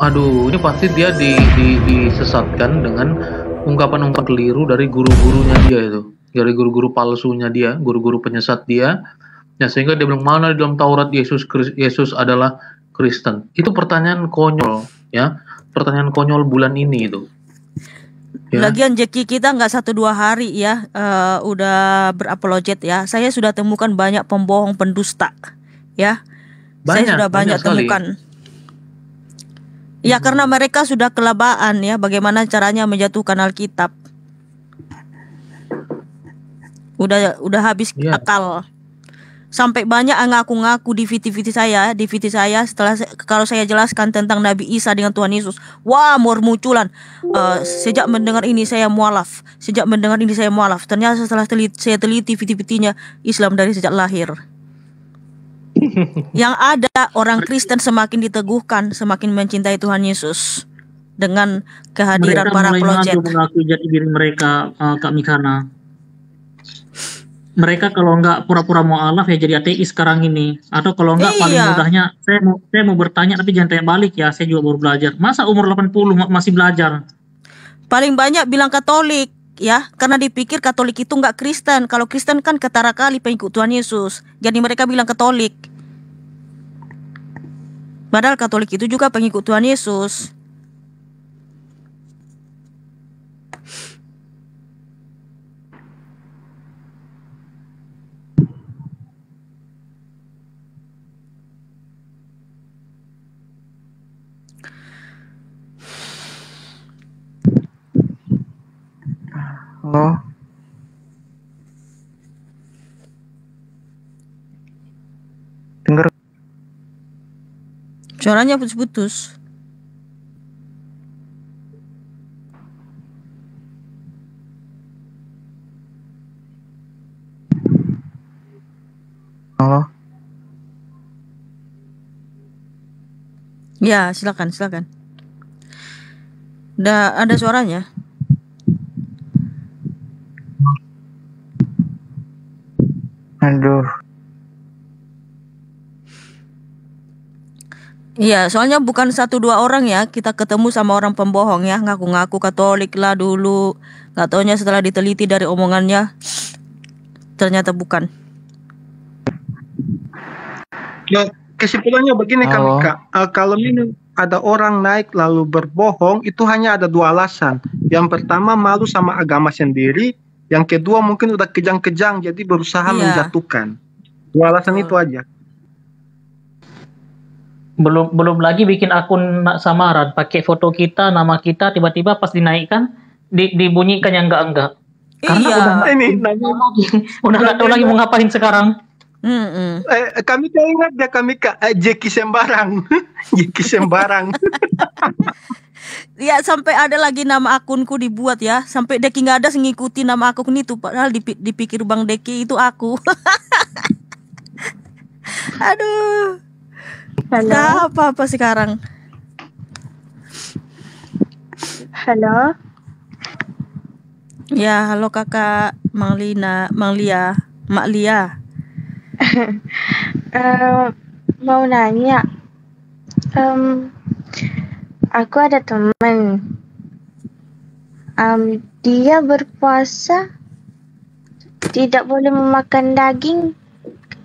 Aduh, ini pasti dia disesatkan dengan ungkapan-ungkapan keliru dari guru-gurunya dia itu, dari guru-guru palsunya dia, guru-guru penyesat dia. Ya, sehingga dia bilang mana di dalam Taurat Yesus adalah Kristen. Itu pertanyaan konyol, ya, pertanyaan konyol bulan ini itu. Ya. Lagian Jeki kita nggak 1-2 hari ya, udah berapologet ya. Saya sudah temukan banyak pembohong pendusta, ya. Saya sudah banyak temukan. Ya karena mereka sudah kelabaan ya, bagaimana caranya menjatuhkan Alkitab. Udah habis akal. Sampai banyak ngaku-ngaku di VT saya setelah kalau saya jelaskan tentang Nabi Isa dengan Tuhan Yesus. Wah, munculan. Sejak mendengar ini saya mualaf. Ternyata setelah saya teliti VT-nya, Islam dari sejak lahir. Yang ada orang Kristen semakin diteguhkan, semakin mencintai Tuhan Yesus dengan kehadiran para apologet. Mereka mengaku jati diri mereka, Kak Mikana. Mereka kalau nggak pura-pura mualaf ya jadi ateis sekarang ini. Atau kalau nggak paling mudahnya saya mau bertanya tapi jangan tanya balik ya, saya juga baru belajar. Masa umur 80 masih belajar? Paling banyak bilang Katolik ya, karena dipikir Katolik itu nggak Kristen. Kalau Kristen kan ketara kali pengikut Tuhan Yesus. Jadi mereka bilang Katolik. Padahal Katolik itu juga pengikut Tuhan Yesus. Halo. Dengar. Suaranya putus-putus. Halo. Ya, silakan. Ada suaranya. Aduh. Iya, soalnya bukan 1-2 orang ya, kita ketemu sama orang pembohong ya, ngaku-ngaku Katolik lah dulu, nggak taunya setelah diteliti dari omongannya, ternyata bukan. Ya, kesimpulannya begini Kak, kalau ini ada orang naik lalu berbohong, itu hanya ada 2 alasan. Yang pertama malu sama agama sendiri, yang kedua mungkin udah kejang-kejang jadi berusaha menjatuhkan. 2 alasan itu aja. Belum lagi bikin akun samaran, pakai foto kita, nama kita, tiba-tiba pas dinaikkan dibunyikan yang enggak. Karena udah nggak tahu lagi mau ngapain sekarang. Kami ingat ya Jeki sembarang. Jeki sembarang. Ya sampai ada lagi nama akunku dibuat ya, sampai Deki nggak ada ngikuti nama akun itu, padahal dipikir Bang Deki itu aku. Aduh. Nggak apa-apa sekarang. Halo. Ya, halo Kakak Mak Lia. Mau nanya. Aku ada teman. Dia berpuasa tidak boleh memakan daging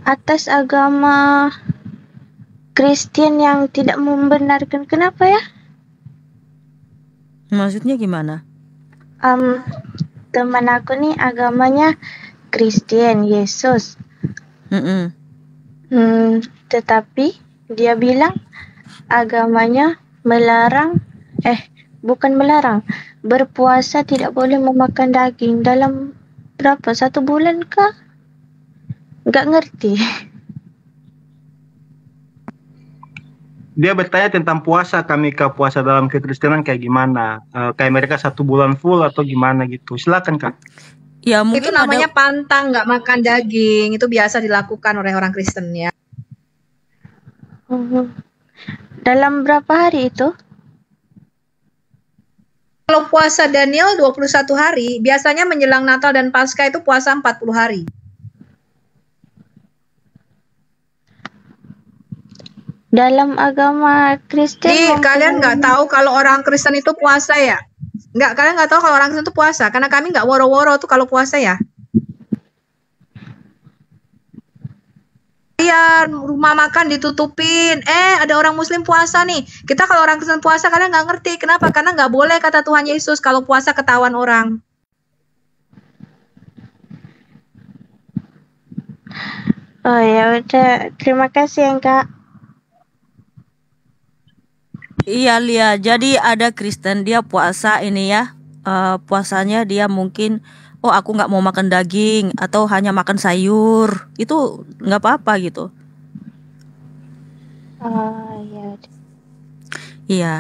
atas agama Kristen yang tidak membenarkan. Kenapa ya? Maksudnya gimana? Teman aku nih agamanya Kristen, Yesus. Tetapi dia bilang agamanya bukan melarang, berpuasa tidak boleh memakan daging dalam berapa? 1 bulan kah? Nggak ngerti. Dia bertanya tentang puasa, puasa dalam kekristenan kayak gimana? Kayak mereka 1 bulan full atau gimana gitu? Silakan Kak. Ya mungkin itu namanya pantang nggak makan daging, itu biasa dilakukan oleh orang Kristen ya. Dalam berapa hari itu? Kalau puasa Daniel 21 hari, biasanya menjelang Natal dan Paskah itu puasa 40 hari. Dalam agama Kristen. Kalian nggak tahu kalau orang Kristen itu puasa ya? Kalian nggak tahu kalau orang Kristen itu puasa, karena kami nggak woro-woro tuh kalau puasa ya. Kalian rumah makan ditutupin, ada orang Muslim puasa nih. Kita kalau orang Kristen puasa kalian nggak ngerti kenapa? Karena nggak boleh kata Tuhan Yesus kalau puasa ketahuan orang. Oh ya udah, terima kasih ya Kak. Iya Lia, jadi ada Kristen dia puasa ini ya, puasanya dia mungkin aku nggak mau makan daging atau hanya makan sayur, itu nggak apa-apa gitu. Oh ya. Iya.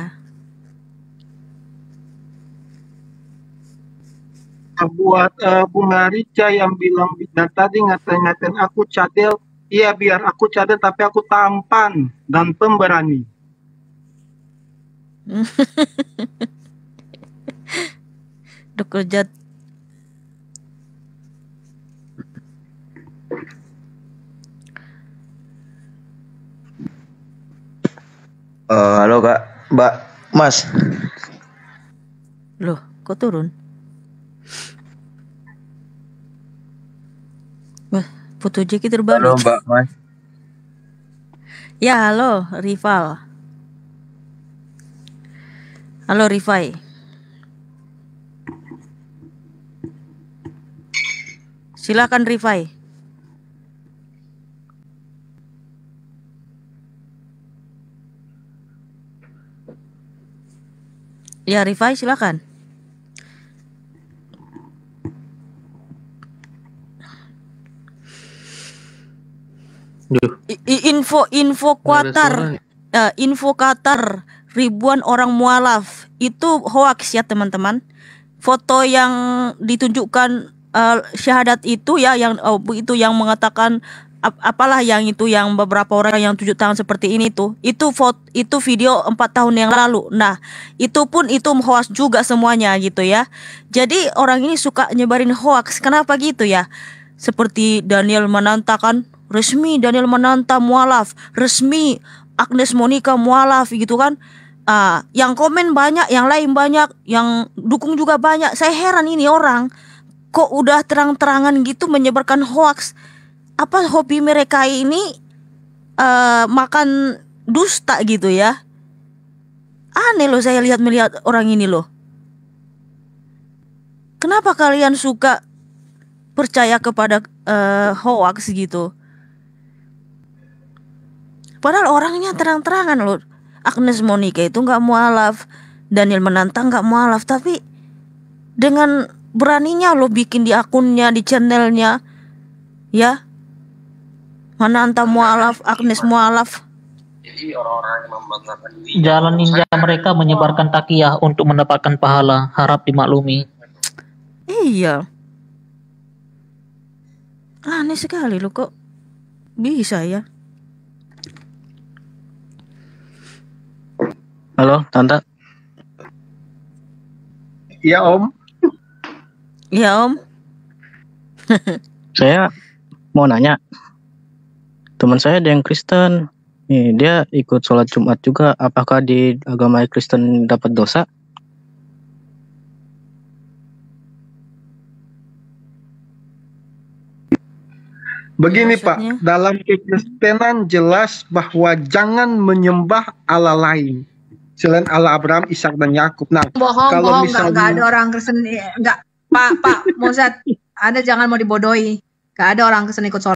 Buat Bunga Rica yang bilang tadi ngatain aku cadel, iya biar aku cadel tapi aku tampan dan pemberani. Udah kerja. Halo Kak, Mbak, Mas. Loh, kok turun? Wah, foto Jeki terbalik. Halo Mbak, Mas. Ya, halo, Rival. Halo, Rifai. Silakan, Rifai. Ya, Rifai, silakan. Info Qatar, info Qatar, ribuan orang mualaf itu hoax ya teman-teman. Foto yang ditunjukkan syahadat itu ya, yang itu yang mengatakan apalah yang itu, yang beberapa orang yang tunjuk tangan seperti ini tuh, itu video 4 tahun yang lalu. Nah itu pun itu hoax juga semuanya gitu ya. Jadi orang ini suka nyebarin hoax. Kenapa gitu ya? Seperti Daniel Mananta kan, resmi Daniel Mananta mualaf, resmi Agnes Monica mualaf gitu kan. Yang komen banyak, yang lain banyak, yang dukung juga banyak. Saya heran ini orang kok udah terang-terangan gitu menyebarkan hoax. Apa hobi mereka ini makan dusta gitu ya? Aneh loh saya melihat orang ini loh. Kenapa kalian suka percaya kepada hoax gitu? Padahal orangnya terang-terangan loh. Agnes Monica itu nggak mualaf, Daniel Mananta nggak mualaf, tapi dengan beraninya lo bikin di akunnya, di channelnya, ya. Mananta mualaf, Agnes mualaf. Jadi orang-orang yang membanggakan jalan ninja mereka menyebarkan takiyah untuk mendapatkan pahala, harap dimaklumi. Iya. Aneh sekali lo kok bisa ya. Halo, Tante. Iya, Om. Iya, Om. Saya mau nanya. Teman saya ada yang Kristen. Nih, dia ikut sholat Jumat juga. Apakah di agama Kristen dapat dosa? Begini Maksudnya? Pak, dalam kekristenan jelas bahwa jangan menyembah Allah lain selain Allah Abraham, Ishak dan Yakub. Nah, Bohong, nggak ada orang Kristen, nggak, Pak Mozat, Anda jangan mau dibodohi, nggak ada orang Kristen ikut sholat.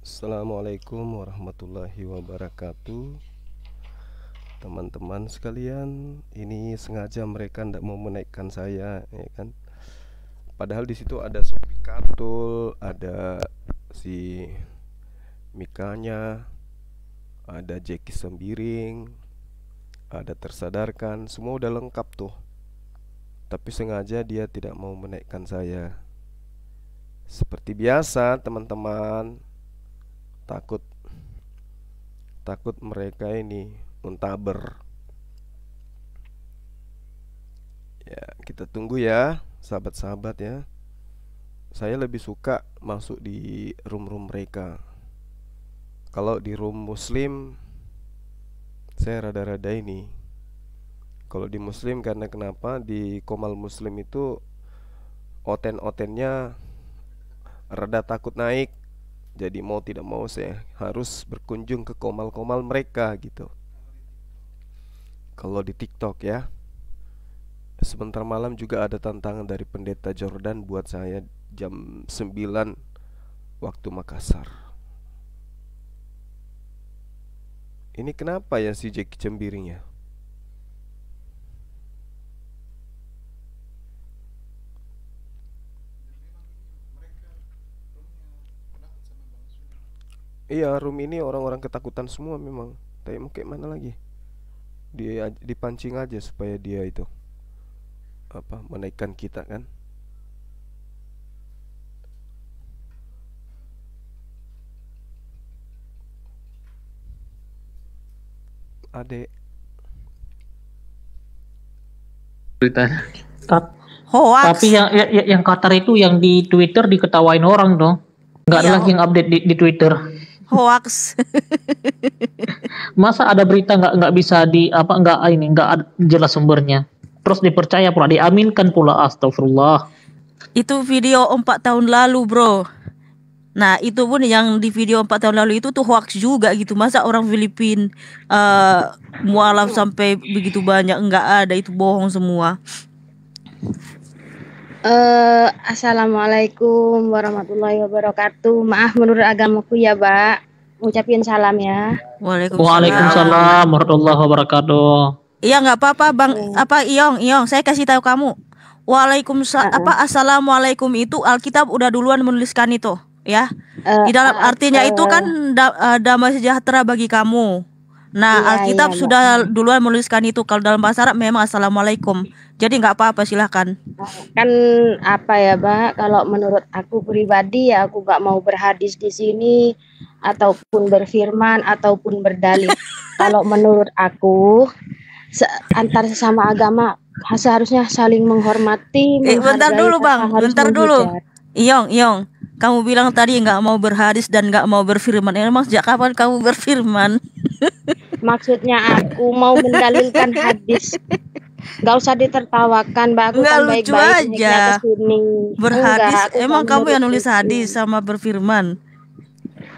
Assalamualaikum warahmatullahi wabarakatuh. Teman-teman sekalian, ini sengaja mereka tidak mau menaikkan saya, ya kan? Padahal di situ ada Sophie Katul, ada si Mikanya, ada Jeki Sembiring, ada Tersadarkan, semua udah lengkap tuh. Tapi sengaja dia tidak mau menaikkan saya. Seperti biasa teman-teman, takut mereka ini muntaber. Ya, kita tunggu ya, sahabat-sahabat ya. Saya lebih suka masuk di room-room mereka. Kalau di room muslim, saya rada-rada ini. Kalau di muslim karena kenapa? Di Komal Muslim itu oten-otennya rada takut naik. Jadi mau tidak mau saya harus berkunjung ke komal-komal mereka gitu. Kalau di TikTok ya. Sebentar malam juga ada tantangan dari Pendeta Jordan buat saya jam 9 waktu Makassar. Ini kenapa ya si Jeki Cembiring ya? Iya, room ini orang-orang ketakutan semua memang. Tapi mau kayak mana lagi? Dia dipancing aja supaya dia itu menaikkan kita kan. Adek beritanya hoax. Tapi yang Qatar itu yang di Twitter diketawain orang dong. Nggak ada lagi yang update di Twitter. Hoax. Masa ada berita nggak bisa nggak jelas sumbernya. Terus dipercaya pula, diaminkan pula, astagfirullah. Itu video 4 tahun lalu bro. Nah itu pun yang di video 4 tahun lalu itu tuh hoax juga gitu. Masa orang Filipina mualaf sampai begitu banyak? Enggak ada, itu bohong semua. Assalamualaikum warahmatullahi wabarakatuh. Maaf menurut agamaku ya Mbak. Ucapin salam ya. Waalaikumsalam warahmatullahi wabarakatuh. Iya nggak apa-apa Bang. Iyong, saya kasih tahu kamu. Assalamualaikum itu Alkitab udah duluan menuliskan itu, ya. Di dalam artinya itu kan damai sejahtera bagi kamu. Nah, Alkitab sudah duluan menuliskan itu. Kalau dalam bahasa Arab memang assalamualaikum. Jadi nggak apa-apa, silahkan. Kan apa ya, Mbak? Kalau menurut aku pribadi ya aku nggak mau berhadis di sini ataupun berfirman ataupun berdalil. Kalau menurut aku antar sesama agama seharusnya saling menghormati. Bentar dulu Bang, bentar dulu. Iyong, kamu bilang tadi nggak mau berhadis dan nggak mau berfirman. Emang sejak kapan kamu berfirman? Maksudnya aku mau mendalilkan hadis. Nggak usah ditertawakan, Mbak. Aku nggak kan lucu baik-baik aja. Berhadis, emang kamu yang nulis hadis sama berfirman?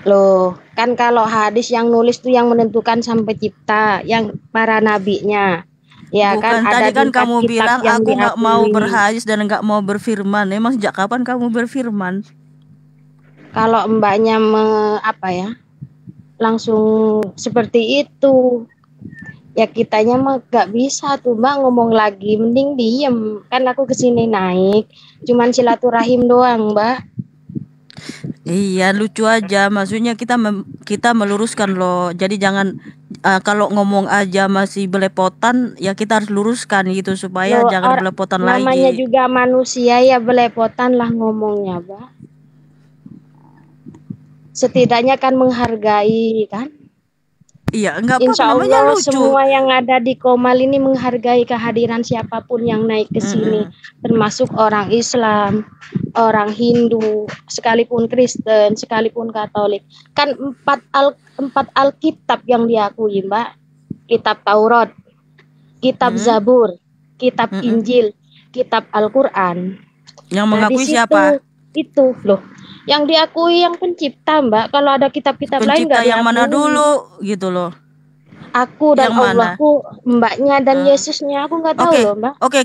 Loh, kan kalau hadis yang nulis tuh yang menentukan sang pencipta, yang para nabinya. Ya bukan, kan tadi ada kan kamu bilang aku nggak mau diakui. berhadis dan nggak mau berfirman. Emang sejak kapan kamu berfirman? Kalau mbaknya langsung seperti itu, ya kitanya mah gak bisa tuh Mbak ngomong lagi, mending diem. Kan aku kesini naik, cuman silaturahim doang Mbak. Iya lucu aja, maksudnya kita meluruskan loh. Jadi jangan kalau ngomong aja masih belepotan, ya kita harus luruskan gitu supaya jangan belepotan lagi. Namanya juga manusia ya, belepotan lah ngomongnya Mbak. Setidaknya kan menghargai kan. Iya, enggak apa-apa, Insya namanya Allah lucu. semua yang ada di Komal ini menghargai kehadiran siapapun yang naik ke sini, termasuk orang Islam, orang Hindu, sekalipun Kristen, sekalipun Katolik. Kan empat Alkitab yang diakui, Mbak. Kitab Taurat, Kitab Zabur, Kitab Injil, Kitab Al-Qur'an. Yang mengakui siapa? Itu loh. Yang diakui yang pencipta, Mbak. Kalau ada kitab-kitab lain nggak diakui. Yang mana dulu gitu loh. Aku dan Allahku, mbaknya dan Yesusnya aku nggak tahu loh, Mbak. Oke,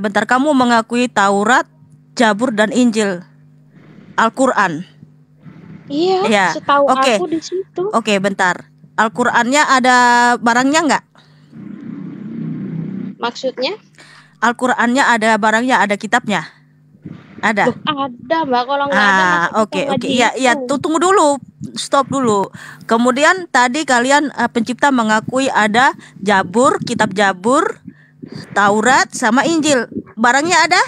bentar. Kamu mengakui Taurat, Zabur dan Injil, Al-Qur'an. Iya, ya. Setahu aku di situ. Oke, bentar. Al-Qur'annya ada barangnya nggak? Maksudnya? Al-Qur'annya ada barangnya, ada kitabnya? Ada. Loh, ada Mbak, kalau nggak ada masa kita Oke. ngaji Iya, iya, itu? tunggu dulu. Stop dulu. Kemudian tadi kalian pencipta mengakui ada Jabur, kitab Jabur, Taurat sama Injil. Barangnya ada?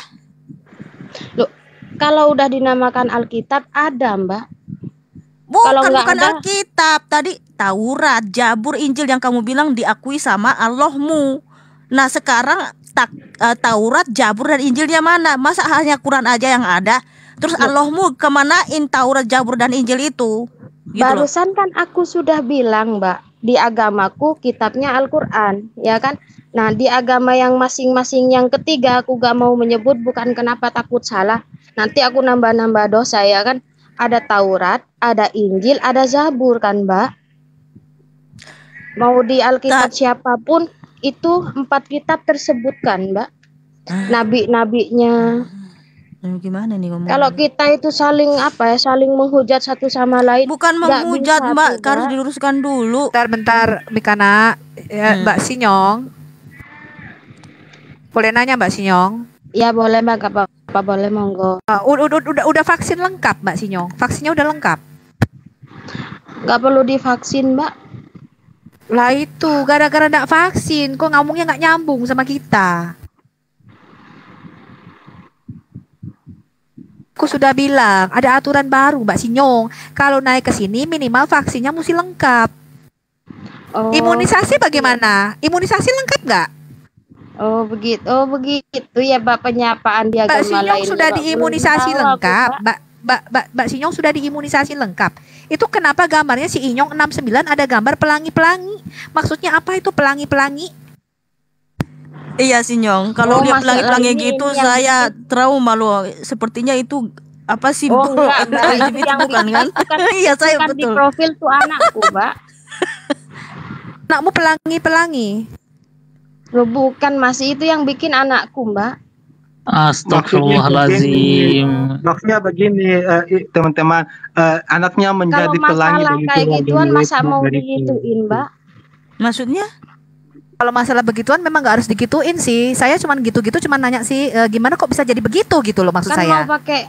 Loh, kalau udah dinamakan Alkitab ada Mbak. Bukan Kalau nggak ada, Alkitab. Tadi Taurat, Jabur, Injil yang kamu bilang diakui sama Allahmu. Nah, sekarang Taurat, Jabur, dan Injilnya mana? Masa hanya Quran aja yang ada? Terus Allahmu kemanain Taurat, Jabur, dan Injil itu? Gitu loh. barusan kan aku sudah bilang Mbak, di agamaku kitabnya Al-Quran, ya kan? Nah, di agama yang masing-masing yang ketiga aku gak mau menyebut, bukan kenapa takut salah. Nanti aku nambah-nambah dosa, ya kan? Ada Taurat, ada Injil, ada Zabur kan Mbak? Mau di Alkitab siapapun, itu 4 kitab tersebutkan Mbak. Nabi-nabinya. Gimana nih ngomongnya? Kalau kita itu saling saling menghujat satu sama lain. Bukan nggak menghujat bisa, Mbak, Mbak. harus diluruskan dulu. Bentar, Mikana, Mbak Sinyong. Boleh nanya Mbak Sinyong? Ya boleh Mbak, gak apa-apa, boleh monggo. Udah vaksin lengkap Mbak Sinyong? Vaksinnya udah lengkap? Gak perlu divaksin Mbak. Lah itu, gara-gara nggak vaksin, kok ngomongnya nggak nyambung sama kita. Aku sudah bilang, ada aturan baru Mbak Sinyong. Kalau naik ke sini minimal vaksinnya mesti lengkap. Imunisasi bagaimana? Imunisasi lengkap nggak? Oh begitu ya Mbak, penyapaan di agama Mbak Sinyong lain. sudah Mbak, diimunisasi belum tahu lengkap. aku, Mbak. Mbak Sinyong sudah diimunisasi lengkap. Itu kenapa gambarnya si Inyong 69 ada gambar pelangi-pelangi? Maksudnya apa itu pelangi-pelangi? Iya Sinyong, kalau lihat pelangi-pelangi ini gitu yang saya trauma loh. Sepertinya itu apa simbol enggak, Mbak. LGBT Yang bukan kan? bukan, Iya saya bukan di betul. profil tuh anakku Mbak. Anakmu pelangi-pelangi? Loh, bukan masih itu yang bikin anakku Mbak. Astagfirullahaladzim. Maksudnya begini, teman-teman, anaknya menjadi Kalau pelangi masalah begitu kayak lagi, gituan masa mau dari itu. digituin Mbak? Maksudnya? Kalau masalah begituan memang nggak harus digituin sih. Saya cuman gitu-gitu cuman nanya sih gimana kok bisa jadi begitu gitu loh maksud Kan saya. mau pakai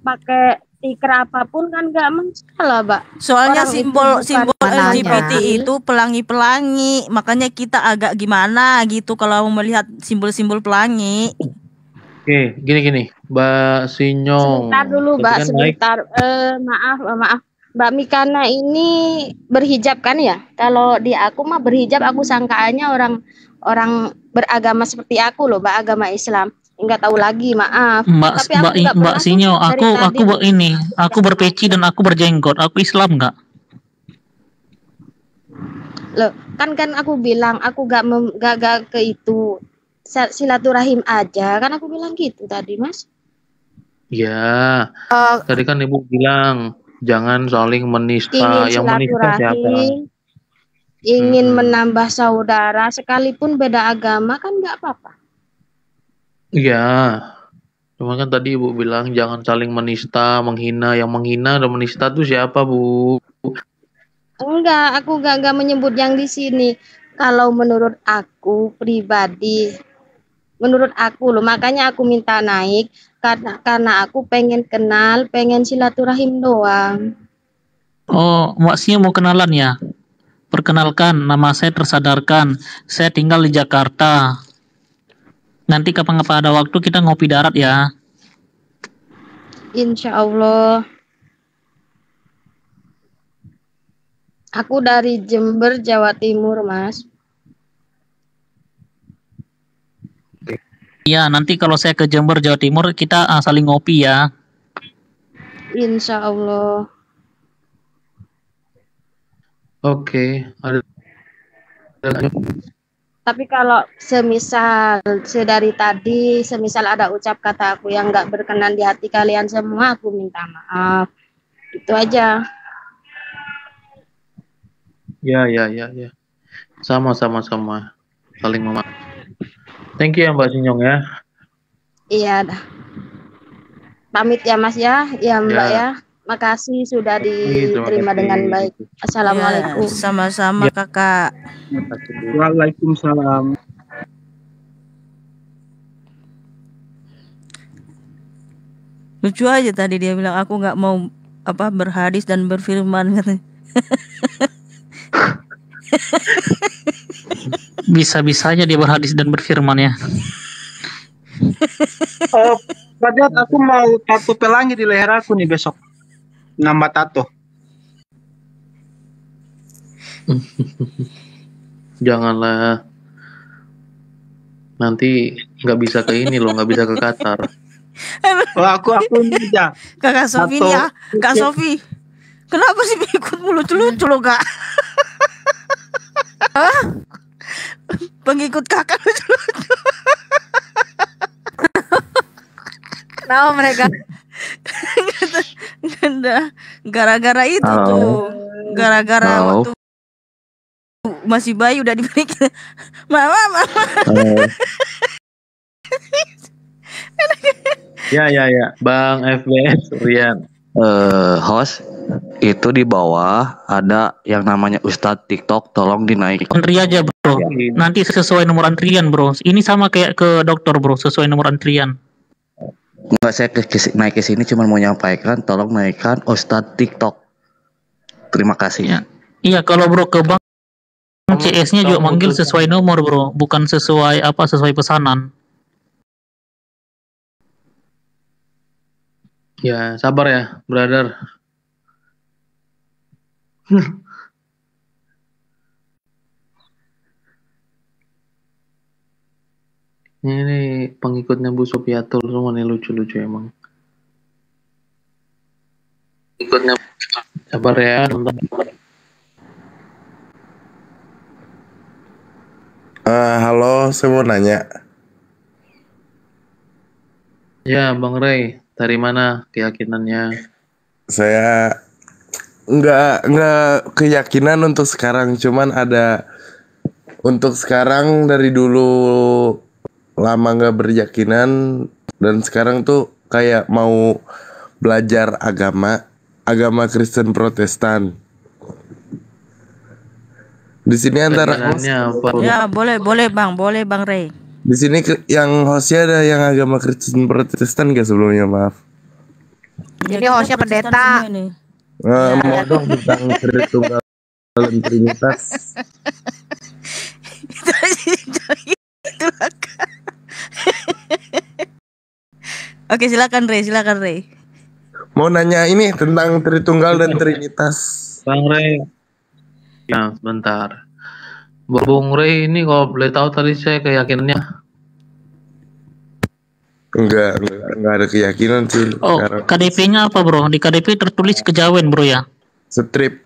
pakai stiker apapun kan nggak masalah Mbak. Soalnya Orang simbol itu bukan LGBT mananya. itu pelangi-pelangi, makanya kita agak gimana gitu kalau melihat simbol-simbol pelangi. Oke, gini, Mbak Sinyong. Sebentar dulu Mbak, sebentar. Maaf. Mbak Mikana ini berhijab kan ya? Kalau di aku mah berhijab, aku sangkaannya orang beragama seperti aku loh, Mbak, agama Islam. Enggak tahu lagi, maaf. Tapi aku nggak Mbak pernah Sinyo, tuh dari tadi aku berpeci dan aku berjenggot. Aku Islam nggak? Loh, kan aku bilang aku gak ke itu. Silaturahim aja, kan aku bilang gitu tadi, Mas. Ya, tadi kan Ibu bilang jangan saling menista. Ingin Yang menista siapa? silaturahim, ingin menambah saudara, sekalipun beda agama kan nggak apa-apa. Iya. Cuma kan tadi Ibu bilang jangan saling menista, menghina. Yang menghina dan menista itu siapa, Bu? Enggak, aku enggak menyebut yang di sini. Kalau menurut aku pribadi, menurut aku loh, makanya aku minta naik karena aku pengen kenal, pengen silaturahim doang. Oh, Mbak Sinyo mau kenalan ya? Perkenalkan, nama saya Tersadarkan. Saya tinggal di Jakarta. Nanti kapan-kapan ada waktu kita ngopi darat ya. Insya Allah. Aku dari Jember, Jawa Timur, Mas. Iya, nanti kalau saya ke Jember, Jawa Timur, kita saling ngopi ya. Insya Allah. Oke, ada. Tapi kalau semisal sedari tadi, semisal ada ucap kata aku yang nggak berkenan di hati kalian semua, aku minta maaf. Itu aja. Ya. Sama. Saling memaafkan. Thank you ya Mbak Sinyong ya. Iya dah. Pamit ya Mas ya, ya Mbak ya. Makasih sudah diterima dengan baik. Assalamualaikum. Ya, sama-sama Kakak. Waalaikumsalam. Lucu aja tadi dia bilang aku nggak mau berhadis dan berfirman katanya. Bisa-bisanya dia berhadis dan berfirman ya. Padahal aku mau tato pelangi di leher aku nih besok. Nama tato. Janganlah. Nanti nggak bisa ke ini loh, nggak bisa ke Qatar. Aku aja. Kakak Sofi nih ya, Kak Sofi. Kenapa sih ikut lucu-lucu lo Kak? Pengikut kakak lucu-lucu. Kenapa mereka? Gara-gara itu tuh. Gara-gara waktu masih bayi udah diberikan. Mama. Ya. Bang FBS Rian. Host itu di bawah ada yang namanya Ustadz TikTok, tolong dinaik. Antri aja bro, nanti sesuai nomor antrian bro. Ini sama kayak ke dokter bro, sesuai nomor antrian. Enggak, saya naik ke sini cuma mau nyampaikan, tolong naikkan Ustadz TikTok. Terima kasih. Ya. Iya, kalau bro ke bank CS-nya juga manggil sesuai nomor bro, bukan sesuai sesuai pesanan. Ya, sabar ya, brother. Ini pengikutnya Bu Sofiatul semua nih, lucu-lucu emang. Ikutnya, sabar ya. Halo, saya mau nanya. Ya, Bang Ray, dari mana keyakinannya? Saya nggak keyakinan untuk sekarang, cuman ada untuk sekarang dari dulu lama nggak berkeyakinan dan sekarang tuh kayak mau belajar agama Kristen Protestan. Di sini antara ya boleh Bang Ray. Di sini yang hostnya ada yang agama Kristen Protestan gak sebelumnya, maaf. Jadi hostnya pendeta. Mau dong tentang Tritunggal dan Trinitas. Oke, silakan Ray. Mau nanya ini tentang Tritunggal dan Trinitas. Bang Ray. Ya, sebentar. Bung Ray ini kalau boleh tahu tadi saya keyakinannya. Enggak ada keyakinan sih. Oh, KDP-nya apa bro? Di KDP tertulis kejawen bro ya? Strip.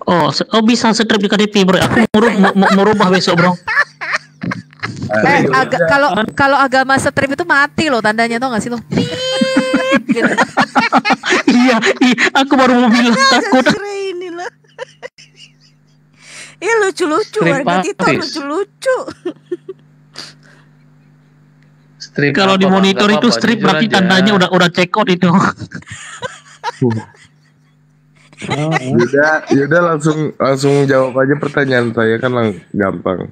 Oh bisa strip di KDP bro. Aku mau rubah besok bro. Kalau agama strip itu mati loh tandanya, tau gak sih lo? Iya, aku baru mau bilang takut. Iya lucu-lucu, warga TikTok lucu-lucu. Kalau di monitor itu strip berarti tandanya udah check out itu. Yaudah langsung jawab aja pertanyaan saya kan gampang.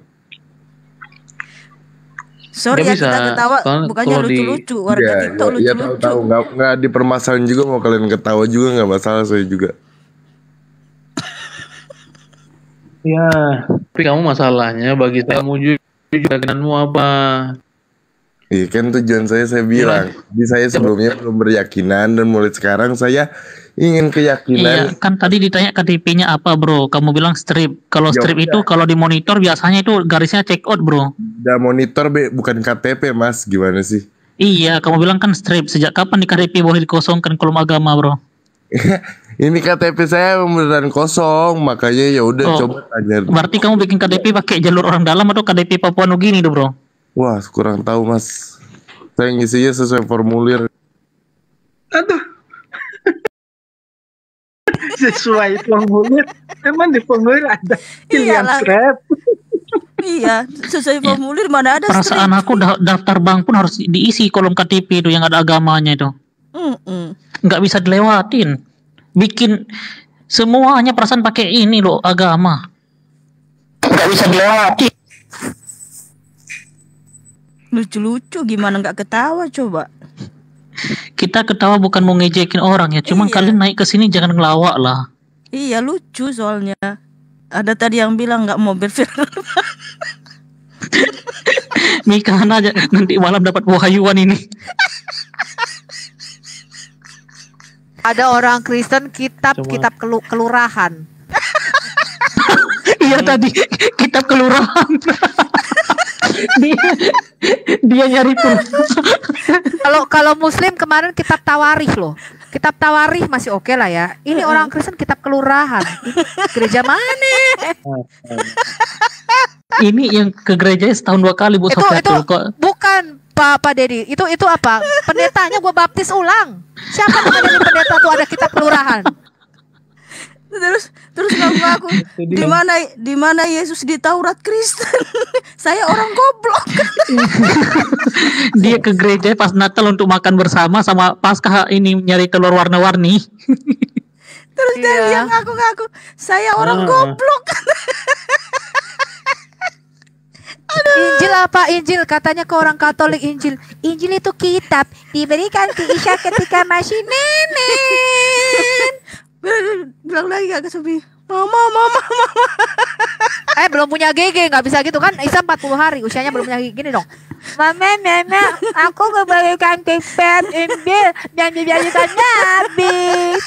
Sorry ya kita ketawa bukannya lucu-lucu, warga TikTok lucu-lucu. Ya tahu nggak dipermasalahin juga, mau kalian ketawa juga nggak masalah, saya juga. Ya, tapi kamu masalahnya bagi kamu jujur keyakinanmu apa? Iya kan tujuan saya bilang. Jadi saya sebelumnya belum berkeyakinan dan mulai sekarang saya ingin keyakinan. Iya, kan tadi ditanya KTP-nya apa bro? Kamu bilang strip. Kalau strip itu kalau di monitor biasanya itu garisnya check out bro. Udah monitor bukan KTP mas, gimana sih? Iya, kamu bilang kan strip. Sejak kapan di KTP boleh dikosongkan kolom agama bro? Ini KTP saya beneran kosong, makanya ya udah coba tanya. Berarti kamu bikin KTP pakai jalur orang dalam atau KTP Papua Nugini tuh bro? Wah, kurang tahu mas. Saya ngisinya sesuai formulir. Aduh. Sesuai formulir. Emang di formulir ada pilihan strip. Iya, sesuai formulir mana ada. Perasaan aku daftar bank pun harus diisi kolom KTP itu yang ada agamanya itu. Nggak bisa dilewatin. Bikin semuanya perasaan pakai ini loh agama. Nggak bisa dilewatin. Lucu-lucu gimana nggak ketawa coba? Kita ketawa bukan mau ngejekin orang ya, cuma kalian naik ke sini jangan ngelawak lah. Iya lucu soalnya. Ada tadi yang bilang nggak mau berfirman. Nikahan aja nanti malam dapat wahyuan ini. Ada orang Kristen kitab kelurahan. Iya tadi kitab kelurahan. dia nyari tuh. Kalau Muslim kemarin kitab tawarikh loh. Kitab tawarikh masih oke lah ya. Ini orang Kristen kitab kelurahan. Gereja mana? Ini yang ke gereja setahun 2 kali Bu Sofiatul kok. Bukan Pak Dedi. Itu apa? Pendetanya gue baptis ulang. Siapa yang jadi pendeta tuh ada kitab kelurahan? Terus ngaku di mana Yesus di Taurat Kristen? Saya orang goblok. Dia ke gereja pas Natal untuk makan bersama sama Paskah ini nyari telur warna-warni. Terus dia ngaku saya orang goblok. Injil apa? Injil katanya ke orang Katolik Injil. Injil itu kitab diberikan ke Isa ketika masih nenek. Bilang lagi gak ke Sofi. Mama. Belum punya GG, nggak bisa gitu kan? Isa 40 hari usianya belum punya gini dong. Mama, aku kebalikan kitab Injil yang dibagikan Nabi.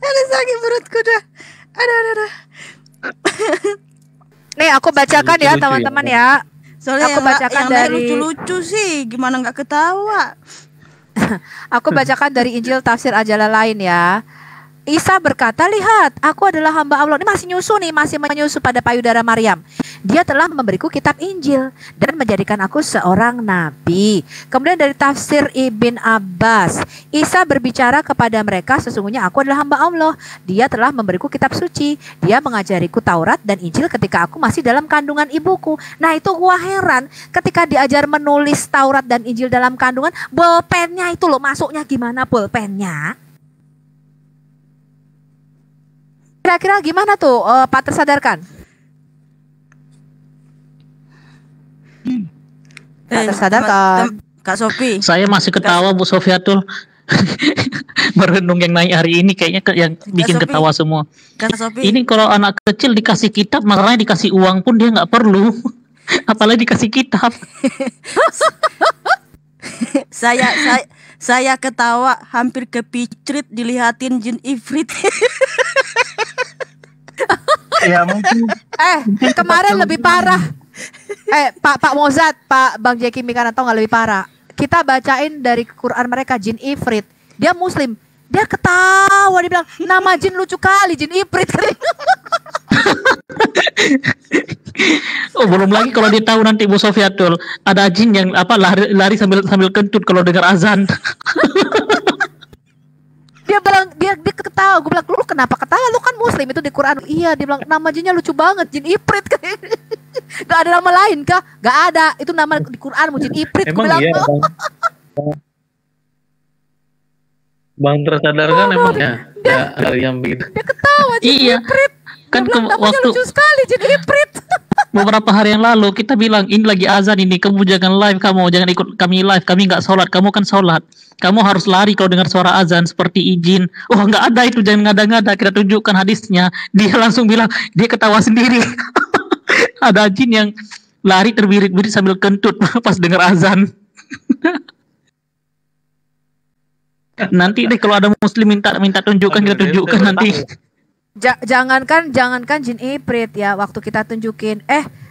Ada sakit perutku dah. Ada. Nih aku bacakan ya teman-teman ya. Soalnya aku bacakan yang dari lucu-lucu sih, gimana nggak ketawa? Aku bacakan dari Injil Tafsir Ajalah Lain ya. Isa berkata, lihat, aku adalah hamba Allah. Ini masih menyusu pada payudara Maryam. Dia telah memberiku kitab Injil dan menjadikan aku seorang nabi. Kemudian dari tafsir Ibn Abbas, Isa berbicara kepada mereka, sesungguhnya aku adalah hamba Allah. Dia telah memberiku kitab suci. Dia mengajariku Taurat dan Injil ketika aku masih dalam kandungan ibuku. Nah itu gua heran, ketika diajar menulis Taurat dan Injil dalam kandungan, bolpennya itu loh masuknya gimana bolpennya? Kira-kira gimana tuh Pak tersadarkan? Tersadarkan Kak Sofi. Saya masih ketawa Bu Sofiatul. Merenung yang naik hari ini kayaknya yang bikin ketawa semua. Ini kalau anak kecil dikasih kitab, masalahnya dikasih uang pun dia nggak perlu. Apalagi dikasih kitab. Saya ketawa hampir kepicrit dilihatin jin ifrit. Ya mungkin. Kemarin lebih parah. Pak Mozart, Pak Bang Jeki Mikananto nggak lebih parah. Kita bacain dari Quran mereka jin ifrit. Dia Muslim. Dia ketawa, dia bilang nama jin lucu kali, jin ifrit. Oh belum lagi kalau dia tahu nanti Bu Sofiatul ada jin yang lari sambil kentut kalau dengar azan. Dia bilang dia ketawa, gue bilang lu kenapa ketawa, lu kan Muslim itu di Quran. Iya, dia bilang nama jinnya lucu banget, jin ifrit. Gak ada nama lain kah? Gak ada, itu nama di Quran jin ifrit. Emang iya Bang tersadarkan emang ya dari yang begitu. Dia ketawa jin ifrit. Kan waktu lucu sekali jin ifrit. Beberapa hari yang lalu kita bilang ini lagi azan ini, kamu jangan live, kamu jangan ikut kami live, kami nggak sholat, kamu kan sholat, kamu harus lari kalau dengar suara azan seperti izin. Oh nggak ada itu, jangan ngada-ngada, kita tunjukkan hadisnya. Dia langsung bilang, dia ketawa sendiri. Ada jin yang lari terbirit-birit sambil kentut pas dengar azan. Nanti deh kalau ada Muslim minta tunjukkan, kita tunjukkan nanti. Jangankan jin ifrit ya, waktu kita tunjukin,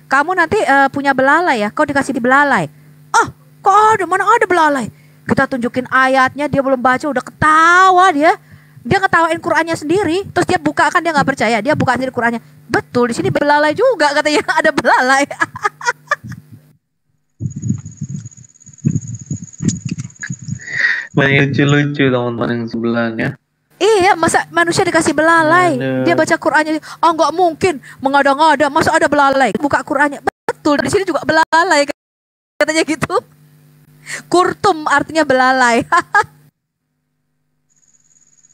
kamu nanti punya belalai ya, kau dikasih di belalai. Oh, kok ada, mana ada belalai? Kita tunjukin ayatnya, dia belum baca udah ketawa dia ngetawain Qurannya sendiri, terus dia buka kan, dia nggak percaya, dia buka sendiri Qurannya. Betul, di sini belalai juga katanya, ada belalai. Banyak lucu-lucu teman-teman yang sebelahnya. Iya, masa manusia dikasih belalai? Dia baca Qurannya, nggak mungkin, mengada-ngada, masa ada belalai? Buka Qurannya, betul, di sini juga belalai, katanya gitu. Kurtum artinya belalai.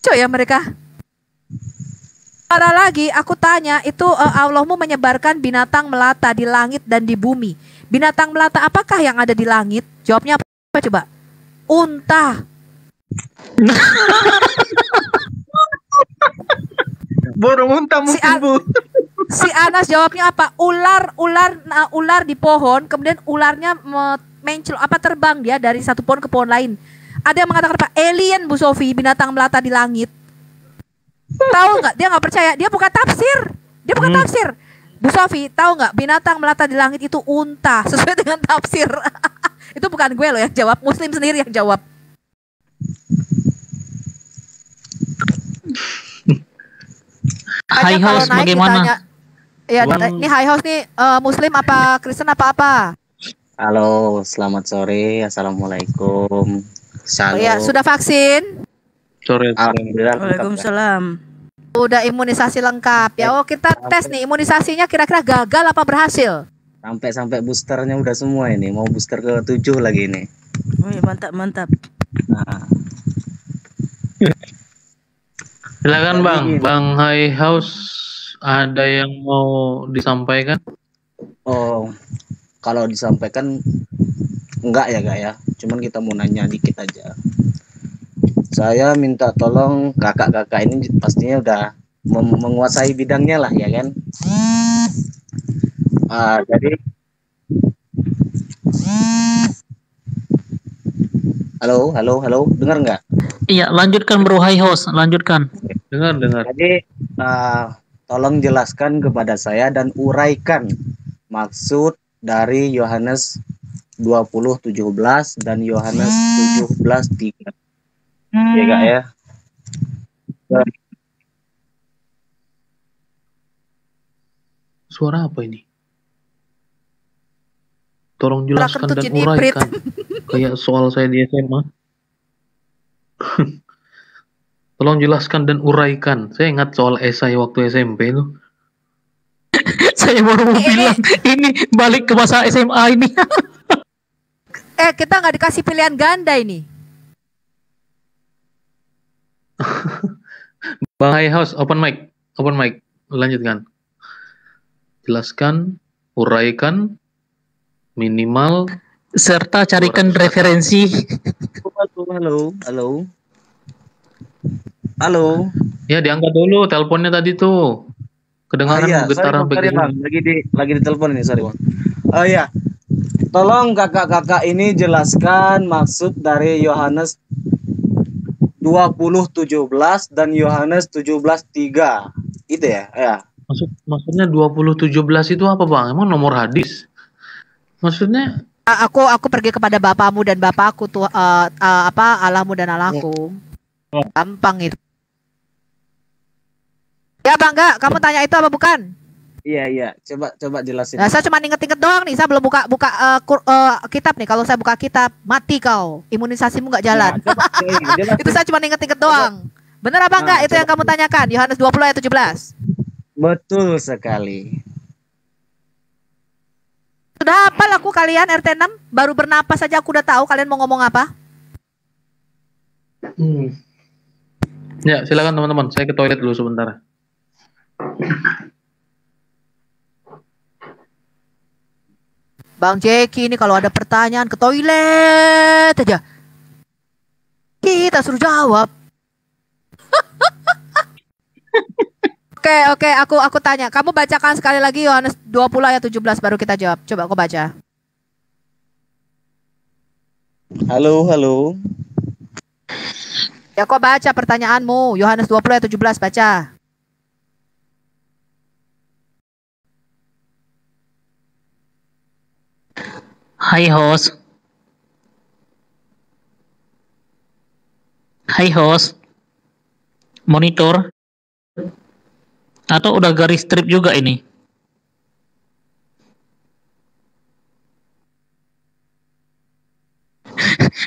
Coy ya mereka. Ada lagi, aku tanya, itu Allahmu menyebarkan binatang melata di langit dan di bumi. Binatang melata apakah yang ada di langit? Jawabnya apa coba? Unta. Borong unta mungkin, Bu. Si Anas jawabnya apa? Ular di pohon, kemudian ularnya terbang dia dari satu pohon ke pohon lain. Ada yang mengatakan apa? Alien, Bu Sofi, binatang melata di langit. Tahu nggak? Dia nggak percaya. Dia buka tafsir. Bu Sofi, tahu nggak? Binatang melata di langit itu unta, sesuai dengan tafsir. Itu bukan gue loh yang jawab, Muslim sendiri yang jawab. High House bagaimana? Ya, ini High House nih Muslim apa Kristen apa? Halo, selamat sore. Assalamualaikum. Oh ya, sudah vaksin? Sore. Alhamdulillah. Waalaikumsalam. Udah imunisasi lengkap. Ya, kita tes nih imunisasinya kira-kira gagal apa berhasil? Sampai boosternya udah semua ini. Mau booster ke-7 lagi ini. Wih, mantap. Nah. Silakan Bang High House, ada yang mau disampaikan? Oh, kalau disampaikan enggak ya. Cuman kita mau nanya dikit aja. Saya minta tolong kakak-kakak ini pastinya udah menguasai bidangnya lah ya kan. Jadi halo, dengar nggak? Iya, lanjutkan Bro High House, lanjutkan. Dengar. Jadi tolong jelaskan kepada saya dan uraikan maksud dari Yohanes 20:17 dan Yohanes 17:3. Iya Kak ya. Suara apa ini? Tolong jelaskan dan uraikan. Kayak soal saya di SMA. Tolong jelaskan dan uraikan. Saya ingat soal esai waktu SMP itu. Saya baru mau bilang ini balik ke masa SMA ini. Kita nggak dikasih pilihan ganda ini. Bang High House, open mic, lanjutkan. Jelaskan, uraikan, minimal, serta carikan referensi. Halo. Ya diangkat dulu teleponnya tadi tuh. Kedengaran getaran begitu. Lagi di telepon ini, sorry Bang. Oh iya. Tolong kakak-kakak ini jelaskan maksud dari Yohanes 20:17 dan Yohanes 17:3. Itu ya? Ya. Maksudnya 20:17 itu apa Bang? Emang nomor hadis? Maksudnya aku pergi kepada Bapamu dan Bapakku tuh Allahmu dan Allahku. Gampang itu. Ya Bangga, kamu tanya itu apa bukan? Iya. Coba jelasin. Nah, saya cuma inget-inget doang nih. Saya belum buka kitab nih. Kalau saya buka kitab, mati kau. Imunisasimu nggak jalan. Itu saya cuma inget-inget doang. Bener apa enggak itu yang kamu tanyakan? Yohanes 20:17. Betul sekali. Sudah hafal aku kalian RT 6? Baru bernapas saja aku udah tahu kalian mau ngomong apa. Ya, silakan teman-teman. Saya ke toilet dulu sebentar. Bang Jeki ini kalau ada pertanyaan ke toilet aja. Kita suruh jawab. Oke, aku tanya. Kamu bacakan sekali lagi Yohanes 20:17 baru kita jawab. Coba aku baca. Halo. Ya kok baca pertanyaanmu. Yohanes 20:17 baca. Hai host. Monitor. Atau udah garis strip juga ini?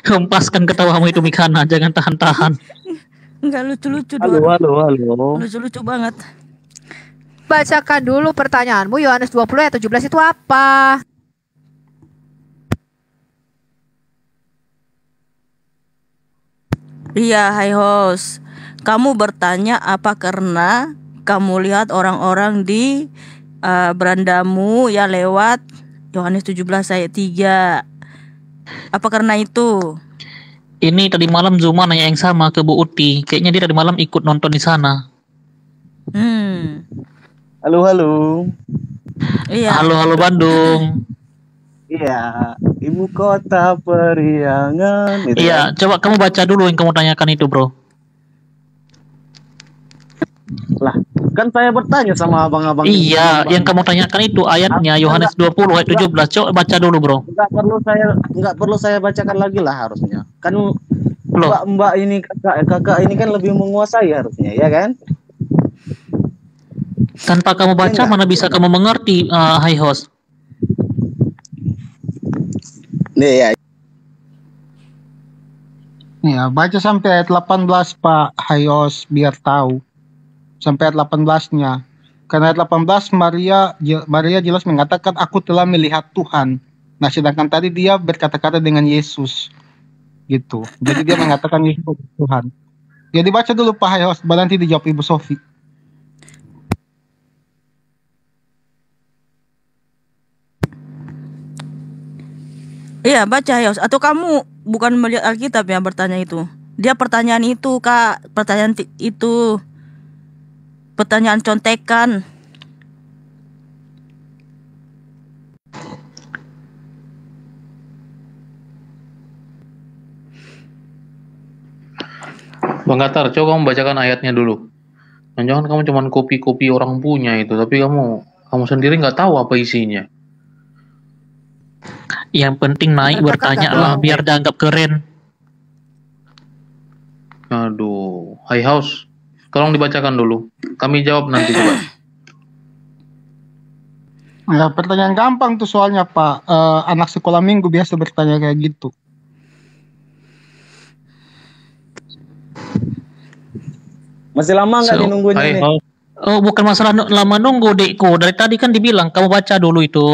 Hempaskan ketawamu itu Mikana, jangan tahan-tahan. Enggak lucu-lucu doang. Halo. Lucu-lucu banget. Bacakan dulu pertanyaanmu. Yohanes 20:17 itu apa? Iya, hai host. Kamu bertanya apa karena kamu lihat orang-orang di berandamu ya lewat Yohanes 17 ayat 3. Apa karena itu? Ini tadi malam Zuma nanya yang sama ke Bu Uti. Kayaknya dia tadi malam ikut nonton di sana. Halo, halo. Iya. Halo Iya, Bandung. ibu kota periangan. Iya, coba kamu baca dulu yang kamu tanyakan itu, bro. Lah, kan saya bertanya sama abang-abang. Iya, yang kamu tanyakan itu ayatnya Yohanes 20 ayat 17. Coba baca dulu, bro. Enggak perlu saya bacakan lagi lah harusnya. Kan Mbak ini kakak ini kan lebih menguasai harusnya, ya kan? Tanpa kamu baca mana bisa kamu mengerti, hai host? Nih ya. Ya, baca sampai ayat 18 Pak Hayos biar tahu. Sampai ayat 18-nya. Karena ayat 18 Maria jelas mengatakan aku telah melihat Tuhan. Nah, sedangkan tadi dia berkata-kata dengan Yesus. Gitu. Jadi dia mengatakan Yesus Tuhan. Ya dibaca dulu Pak Hayos, nanti dijawab Ibu Sofi. Iya, baca Hayos. Atau kamu bukan melihat Alkitab yang bertanya itu? Dia pertanyaan itu, Kak. Pertanyaan itu. Pertanyaan contekan. Bang Katar, coba kamu bacakan ayatnya dulu. Jangan kamu cuma kopi-kopi orang punya itu, tapi kamu sendiri nggak tahu apa isinya. Yang penting naik bertanya lah biar dianggap keren. Aduh, High House, tolong dibacakan dulu. Kami jawab nanti coba. Ya, pertanyaan gampang tuh soalnya Pak. Anak sekolah minggu biasa bertanya kayak gitu. Masih lama nggak dinungguin ini? Oh, bukan masalah lama nunggu, Dekku. Dari tadi kan dibilang kamu baca dulu itu.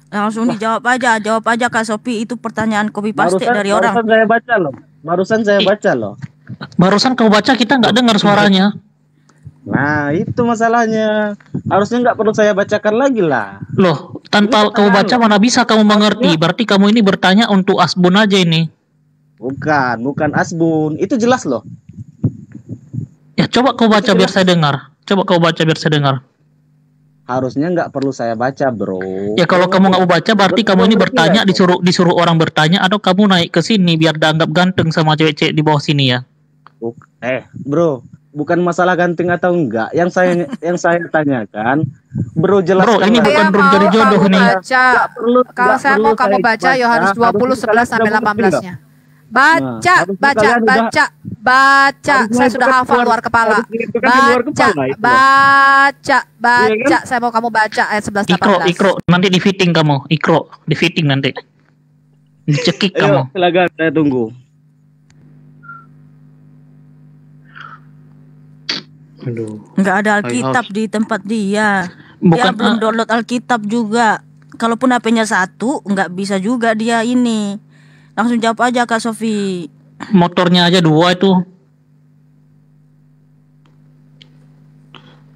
Langsung dijawab aja, Kak Sophie. Itu pertanyaan copy paste dari orang. Barusan saya baca loh. Barusan kamu baca kita nggak dengar suaranya. Nah, itu masalahnya. Harusnya nggak perlu saya bacakan lagi lah. Loh, tanpa kamu baca mana bisa kamu mengerti? Berarti kamu ini bertanya untuk asbun aja ini. Bukan asbun. Itu jelas loh. Ya, coba kau baca biar saya dengar. Harusnya nggak perlu saya baca, bro. Ya kalau kamu nggak mau baca, berarti kamu ini bertanya disuruh orang bertanya, atau kamu naik ke sini biar dianggap ganteng sama cewek-cewek di bawah sini ya? Bro, bukan masalah ganteng atau enggak. Yang saya tanyakan, bro jelas. Bro, ini bukan room cari jodoh nih. Kalau saya mau kamu baca Yohanes 20 11 sampai 18-nya. Baca. Saya sudah hafal luar kepala. Baca. Saya mau kamu baca ayat 11 18. Ikro, nanti di fitting kamu. Di fitting nanti. Dicekik kamu. Silakan, saya tunggu. Aduh. Nggak ada Alkitab di tempat dia. Dia belum download Alkitab juga. Kalaupun HP-nya 1, nggak bisa juga dia ini. Langsung jawab aja Kak Sofi. Motornya aja 2 itu.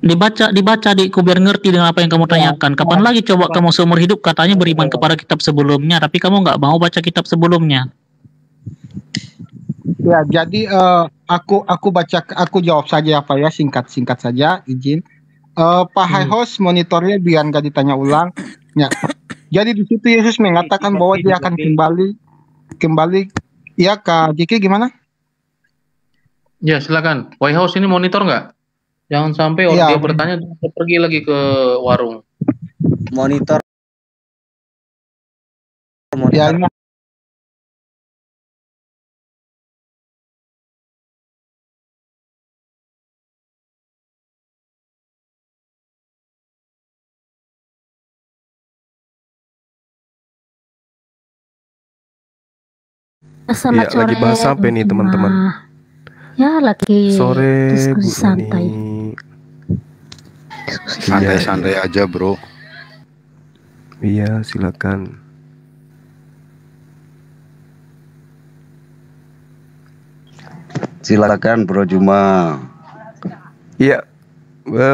Dibaca Dikku biar ngerti dengan apa yang kamu tanyakan. Kapan lagi coba kamu seumur hidup katanya beriman kepada kitab sebelumnya, tapi kamu nggak mau baca kitab sebelumnya. Ya, jadi aku jawab saja apa ya, singkat saja, izin. Pak High Host monitornya biar nggak ditanya ulang. Ya. Jadi di situ Yesus mengatakan bahwa dia akan kembali. Ya, Kak Jiki gimana? Ya, silakan. White House ini monitor nggak? Jangan sampai orang dia bertanya pergi lagi ke warung. Monitor. Ya, Selamat sore. Lagi bahas apa nih teman-teman? Ya lagi sore diskusi santai. Santai-santai aja bro. Iya silakan. Silakan bro Juma. Iya.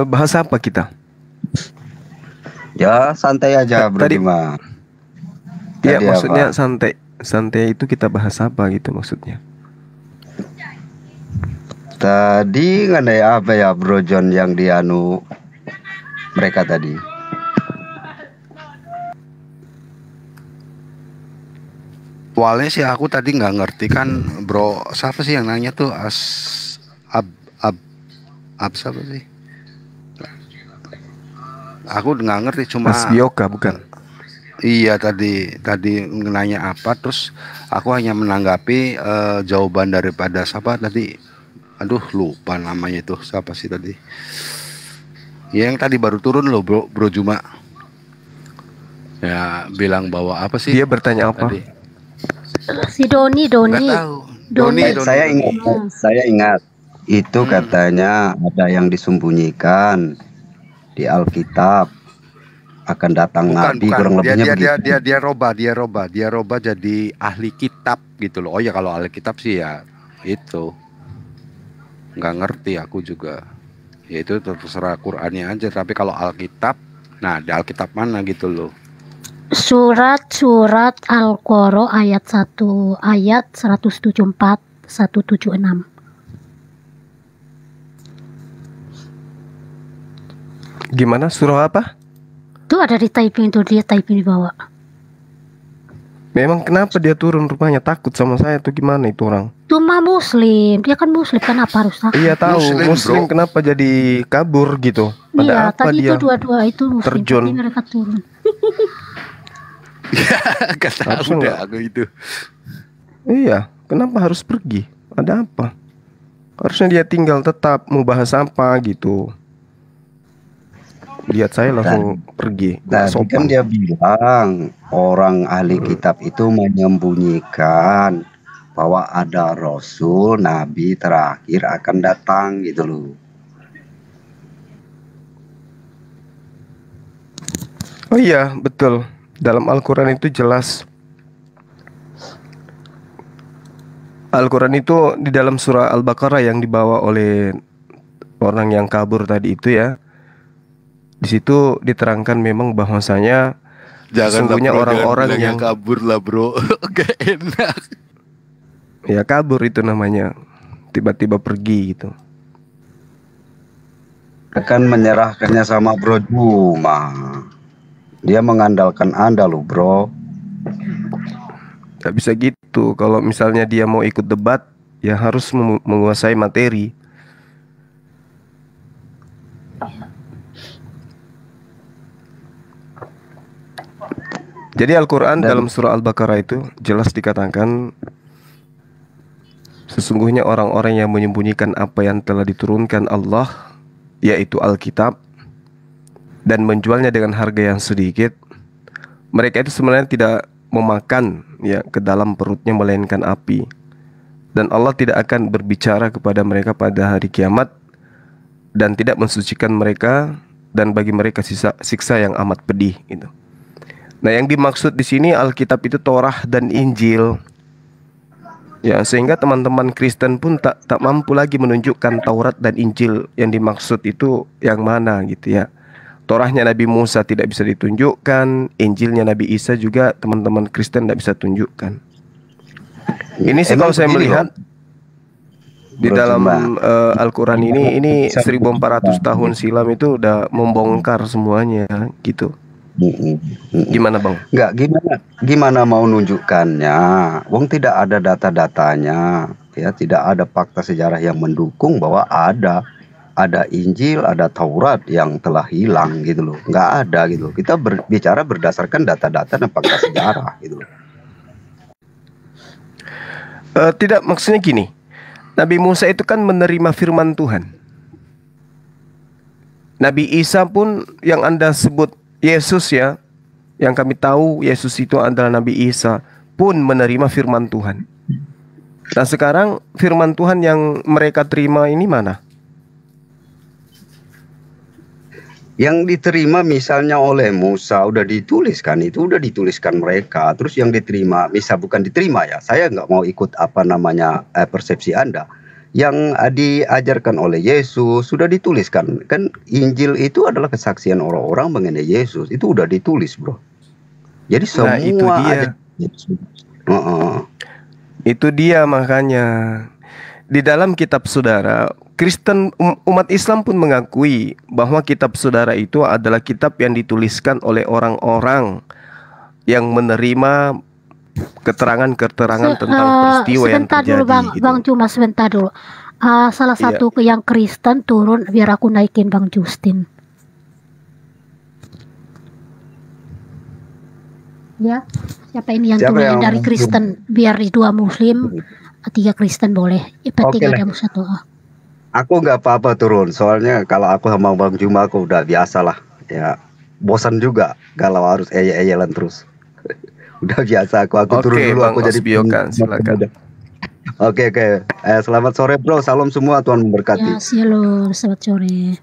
bahas apa kita? Ya santai aja Bro Juma. Ya maksudnya santai. Santai itu kita bahas apa gitu maksudnya? Tadi ngenai apa ya Bro John yang dianu mereka tadi? Awalnya sih aku tadi nggak ngerti kan Bro, siapa sih yang nanya tuh siapa sih? Aku nggak ngerti, cuma Asbioka bukan? Iya tadi nanya apa, terus aku hanya menanggapi jawaban daripada siapa tadi. Aduh lupa namanya itu, siapa sih tadi? Ya, yang tadi baru turun loh Bro Juma. Ya bilang bahwa apa sih? Dia bertanya apa? Tadi? Si Doni. Saya ingat. Itu katanya ada yang disembunyikan di Alkitab, akan datang nabi, kurang lebihnya begitu. Dia robah jadi ahli kitab gitu loh. Oh ya kalau ahli kitab sih ya itu nggak ngerti aku juga. Ya itu terserah Qur'annya aja. Tapi kalau Alkitab, nah di Alkitab mana gitu loh. Surat Al-Qur'an ayat 1 ayat 174 176. Gimana surah apa? Itu ada di typing, itu dia typing di bawah. Memang kenapa dia turun rupanya takut sama saya tuh gimana itu orang? Cuma muslim, dia kan muslim, kenapa harus takut? Iya tahu muslim kenapa jadi kabur gitu? Iya tadi itu dua-dua itu muslim, terjun. tapi mereka turun. Gak tahu dah aku itu. Iya, kenapa harus pergi? Ada apa? Harusnya dia tinggal tetap, mau bahas apa gitu. Lihat saya langsung pergi. Tadi kan dia bilang orang ahli kitab itu menyembunyikan bahwa ada Rasul, Nabi terakhir akan datang gitu loh. Oh iya betul. Dalam Al-Quran itu jelas. Al-Quran itu di dalam surah Al-Baqarah yang dibawa oleh orang yang kabur tadi itu ya. Di situ diterangkan memang bahwasanya sesungguhnya orang-orang yang kabur lah bro. Gak enak. Ya kabur itu namanya, tiba-tiba pergi gitu. Akan menyerahkannya sama Bro Juma. Dia mengandalkan Anda loh bro. Gak bisa gitu. Kalau misalnya dia mau ikut debat, ya harus menguasai materi. Jadi Al-Quran dalam surah Al-Baqarah itu jelas dikatakan sesungguhnya orang-orang yang menyembunyikan apa yang telah diturunkan Allah, yaitu Alkitab, dan menjualnya dengan harga yang sedikit, mereka itu sebenarnya tidak memakan ya ke dalam perutnya melainkan api. Dan Allah tidak akan berbicara kepada mereka pada hari kiamat dan tidak mensucikan mereka, dan bagi mereka siksa yang amat pedih gitu. Nah, yang dimaksud di sini Alkitab itu Torah dan Injil. Ya, sehingga teman-teman Kristen pun tak mampu lagi menunjukkan Taurat dan Injil yang dimaksud itu yang mana gitu ya. Torahnya Nabi Musa tidak bisa ditunjukkan, Injilnya Nabi Isa juga teman-teman Kristen tidak bisa tunjukkan. Ini sih kalau saya melihat di dalam Al-Quran ini 1400 tahun silam itu udah membongkar semuanya gitu. Gimana bang? Enggak, gimana mau nunjukkannya? Wong tidak ada data-datanya, ya tidak ada fakta sejarah yang mendukung bahwa ada Injil, ada Taurat yang telah hilang gitu loh. Enggak ada gitu loh. Kita berbicara berdasarkan data-data dan fakta sejarah gitu loh. Tidak, maksudnya gini. Nabi Musa itu kan menerima firman Tuhan. Nabi Isa pun yang Anda sebut Yesus ya, yang kami tahu Yesus itu adalah Nabi Isa, pun menerima firman Tuhan. Nah sekarang firman Tuhan yang mereka terima ini mana? Yang diterima misalnya oleh Musa udah dituliskan, itu udah dituliskan mereka. Terus yang diterima, misal bukan diterima ya, saya nggak mau ikut apa namanya persepsi Anda. yang diajarkan oleh Yesus sudah dituliskan. Kan Injil itu adalah kesaksian orang-orang mengenai Yesus. Itu udah ditulis, bro. Jadi semua itu dia. ada. Itu dia makanya. Di dalam kitab saudara, Kristen umat Islam pun mengakui bahwa kitab saudara itu adalah kitab yang dituliskan oleh orang-orang yang menerima keterangan-keterangan tentang peristiwa yang terjadi. Sebentar dulu Bang Cuma sebentar dulu. Salah satu yang Kristen turun, biar aku naikin Bang Justin. Ya, siapa ini yang turun dari Kristen? Biar di 2 Muslim, 3 Kristen boleh. Penting ada satu. Aku nggak apa-apa turun, soalnya kalau aku sama Bang Juma aku udah biasa lah. Ya, bosan juga kalau harus eyel-eyelan terus. Udah biasa aku turun dulu. Bang aku jadi Osbiokan, silakan. Oke. Selamat sore bro, salam semua, Tuhan memberkati. Ya, shalom, selamat sore.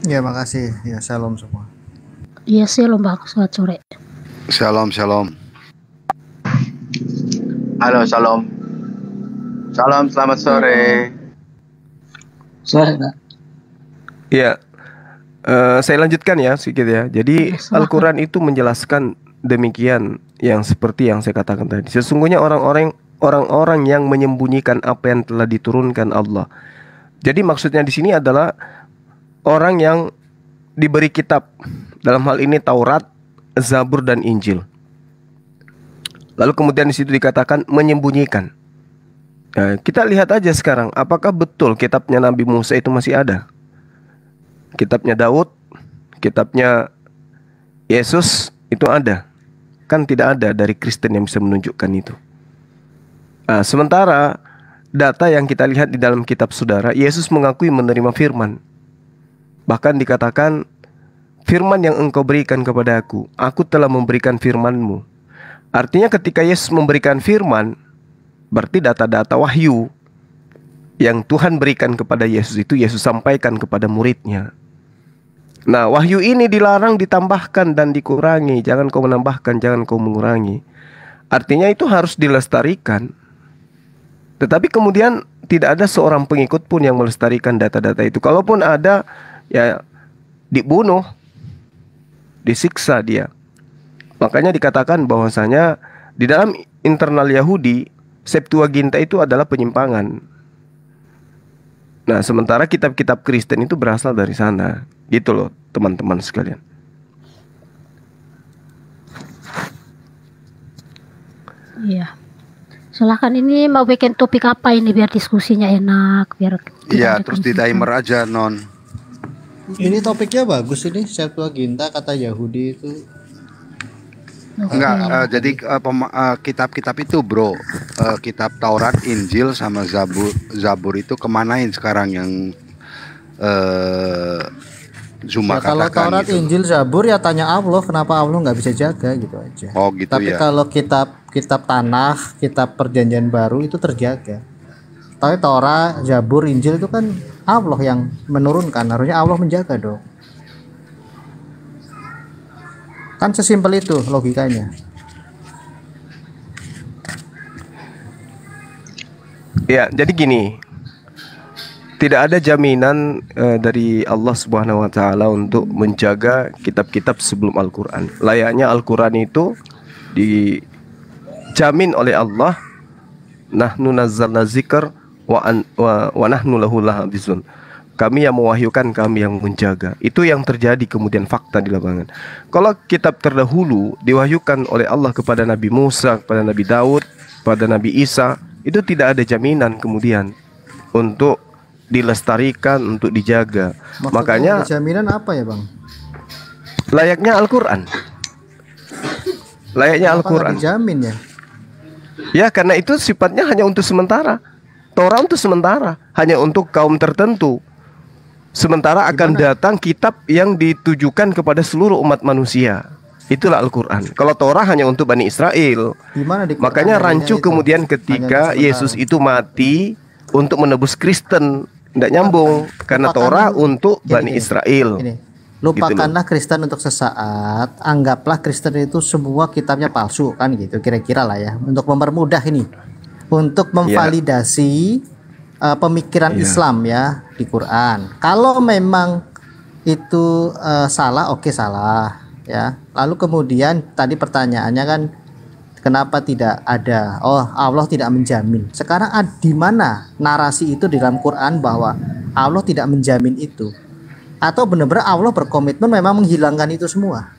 Ya, makasih. Ya, shalom semua. Iya, shalom Bang, selamat sore. Shalom. Halo, shalom. Salam, selamat sore. Sore, Pak. Ya, saya lanjutkan ya sedikit ya. Jadi Al-Quran itu menjelaskan demikian, yang seperti yang saya katakan tadi. Sesungguhnya orang-orang yang menyembunyikan apa yang telah diturunkan Allah. Jadi maksudnya di sini adalah orang yang diberi kitab, dalam hal ini Taurat, Zabur dan Injil. Lalu kemudian di situ dikatakan menyembunyikan. Nah, kita lihat aja sekarang, apakah betul kitabnya Nabi Musa itu masih ada? Kitabnya Daud, kitabnya Yesus itu ada? Kan tidak ada dari Kristen yang bisa menunjukkan itu. Nah, sementara data yang kita lihat di dalam kitab saudara, Yesus mengakui menerima firman. Bahkan dikatakan, firman yang engkau berikan kepada aku telah memberikan firman-Mu. Artinya ketika Yesus memberikan firman, berarti data-data wahyu yang Tuhan berikan kepada Yesus itu Yesus sampaikan kepada muridnya. Nah, wahyu ini dilarang ditambahkan dan dikurangi. Jangan kau menambahkan, jangan kau mengurangi. Artinya itu harus dilestarikan. Tetapi kemudian tidak ada seorang pengikut pun yang melestarikan data-data itu. Kalaupun ada, ya dibunuh, disiksa dia. Makanya dikatakan bahwasanya di dalam internal Yahudi, Septuaginta itu adalah penyimpangan. Nah, sementara kitab-kitab Kristen itu berasal dari sana. Gitu loh, teman-teman sekalian. Iya. Silahkan, ini mau bikin topik apa ini biar diskusinya enak, biar iya, terus di timer aja, Non. Ini topiknya bagus ini, Septuaginta kata Yahudi itu. Enggak, jadi kitab-kitab itu bro, kitab Taurat, Injil sama Zabur itu kemanain sekarang yang Zuma ya, kalau katakan Taurat, gitu. Injil, Zabur ya tanya Allah kenapa Allah nggak bisa jaga gitu aja. Oh gitu. Tapi ya. kalau kitab Tanakh, kitab Perjanjian Baru itu terjaga. Tapi Taurat, Zabur, Injil itu kan Allah yang menurunkan, harusnya Allah menjaga dong. Kan sesimpel itu logikanya. Ya, jadi gini. Tidak ada jaminan dari Allah Subhanahu wa taala untuk menjaga kitab-kitab sebelum Al-Qur'an. Layaknya Al-Qur'an itu dijamin oleh Allah, nahnu nazzalna dzikr wa nahnu lahu lahafizun. Kami yang mewahyukan, kami yang menjaga. Itu yang terjadi kemudian fakta di lapangan. Kalau kitab terdahulu diwahyukan oleh Allah kepada Nabi Musa, kepada Nabi Daud, pada Nabi Isa, itu tidak ada jaminan kemudian untuk dilestarikan, untuk dijaga. Maksudnya makanya jaminan apa ya, Bang? Layaknya Al-Qur'an. Layaknya Al-Qur'an. Dijamin ya? Ya, karena itu sifatnya hanya untuk sementara. Torah untuk sementara, hanya untuk kaum tertentu. Sementara akan datang kitab yang ditujukan kepada seluruh umat manusia. Itulah Al-Quran. Kalau Torah hanya untuk Bani Israel. Makanya rancu kemudian ketika Yesus itu mati untuk menebus Kristen. Tidak nyambung. Karena Torah untuk Bani Israel. Lupakanlah Kristen untuk sesaat, anggaplah Kristen itu semua kitabnya palsu kan gitu, kira-kira lah ya, untuk mempermudah ini, untuk memvalidasi pemikiran Islam ya di Quran. Kalau memang itu salah, oke salah ya. Lalu kemudian tadi pertanyaannya kan, kenapa tidak ada? Oh, Allah tidak menjamin. Sekarang di mana narasi itu di dalam Quran bahwa Allah tidak menjamin itu? Atau benar-benar Allah berkomitmen memang menghilangkan itu semua?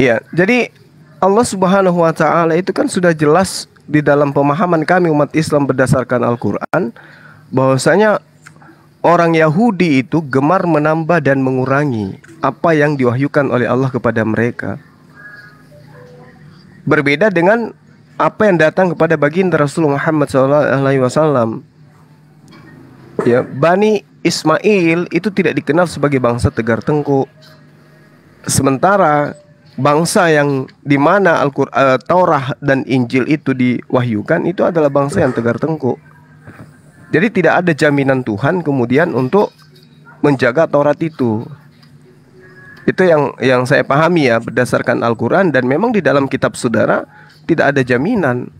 Iya, jadi Allah Subhanahu wa taala itu kan sudah jelas di dalam pemahaman kami umat Islam berdasarkan Al-Qur'an bahwasanya orang Yahudi itu gemar menambah dan mengurangi apa yang diwahyukan oleh Allah kepada mereka. Berbeda dengan apa yang datang kepada baginda Rasulullah Muhammad SAW. Ya, Bani Ismail itu tidak dikenal sebagai bangsa tegar tengkuk. Sementara bangsa yang dimana Taurah dan Injil itu diwahyukan itu adalah bangsa yang tegar tengkuk. Jadi tidak ada jaminan Tuhan kemudian untuk menjaga Taurat itu. Itu yang saya pahami ya berdasarkan Al-Quran, dan memang di dalam kitab saudara tidak ada jaminan.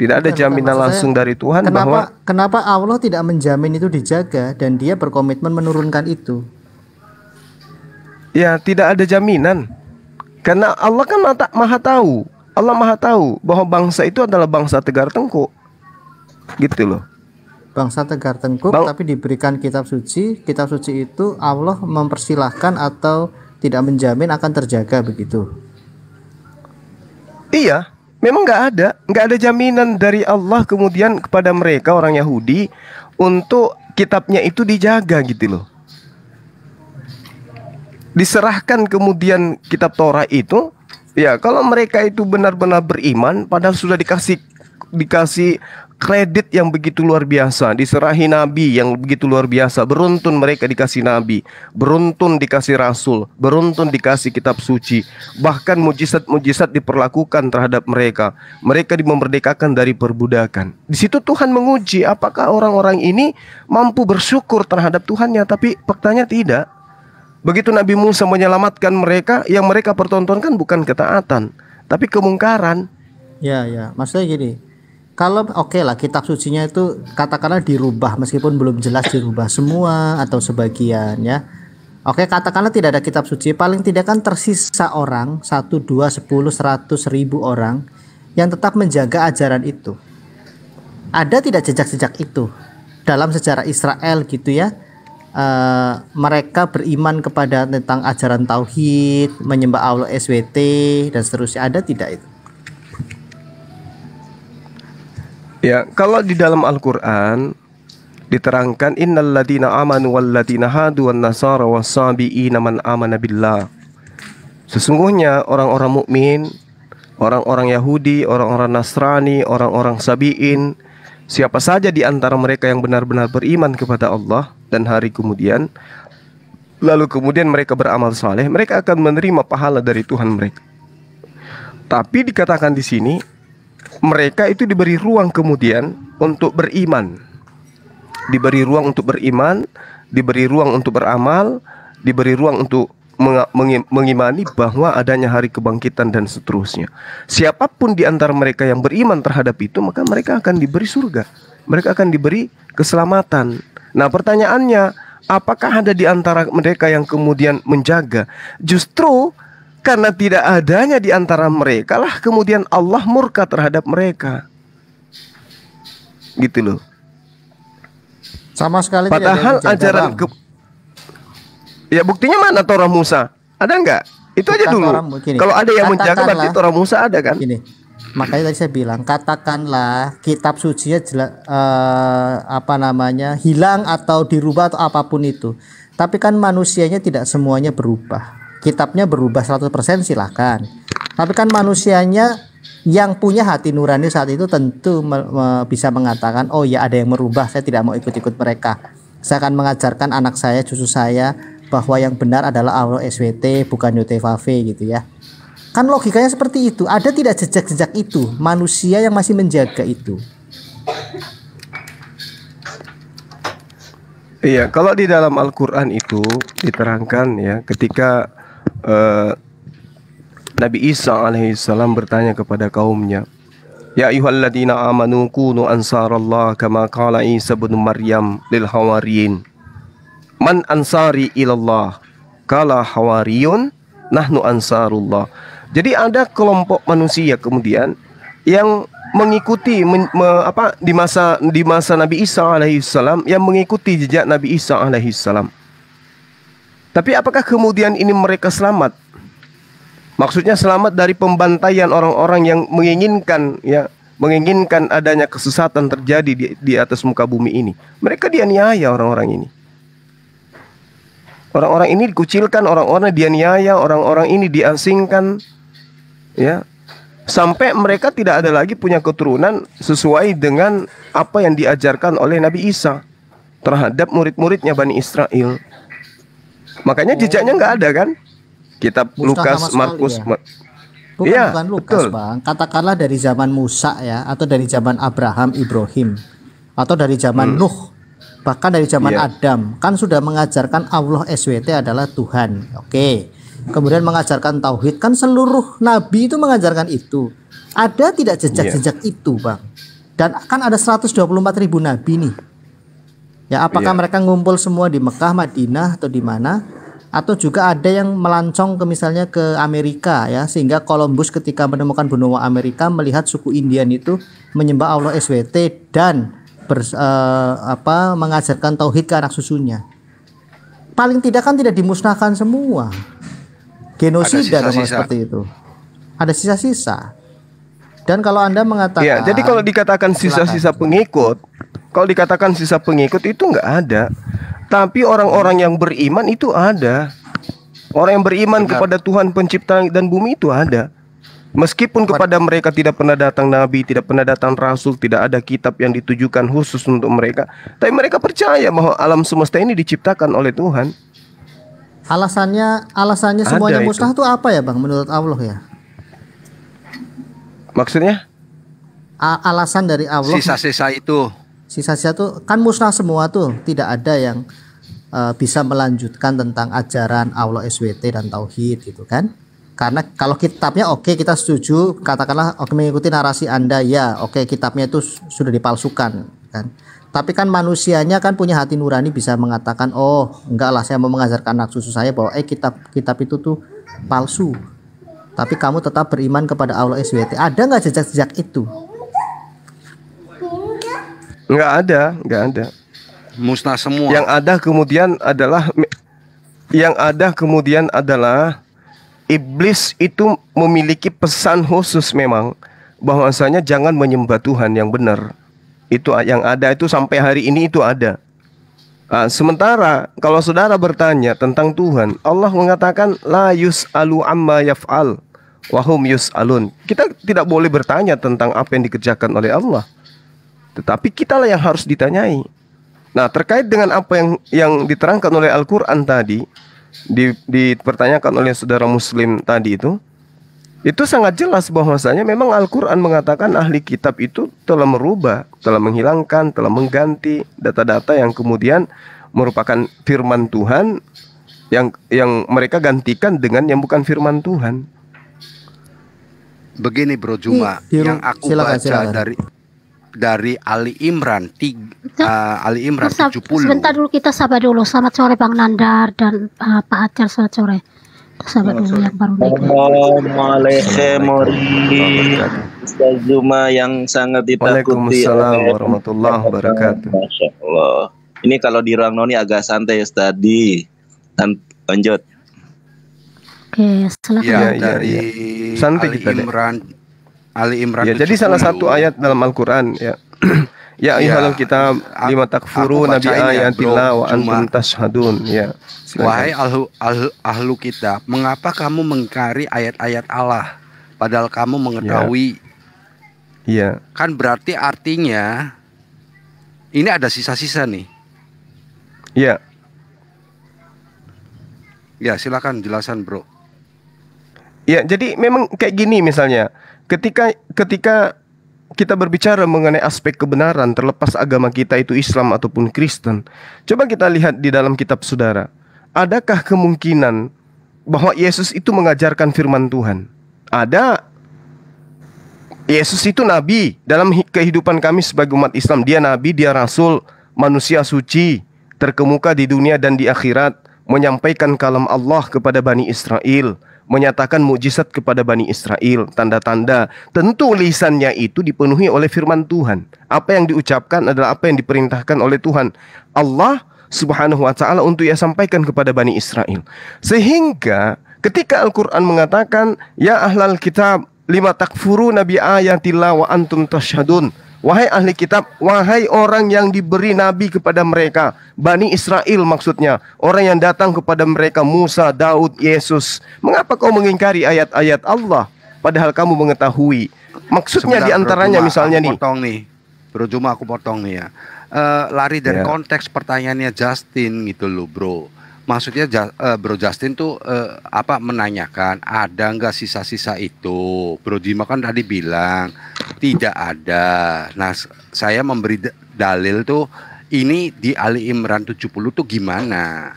Tidak ada jaminan langsung dari Tuhan bahwa kenapa Allah tidak menjamin itu dijaga dan dia berkomitmen menurunkan itu? Ya, tidak ada jaminan. Karena Allah kan maha tahu. Allah maha tahu bahwa bangsa itu adalah bangsa tegar tengkuk. Gitu loh. Bangsa tegar tengkuk tapi diberikan kitab suci. Kitab suci itu Allah mempersilahkan atau tidak menjamin akan terjaga begitu. Iya, memang nggak ada jaminan dari Allah kemudian kepada mereka orang Yahudi untuk kitabnya itu dijaga gitu loh. Diserahkan kemudian kitab Torah itu, ya kalau mereka itu benar-benar beriman, padahal sudah dikasih kredit yang begitu luar biasa, diserahi nabi yang begitu luar biasa, beruntun mereka dikasih nabi, beruntun dikasih rasul, beruntun dikasih kitab suci, bahkan mujizat-mujizat diperlakukan terhadap mereka. Mereka dimerdekakan dari perbudakan. Di situ Tuhan menguji apakah orang-orang ini mampu bersyukur terhadap Tuhannya, tapi faktanya tidak. Begitu Nabi Musa menyelamatkan mereka, yang mereka pertontonkan bukan ketaatan, tapi kemungkaran. Ya, maksudnya gini. Kalau oke lah kitab sucinya itu katakanlah dirubah, meskipun belum jelas dirubah semua atau sebagian ya. Oke, katakanlah tidak ada kitab suci, paling tidak kan tersisa orang 1, 2, 10, 100, 1000 orang yang tetap menjaga ajaran itu. Ada tidak jejak-jejak itu dalam sejarah Israel gitu ya? Mereka beriman kepada tentang ajaran tauhid, menyembah Allah SWT dan seterusnya. Ada tidak itu? Ya, kalau di dalam Al-Quran diterangkan innal ladina amanu wal ladina hadu wan nasara wasabiina man amana billah. Sesungguhnya orang-orang mukmin, orang-orang Yahudi, orang-orang Nasrani, orang-orang Sabiin, siapa saja di antara mereka yang benar-benar beriman kepada Allah dan hari kemudian, lalu kemudian mereka beramal saleh, mereka akan menerima pahala dari Tuhan mereka. Tapi dikatakan di sini mereka itu diberi ruang kemudian untuk beriman, diberi ruang untuk beriman, diberi ruang untuk beramal, diberi ruang untuk mengimani bahwa adanya hari kebangkitan dan seterusnya. Siapapun di antara mereka yang beriman terhadap itu, maka mereka akan diberi surga, mereka akan diberi keselamatan. Nah, pertanyaannya, apakah ada di antara mereka yang kemudian menjaga? Justru karena tidak adanya di antara mereka lah kemudian Allah murka terhadap mereka. Gitu loh. Sama sekali padahal tidak ada ajaran ya buktinya mana Torah Musa? Ada nggak? Itu aja dulu. Kalau ada yang menjaga berarti Torah Musa ada kan? Gini. Makanya tadi saya bilang, katakanlah kitab suci hilang atau dirubah atau apapun itu. Tapi kan manusianya tidak semuanya berubah. Kitabnya berubah 100% silahkan. Tapi kan manusianya yang punya hati nurani saat itu tentu bisa mengatakan, oh ya ada yang merubah, saya tidak mau ikut-ikut mereka. Saya akan mengajarkan anak saya, cucu saya bahwa yang benar adalah Allah SWT bukan Yotevave gitu ya. Kan logikanya seperti itu. Ada tidak jejak-jejak itu? Manusia yang masih menjaga itu. Iya, kalau di dalam Al-Quran itu diterangkan ya, ketika Nabi Isa alaihissalam bertanya kepada kaumnya, Ya ayyuhalladzina amanu kunu ansarallah kama qala Isa bin Maryam lil hawariyin. Man ansari ilallah? Kala hawariyun nahnu ansarullah. Jadi ada kelompok manusia kemudian yang mengikuti di masa Nabi Isa alaihissalam, yang mengikuti jejak Nabi Isa alaihissalam. Tapi apakah kemudian ini mereka selamat? Maksudnya selamat dari pembantaian orang-orang yang menginginkan adanya kesesatan terjadi di atas muka bumi ini. Mereka dianiaya orang-orang ini. Orang-orang ini dikucilkan, orang-orang dianiaya, orang-orang ini diasingkan, ya. Sampai mereka tidak ada lagi punya keturunan sesuai dengan apa yang diajarkan oleh Nabi Isa terhadap murid-muridnya Bani Israel. Makanya jejaknya nggak ada kan? Kitab Lukas, Markus, bukan Lukas, Bang. Katakanlah dari zaman Musa ya, atau dari zaman Abraham, Ibrahim, atau dari zaman Nuh, bahkan dari zaman Adam, kan sudah mengajarkan Allah SWT adalah Tuhan. Oke. Kemudian mengajarkan tauhid, kan seluruh nabi itu mengajarkan itu. Ada tidak jejak-jejak itu, Bang? Dan kan ada 124.000 nabi nih. Ya, apakah mereka ngumpul semua di Mekah, Madinah, atau di mana? Atau juga ada yang melancong ke misalnya ke Amerika ya, sehingga Columbus ketika menemukan benua Amerika melihat suku Indian itu menyembah Allah SWT dan mengajarkan tauhid ke anak susunya. Paling tidak kan tidak dimusnahkan semua. Genosida seperti itu. Ada sisa-sisa. Dan kalau Anda mengatakan, ya, jadi kalau dikatakan sisa-sisa pengikut, kalau dikatakan sisa pengikut itu nggak ada. Tapi orang-orang yang beriman itu ada. Orang yang beriman kepada Tuhan pencipta dan bumi itu ada. Meskipun kepada mereka tidak pernah datang nabi, tidak pernah datang rasul, tidak ada kitab yang ditujukan khusus untuk mereka, tapi mereka percaya bahwa alam semesta ini diciptakan oleh Tuhan. Alasannya semuanya musnah itu apa ya, Bang, menurut Allah ya? Maksudnya? Alasan dari Allah. Sisa-sisa itu. Sisa-sisa itu kan musnah semua tuh, tidak ada yang bisa melanjutkan tentang ajaran Allah SWT dan tauhid gitu kan? Karena kalau kitabnya oke, kita setuju, katakanlah mengikuti narasi Anda ya, oke, kitabnya itu sudah dipalsukan kan? Tapi kan manusianya kan punya hati nurani, bisa mengatakan, oh enggak lah, saya mau mengajarkan anak susu saya bahwa kitab itu tuh palsu. Tapi kamu tetap beriman kepada Allah SWT. Ada nggak jejak-jejak itu? Nggak ada. Musnah semua. Yang ada kemudian adalah iblis itu memiliki pesan khusus memang, bahwasanya jangan menyembah Tuhan yang benar. Itu yang ada, itu sampai hari ini itu ada. Sementara kalau saudara bertanya tentang Tuhan, Allah mengatakan la yus'alu amma yaf'al wa hum yus'alun. Kita tidak boleh bertanya tentang apa yang dikerjakan oleh Allah, tetapi kitalah yang harus ditanyai. Nah, terkait dengan apa yang diterangkan oleh Al-Quran tadi, dipertanyakan oleh saudara Muslim tadi itu sangat jelas bahwasanya memang Al-Quran mengatakan ahli kitab itu telah merubah, telah menghilangkan, telah mengganti data-data yang kemudian merupakan firman Tuhan yang mereka gantikan dengan yang bukan firman Tuhan. Begini Bro Juma, yang aku baca dari Ali Imran Ali Imran 70. Sebentar dulu, kita sabar dulu. Selamat sore Bang Nandar dan Pak Acar, selamat sore. Sahabat dulu yang baru Assalamualaikum Ustaz Juma yang sangat ditakuti. Waalaikumsalam warahmatullahi wabarakatuh. Masya Allah. Ini kalau di ruang noni agak santai Ustaz. Dan lanjut. Oke, silakan. Ya, dari santai kita Ali Imran. Ya, jadi salah satu ayat dalam Al-Quran ya. Ya ayyuhal kitab lima takfuru nabi ayatillah wa antum tashhadun. Ya. Wahai ahlu kitab, mengapa kamu mengingkari ayat-ayat Allah padahal kamu mengetahui? Iya. Kan berarti artinya ini ada sisa-sisa nih. Iya. Ya, silakan jelasan, Bro. Ya, jadi memang kayak gini misalnya. Ketika kita berbicara mengenai aspek kebenaran, terlepas agama kita itu Islam ataupun Kristen, coba kita lihat di dalam kitab saudara. Adakah kemungkinan bahwa Yesus itu mengajarkan firman Tuhan? Ada. Yesus itu nabi. Dalam kehidupan kami sebagai umat Islam, dia nabi, dia rasul, manusia suci, terkemuka di dunia dan di akhirat, menyampaikan kalam Allah kepada Bani Israel, menyatakan mukjizat kepada Bani Israel, tanda-tanda. Tentu lisannya itu dipenuhi oleh firman Tuhan. Apa yang diucapkan adalah apa yang diperintahkan oleh Tuhan Allah Subhanahu wa ta'ala untuk ia sampaikan kepada Bani Israel. Sehingga ketika Al-Quran mengatakan, ya ahlal kitab lima takfuruna bi ayatillah wa antum tashhadun. Wahai ahli kitab, wahai orang yang diberi nabi kepada mereka, Bani Israel maksudnya, orang yang datang kepada mereka, Musa, Daud, Yesus. Mengapa kau mengingkari ayat-ayat Allah padahal kamu mengetahui? Maksudnya diantaranya misalnya nih. Bro Juma, aku potong nih ya. Lari dari konteks pertanyaannya Justin gitu loh bro. Maksudnya Bro Justin tuh menanyakan ada nggak sisa-sisa itu. Bro Jima kan tadi bilang tidak ada. Nah saya memberi dalil tuh ini di Ali Imran 70 tuh gimana?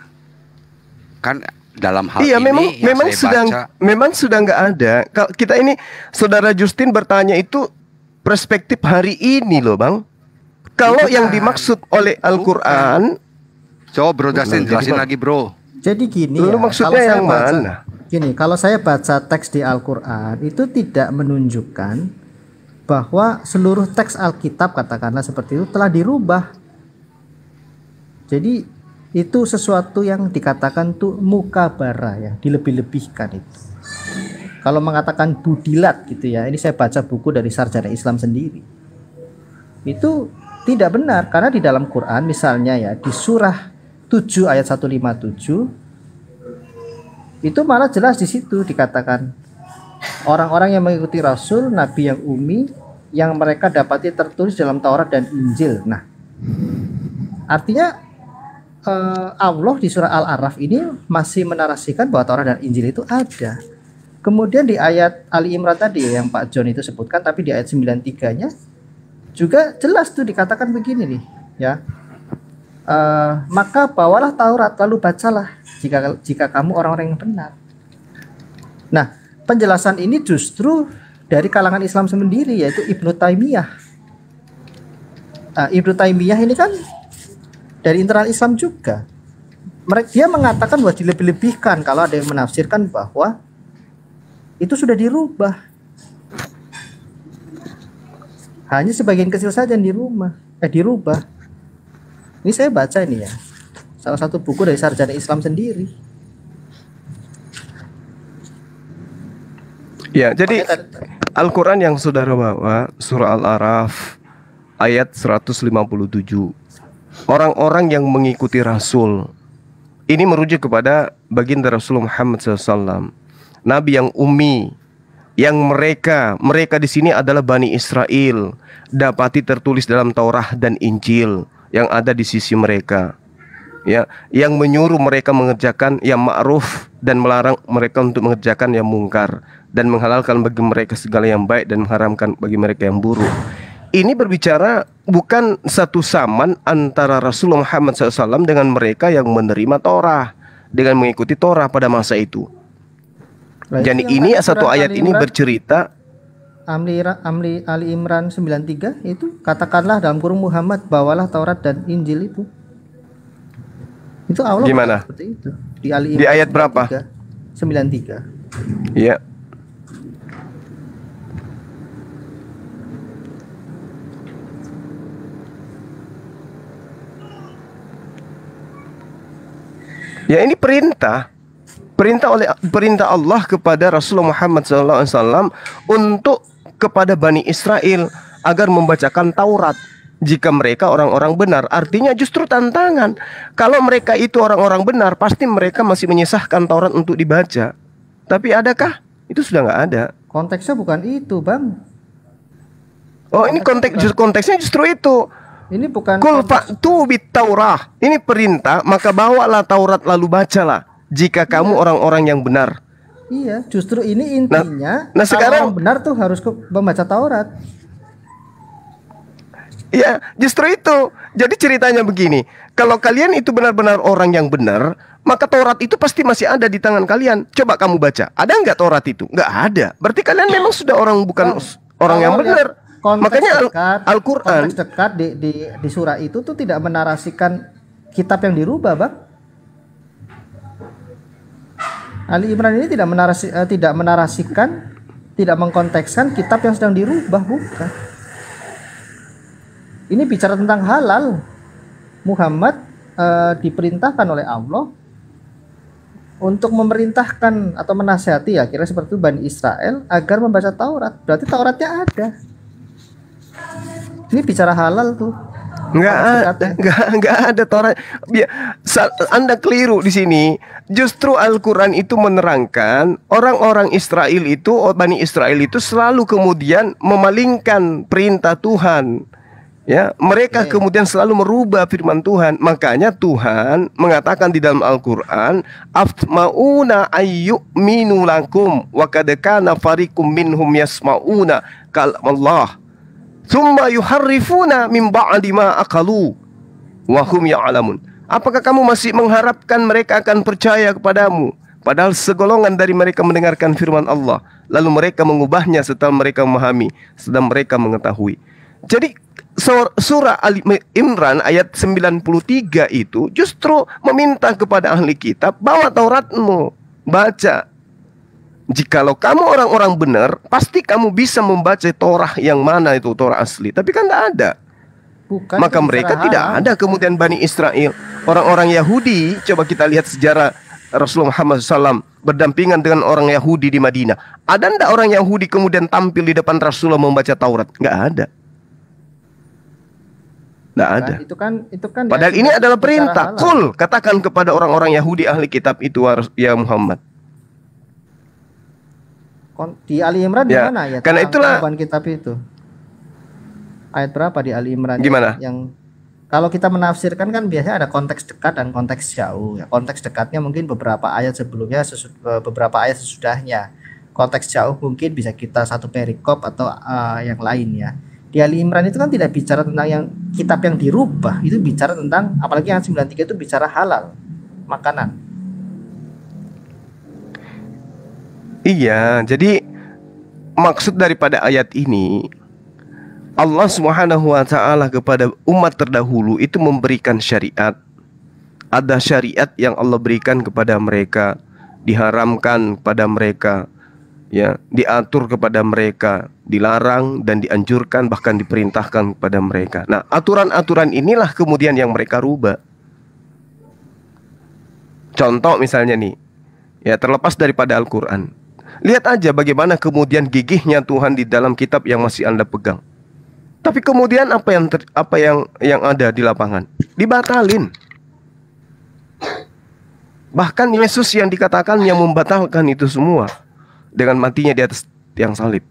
Kan dalam hal ini memang sudah nggak ada. Kalau kita ini saudara Justin bertanya itu perspektif hari ini loh bang. Kalau yang dimaksud oleh Al-Quran, coba Bro Justin jelasin lagi bro. Jadi gini ya, maksudnya yang mana? Gini, kalau saya baca teks di Al-Quran itu tidak menunjukkan bahwa seluruh teks Alkitab katakanlah seperti itu telah dirubah. Jadi itu sesuatu yang dikatakan tuh mukabara ya, dilebih-lebihkan itu. Kalau mengatakan budilat gitu ya, ini saya baca buku dari Sarjana Islam sendiri. Itu tidak benar, karena di dalam Quran misalnya ya di surah 7 ayat 157 itu malah jelas di situ dikatakan orang-orang yang mengikuti Rasul, Nabi yang ummi yang mereka dapati tertulis dalam Taurat dan Injil. Nah, artinya Allah di surah Al-A'raf ini masih menarasikan bahwa Taurat dan Injil itu ada. Kemudian di ayat Ali Imran tadi yang Pak John itu sebutkan, tapi di ayat 93-nya juga jelas tuh dikatakan begini nih ya, maka bawalah Taurat lalu bacalah jika kamu orang-orang yang benar. Nah penjelasan ini justru dari kalangan Islam sendiri, yaitu Ibnu Taimiyah. Ibnu Taimiyah ini kan dari internal Islam juga. Dia mengatakan bahwa dilebih-lebihkan kalau ada yang menafsirkan bahwa itu sudah dirubah. Hanya sebagian kecil saja yang dirubah. Ini saya baca ini ya, salah satu buku dari Sarjana Islam sendiri. Ya, jadi Al-Quran yang saudara bawa surah Al-A'raf ayat 157. Orang-orang yang mengikuti Rasul ini merujuk kepada baginda Rasulullah Muhammad SAW, Nabi yang ummi, yang mereka di sini adalah Bani Israel, dapati tertulis dalam Taurat dan Injil yang ada di sisi mereka, ya, yang menyuruh mereka mengerjakan yang ma'ruf dan melarang mereka untuk mengerjakan yang mungkar, dan menghalalkan bagi mereka segala yang baik dan mengharamkan bagi mereka yang buruk. Ini berbicara bukan satu saman antara Rasulullah Muhammad SAW dengan mereka yang menerima Torah, dengan mengikuti Torah pada masa itu. Jadi ini satu ayat ini bercerita Ali Imran 93 itu katakanlah dalam kurung Muhammad bawalah Taurat dan Injil itu. Itu Allah gimana? Seperti itu. Di Ali Imran di ayat berapa? 93. Iya. Ya ini perintah Allah kepada Rasulullah Muhammad SAW untuk kepada Bani Israel agar membacakan Taurat jika mereka orang-orang benar. Artinya justru tantangan. Kalau mereka itu orang-orang benar, pasti mereka masih menyisahkan Taurat untuk dibaca. Tapi adakah? Itu sudah nggak ada. Konteksnya bukan itu, Bang. Oh, ini konteksnya justru itu. Ini bukan Kul fa'tu bit Taurah. Ini perintah, maka bawalah Taurat lalu bacalah jika kamu orang-orang yang benar. Iya, justru ini intinya. Nah sekarang orang benar tuh harus membaca Taurat. Ya, justru itu. Jadi ceritanya begini, kalau kalian itu benar-benar orang yang benar, maka Taurat itu pasti masih ada di tangan kalian. Coba kamu baca, ada nggak Taurat itu? Nggak ada. Berarti kalian memang sudah bukan orang yang benar. Makanya Al-Quran konteks dekat di surah itu tuh tidak menarasikan kitab yang dirubah, Bang. Ali Imran ini tidak menarasikan, tidak mengkontekskan kitab yang sedang dirubah, bukan. Ini bicara tentang halal. Muhammad diperintahkan oleh Allah untuk memerintahkan atau menasihati, ya kira seperti itu, Bani Israel agar membaca Taurat. Berarti Tauratnya ada. Ini bicara halal tuh. Enggak ada Taurat. Anda keliru di sini. Justru Al-Quran itu menerangkan orang-orang Israel itu, Bani Israel itu selalu kemudian memalingkan perintah Tuhan. Ya, mereka kemudian selalu merubah firman Tuhan. Makanya Tuhan mengatakan di dalam Al-Quran, "Afmauna ayyuminu lakum wa kad kana fariqum minhum yasmauna kalamullah tsumma yuharrifuna min ba'di ma aqalu wa hum ya'lamun." Apakah kamu masih mengharapkan mereka akan percaya kepadamu, padahal segolongan dari mereka mendengarkan firman Allah, lalu mereka mengubahnya setelah mereka memahami, sedang mereka mengetahui. Jadi surah Ali Imran ayat 93 itu justru meminta kepada ahli kitab, bawa Tauratmu, baca. Jikalau kamu orang-orang benar, pasti kamu bisa membaca Torah yang mana itu Torah asli. Tapi kan tidak ada. Maka mereka tidak ada kemudian Bani Israel. Orang-orang Yahudi, coba kita lihat sejarah Rasulullah Muhammad SAW berdampingan dengan orang Yahudi di Madinah. Ada tidak orang Yahudi kemudian tampil di depan Rasulullah membaca Taurat? Nggak ada. Nggak ada. Itu kan padahal ini adalah perintah. Qul, katakan kepada orang-orang Yahudi ahli kitab itu, ya Muhammad. Di Ali Imran di mana ya? Karena itulah kitab itu. Ayat berapa di Ali Imran? Gimana? Yang kalau kita menafsirkan kan biasanya ada konteks dekat dan konteks jauh. Ya, konteks dekatnya mungkin beberapa ayat sebelumnya, beberapa ayat sesudahnya. Konteks jauh mungkin bisa kita satu perikop atau yang lain ya. Di Ali Imran itu kan tidak bicara tentang yang kitab yang dirubah, itu bicara tentang, apalagi yang 93 itu bicara halal, makanan. Iya, jadi maksud daripada ayat ini, Allah Subhanahu wa ta'ala kepada umat terdahulu itu memberikan syariat. Ada syariat yang Allah berikan kepada mereka, diharamkan kepada mereka, ya, diatur kepada mereka, dilarang dan dianjurkan, bahkan diperintahkan kepada mereka. Nah, aturan-aturan inilah kemudian yang mereka rubah. Contoh misalnya nih, ya, terlepas daripada Al-Quran, lihat aja bagaimana kemudian gigihnya Tuhan di dalam kitab yang masih Anda pegang. Tapi kemudian apa yang ada di lapangan? Dibatalin. Bahkan Yesus yang dikatakan yang membatalkan itu semua dengan matinya di atas tiang salib.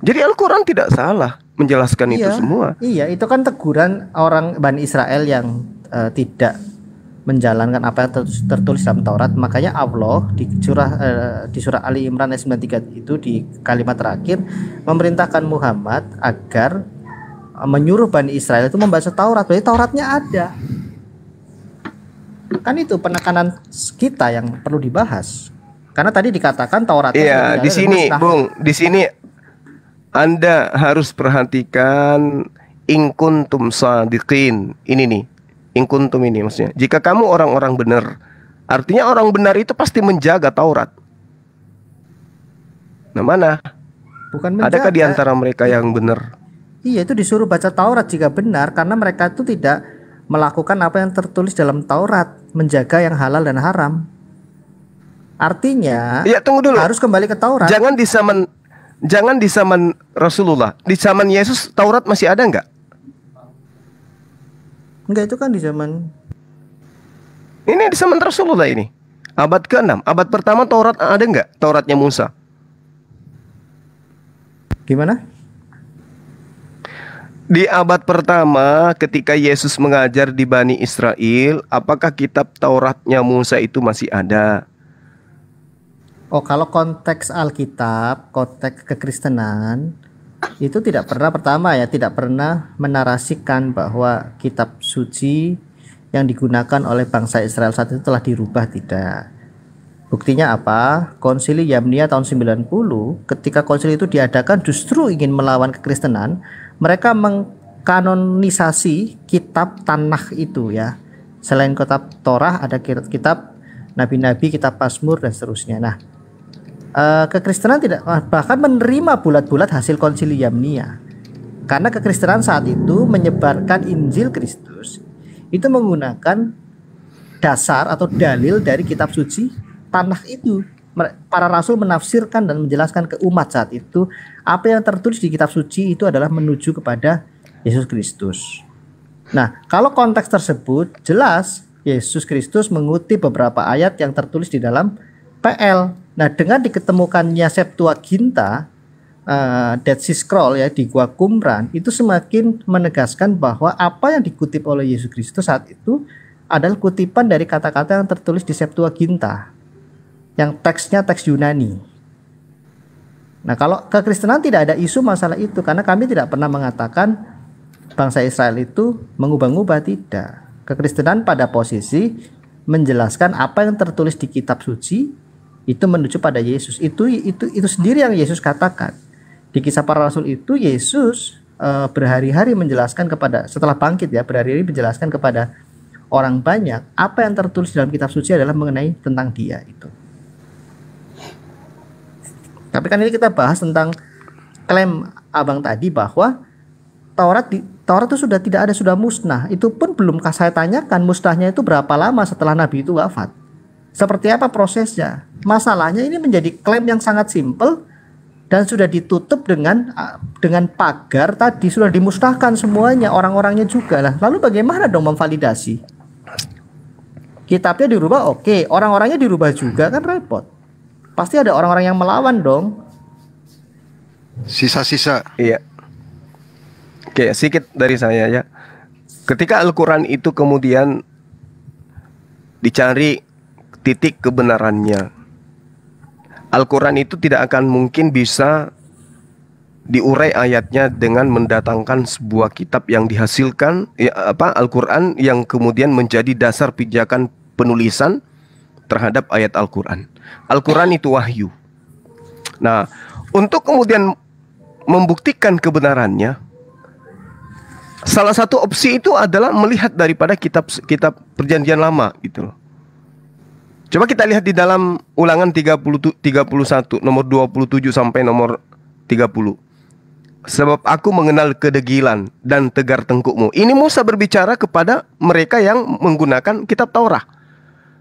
Jadi Al-Quran tidak salah menjelaskan itu semua. Iya, itu kan teguran orang Bani Israel yang tidak menjalankan apa yang tertulis dalam Taurat. Makanya Allah di surah Ali Imran ayat 93 itu di kalimat terakhir memerintahkan Muhammad agar menyuruh Bani Israel itu membaca Taurat. Berarti Tauratnya ada. Kan itu penekanan kita yang perlu dibahas. Karena tadi dikatakan Tauratnya. Iya, di sini, Bung, di sini Anda harus perhatikan in kuntum shadiqin. Ini nih, in kuntum ini maksudnya. Jika kamu orang-orang benar, artinya orang benar itu pasti menjaga Taurat. Nah, mana? Bukan menjaga. Adakah di antara mereka yang benar? Iya, itu disuruh baca Taurat jika benar, karena mereka itu tidak melakukan apa yang tertulis dalam Taurat, menjaga yang halal dan haram. Artinya, ya, tunggu dulu, harus kembali ke Taurat. Jangan di zaman Rasulullah, di zaman Yesus Taurat masih ada nggak? Enggak, itu kan di zaman. Ini di zaman Rasulullah ini, abad ke-6, abad pertama Taurat ada nggak? Tauratnya Musa. Gimana? Di abad pertama ketika Yesus mengajar di Bani Israel, apakah kitab Tauratnya Musa itu masih ada? Oh, kalau konteks Alkitab, konteks kekristenan, itu tidak pernah, pertama ya, tidak pernah menarasikan bahwa kitab suci yang digunakan oleh bangsa Israel saat itu telah dirubah, tidak. Buktinya apa? Konsili Yamnia tahun 90, ketika konsili itu diadakan justru ingin melawan kekristenan, mereka mengkanonisasi kitab Tanakh itu ya. Selain kitab Torah ada kitab nabi-nabi, kitab Mazmur dan seterusnya. Nah, kekristenan tidak bahkan menerima bulat-bulat hasil konsili Yamnia. Karena kekristenan saat itu menyebarkan Injil Kristus itu menggunakan dasar atau dalil dari kitab suci Tanakh itu. Para rasul menafsirkan dan menjelaskan ke umat saat itu apa yang tertulis di kitab suci itu adalah menuju kepada Yesus Kristus. Nah, kalau konteks tersebut jelas Yesus Kristus mengutip beberapa ayat yang tertulis di dalam PL. Nah, dengan diketemukannya Septuaginta, Dead Sea Scroll ya di Gua Qumran, itu semakin menegaskan bahwa apa yang dikutip oleh Yesus Kristus saat itu adalah kutipan dari kata-kata yang tertulis di Septuaginta, yang teksnya teks Yunani. Nah, kalau kekristenan tidak ada isu masalah itu, karena kami tidak pernah mengatakan bangsa Israel itu mengubah-ubah, tidak. Kekristenan pada posisi menjelaskan apa yang tertulis di kitab suci itu menuju pada Yesus. Itu sendiri yang Yesus katakan. Di Kisah Para Rasul itu Yesus berhari-hari menjelaskan kepada, setelah bangkit ya, berhari-hari menjelaskan kepada orang banyak apa yang tertulis dalam kitab suci adalah mengenai tentang dia itu. Tapi kan ini kita bahas tentang klaim abang tadi bahwa Taurat itu sudah tidak ada, sudah musnah. Itu pun belum saya tanyakan musnahnya itu berapa lama setelah Nabi itu wafat. Seperti apa prosesnya? Masalahnya ini menjadi klaim yang sangat simpel dan sudah ditutup dengan pagar tadi, sudah dimusnahkan semuanya, orang-orangnya juga lah. Lalu bagaimana dong memvalidasi? Kitabnya dirubah, oke, orang-orangnya dirubah juga, kan repot. Pasti ada orang-orang yang melawan dong. Sisa-sisa. Iya. Oke, sedikit dari saya ya. Ketika Al-Quran itu kemudian dicari titik kebenarannya, Al-Quran itu tidak akan mungkin bisa diurai ayatnya dengan mendatangkan sebuah kitab yang dihasilkan Al-Quran yang kemudian menjadi dasar pijakan penulisan terhadap ayat Al-Quran. Al-Quran itu wahyu. Nah, untuk kemudian membuktikan kebenarannya, salah satu opsi itu adalah melihat daripada kitab Perjanjian Lama gitu loh. Coba kita lihat di dalam Ulangan 31 nomor 27 sampai nomor 30. Sebab aku mengenal kedegilan dan tegar tengkukmu. Ini Musa berbicara kepada mereka yang menggunakan kitab Taurat.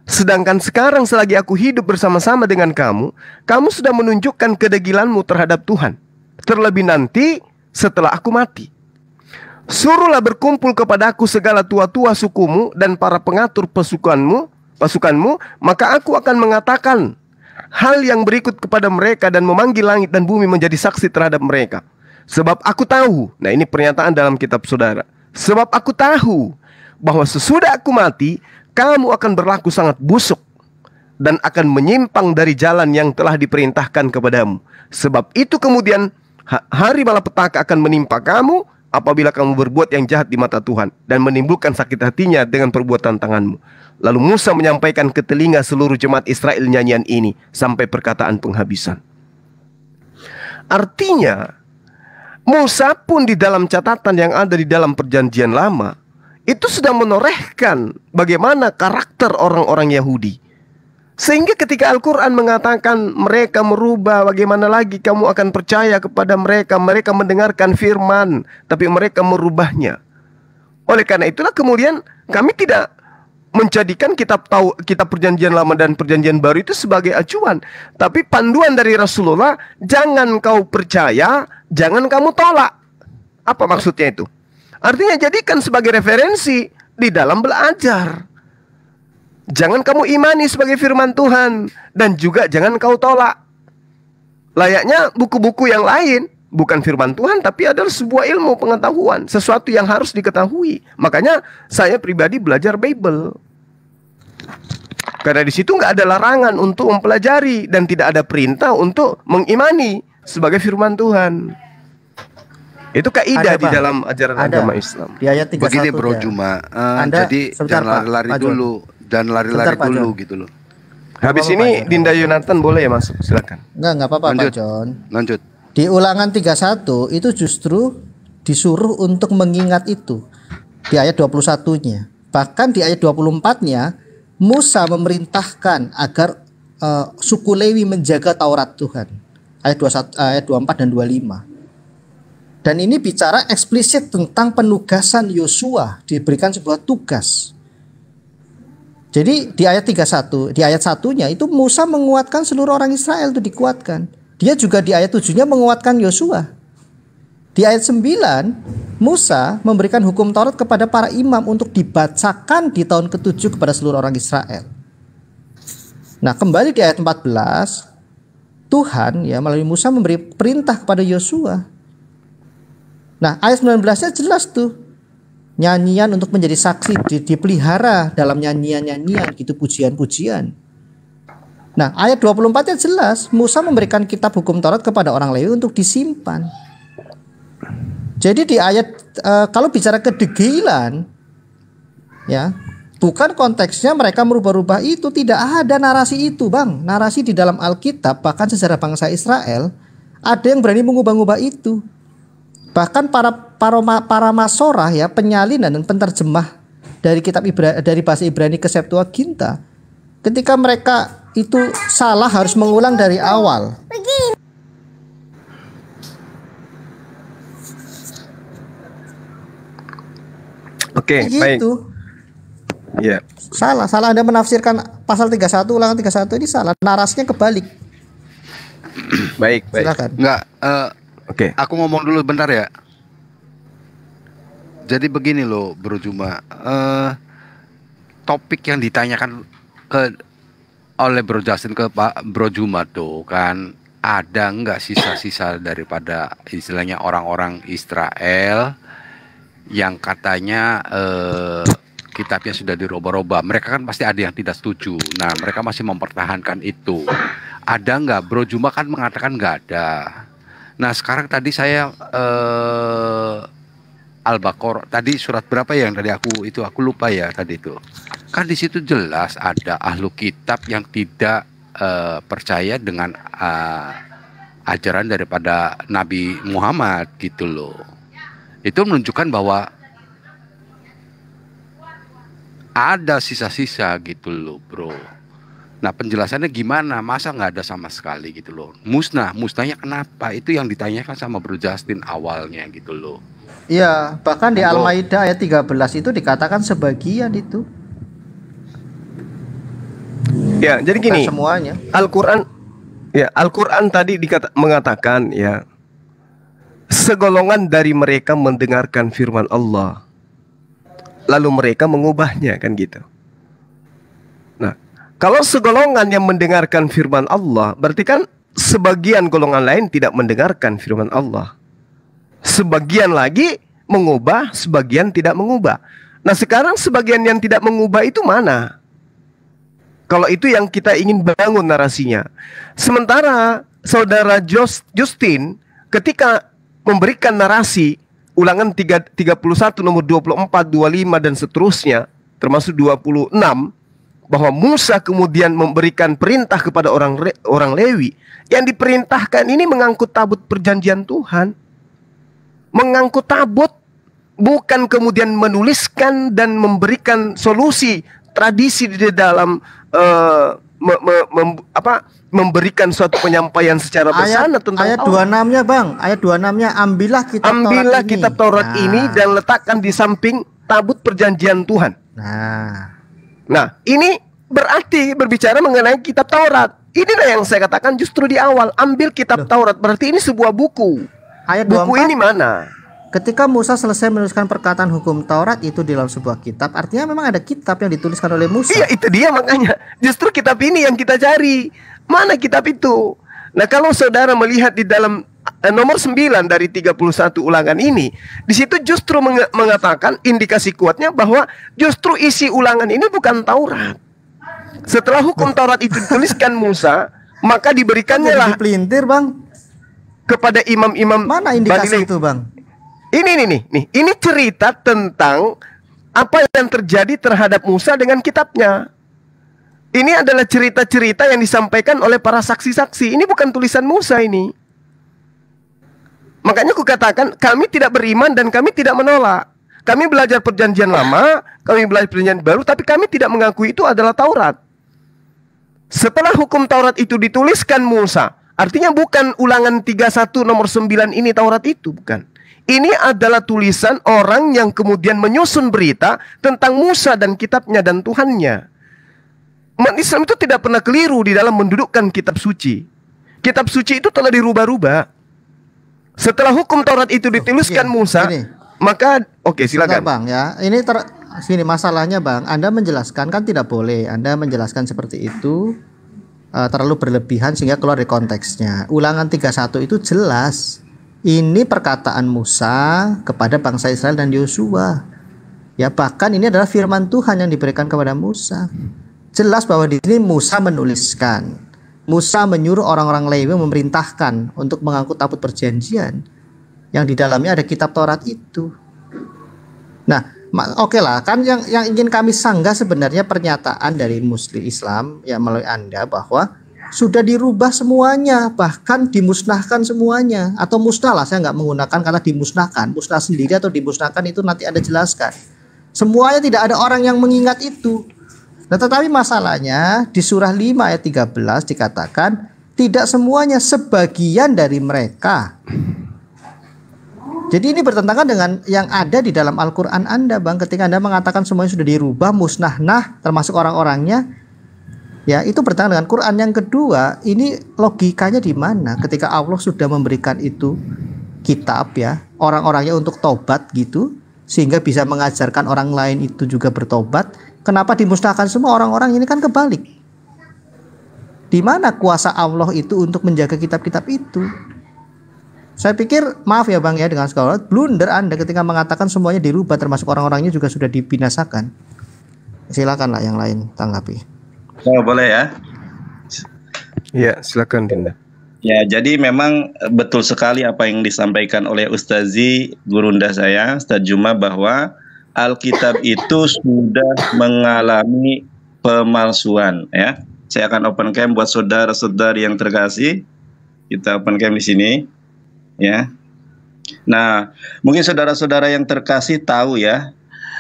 Sedangkan sekarang selagi aku hidup bersama-sama dengan kamu, kamu sudah menunjukkan kedegilanmu terhadap Tuhan. Terlebih nanti setelah aku mati. Suruhlah berkumpul kepadaku segala tua-tua sukumu dan para pengatur pasukanmu, maka aku akan mengatakan hal yang berikut kepada mereka dan memanggil langit dan bumi menjadi saksi terhadap mereka. Sebab aku tahu, nah ini pernyataan dalam kitab saudara. Sebab aku tahu bahwa sesudah aku mati, kamu akan berlaku sangat busuk dan akan menyimpang dari jalan yang telah diperintahkan kepadamu. Sebab itu kemudian hari malapetaka akan menimpa kamu apabila kamu berbuat yang jahat di mata Tuhan dan menimbulkan sakit hatinya dengan perbuatan tanganmu. Lalu Musa menyampaikan ke telinga seluruh jemaat Israel nyanyian ini sampai perkataan penghabisan. Artinya, Musa pun di dalam catatan yang ada di dalam Perjanjian Lama itu sudah menorehkan bagaimana karakter orang-orang Yahudi. Sehingga ketika Al-Quran mengatakan mereka merubah, bagaimana lagi kamu akan percaya kepada mereka? Mereka mendengarkan firman, tapi mereka merubahnya. Oleh karena itulah kemudian kami tidak menjadikan kitab Perjanjian Lama dan Perjanjian Baru itu sebagai acuan, tapi panduan dari Rasulullah. Jangan kau percaya, jangan kamu tolak. Apa maksudnya itu? Artinya jadikan sebagai referensi di dalam belajar. Jangan kamu imani sebagai firman Tuhan, dan juga jangan kau tolak. Layaknya buku-buku yang lain, bukan firman Tuhan, tapi adalah sebuah ilmu pengetahuan, sesuatu yang harus diketahui. Makanya saya pribadi belajar Bible, karena di situ nggak ada larangan untuk mempelajari dan tidak ada perintah untuk mengimani sebagai firman Tuhan. Itu kaidah Ada, di Pak. dalam ajaran Ada. agama Islam. Di ayat 31 Begini Bro ya. Juma, Anda- jadi sebentar, jangan Pak. lari-lari Pak John. dulu dan lari-lari Sebentar, Pak dulu John. gitu loh. Habis Apa-apa, ini Pak John. Dinda Yonatan boleh ya masuk, silakan. Enggak apa-apa Pak Lanjut. John. Lanjut. Di ulangan 31 itu justru disuruh untuk mengingat itu. Di ayat 21-nya. Bahkan di ayat 24-nya Musa memerintahkan agar suku Lewi menjaga Taurat Tuhan. Ayat 21, ayat 24 dan 25. Dan ini bicara eksplisit tentang penugasan Yosua, diberikan sebuah tugas. Jadi di ayat 31, di ayat 1-nya itu Musa menguatkan seluruh orang Israel, itu dikuatkan. Dia juga di ayat 7-nya menguatkan Yosua. Di ayat 9, Musa memberikan hukum Taurat kepada para imam untuk dibacakan di tahun ke-7 kepada seluruh orang Israel. Nah, kembali di ayat 14, Tuhan ya melalui Musa memberi perintah kepada Yosua. Nah, ayat 19-nya jelas tuh. Nyanyian untuk menjadi saksi dipelihara dalam nyanyian-nyanyian gitu, pujian-pujian. Nah, ayat 24-nya jelas, Musa memberikan kitab hukum Taurat kepada orang Lewi untuk disimpan. Jadi di ayat kalau bicara kedegilan ya, bukan konteksnya mereka merubah-rubah itu, tidak ada narasi itu, Bang. Narasi di dalam Alkitab, bahkan sejarah bangsa Israel, ada yang berani mengubah-ubah itu. Bahkan para masorah ya, penyalinan dan penterjemah dari kitab dari bahasa Ibrani ke Septuaginta, ketika mereka itu salah harus mengulang dari awal. Oke, baik. Ya. Salah Anda menafsirkan pasal 31 ulangan 31 ini salah. Narasinya kebalik. Baik. Silakan. Enggak, Oke. aku ngomong dulu bentar ya. Jadi begini loh Bro Juma, topik yang ditanyakan oleh Bro Justin ke Pak Bro Juma tuh kan, ada nggak sisa-sisa daripada istilahnya orang-orang Israel yang katanya kitabnya sudah dirubah-rubah. Mereka kan pasti ada yang tidak setuju. Nah, mereka masih mempertahankan itu. Ada nggak? Bro Juma kan mengatakan nggak ada. Nah, sekarang tadi saya Al-Baqarah tadi surat berapa yang tadi aku lupa ya tadi itu. Kan di situ jelas ada ahlu kitab yang tidak percaya dengan ajaran daripada Nabi Muhammad gitu loh. Itu menunjukkan bahwa ada sisa-sisa gitu loh bro. Nah penjelasannya gimana? Masa nggak ada sama sekali gitu loh. Musnahnya kenapa? Itu yang ditanyakan sama Bro Justin awalnya gitu loh. Iya, bahkan di Al-Maidah ayat 13 itu dikatakan sebagian itu. Ya, jadi gini. Bukan semuanya. Al-Qur'an tadi mengatakan ya, segolongan dari mereka mendengarkan firman Allah, lalu mereka mengubahnya, kan gitu. Nah, kalau segolongan yang mendengarkan firman Allah, berarti kan sebagian golongan lain tidak mendengarkan firman Allah. Sebagian lagi mengubah, sebagian tidak mengubah. Nah sekarang sebagian yang tidak mengubah itu mana? Kalau itu yang kita ingin bangun narasinya. Sementara saudara Justin ketika memberikan narasi ulangan 31 nomor 24, 25 dan seterusnya, termasuk 26, bahwa Musa kemudian memberikan perintah kepada orang Lewi. Yang diperintahkan ini mengangkut tabut perjanjian Tuhan. Mengangkut tabut, bukan kemudian menuliskan dan memberikan solusi tradisi di dalam memberikan suatu penyampaian secara bersama tentang ayat 26-nya Bang, ayat 26-nya ambillah kitab Taurat ini dan letakkan di samping tabut perjanjian Tuhan. Nah, ini berarti berbicara mengenai kitab Taurat. Inilah yang saya katakan justru di awal, ambil kitab Taurat, berarti ini sebuah buku. Ayat 24, buku ini mana? Ketika Musa selesai menuliskan perkataan hukum Taurat itu di dalam sebuah kitab, artinya memang ada kitab yang dituliskan oleh Musa. Iya, itu dia makanya. Justru kitab ini yang kita cari. Mana kitab itu? Nah, kalau saudara melihat di dalam nomor 9 dari 31 ulangan ini, di situ justru mengatakan indikasi kuatnya bahwa justru isi ulangan ini bukan Taurat. Setelah hukum Taurat itu dituliskan Musa, maka diberikannya lah pelintir Bang kepada imam-imam. Mana indikasi itu Bang? Ini cerita tentang apa yang terjadi terhadap Musa dengan kitabnya. Ini adalah cerita-cerita yang disampaikan oleh para saksi-saksi. Ini bukan tulisan Musa ini. Makanya aku katakan kami tidak beriman dan kami tidak menolak. Kami belajar perjanjian lama, kami belajar perjanjian baru, tapi kami tidak mengakui itu adalah Taurat. Setelah hukum Taurat itu dituliskan Musa, artinya bukan Ulangan 31 nomor 9 ini Taurat itu, bukan. Ini adalah tulisan orang yang kemudian menyusun berita tentang Musa dan kitabnya dan Tuhannya. Umat Islam itu tidak pernah keliru di dalam mendudukkan kitab suci. Kitab suci itu telah dirubah-rubah. Setelah hukum Taurat itu dituliskan Musa, maka silakan. Bang ya, ini sini masalahnya Bang. Anda menjelaskan kan tidak boleh. Anda menjelaskan seperti itu terlalu berlebihan sehingga keluar dari konteksnya. Ulangan 31 itu jelas. Ini perkataan Musa kepada bangsa Israel dan Yosua. Ya, bahkan ini adalah firman Tuhan yang diberikan kepada Musa. Jelas bahwa di sini Musa menuliskan. Musa menyuruh orang-orang Lewi memerintahkan untuk mengangkut tabut perjanjian yang di dalamnya ada kitab Taurat itu. Nah, lah, kan yang ingin kami sanggah sebenarnya pernyataan dari Muslim Islam ya melalui Anda bahwa sudah dirubah semuanya, bahkan dimusnahkan semuanya, atau musnah lah, saya nggak menggunakan kata dimusnahkan, musnah sendiri atau dimusnahkan itu nanti Anda jelaskan. Semuanya tidak ada orang yang mengingat itu. Nah, tetapi masalahnya di surah 5 ayat 13 dikatakan tidak semuanya, sebagian dari mereka. Jadi ini bertentangan dengan yang ada di dalam Al-Quran Anda Bang. Ketika Anda mengatakan semuanya sudah dirubah, musnah, termasuk orang-orangnya, ya itu bertentangan dengan Quran. Yang kedua, ini logikanya di mana ketika Allah sudah memberikan itu kitab ya, orang-orangnya untuk tobat gitu, sehingga bisa mengajarkan orang lain itu juga bertobat. Kenapa dimusnahkan semua orang-orang ini? Kan kebalik. Di mana kuasa Allah itu untuk menjaga kitab-kitab itu? Saya pikir, maaf ya Bang ya dengan segala blunder Anda ketika mengatakan semuanya dirubah termasuk orang-orangnya juga sudah dibinasakan. Silakanlah yang lain tanggapi. Oh, boleh ya? Ya, silakan Dinda. Ya, jadi memang betul sekali apa yang disampaikan oleh Ustazi Gurunda saya, Ustaz Juma, bahwa Alkitab itu sudah mengalami pemalsuan ya. Saya akan open cam buat saudara-saudari yang terkasih. Kita open cam di sini ya. Nah, mungkin saudara-saudara yang terkasih tahu ya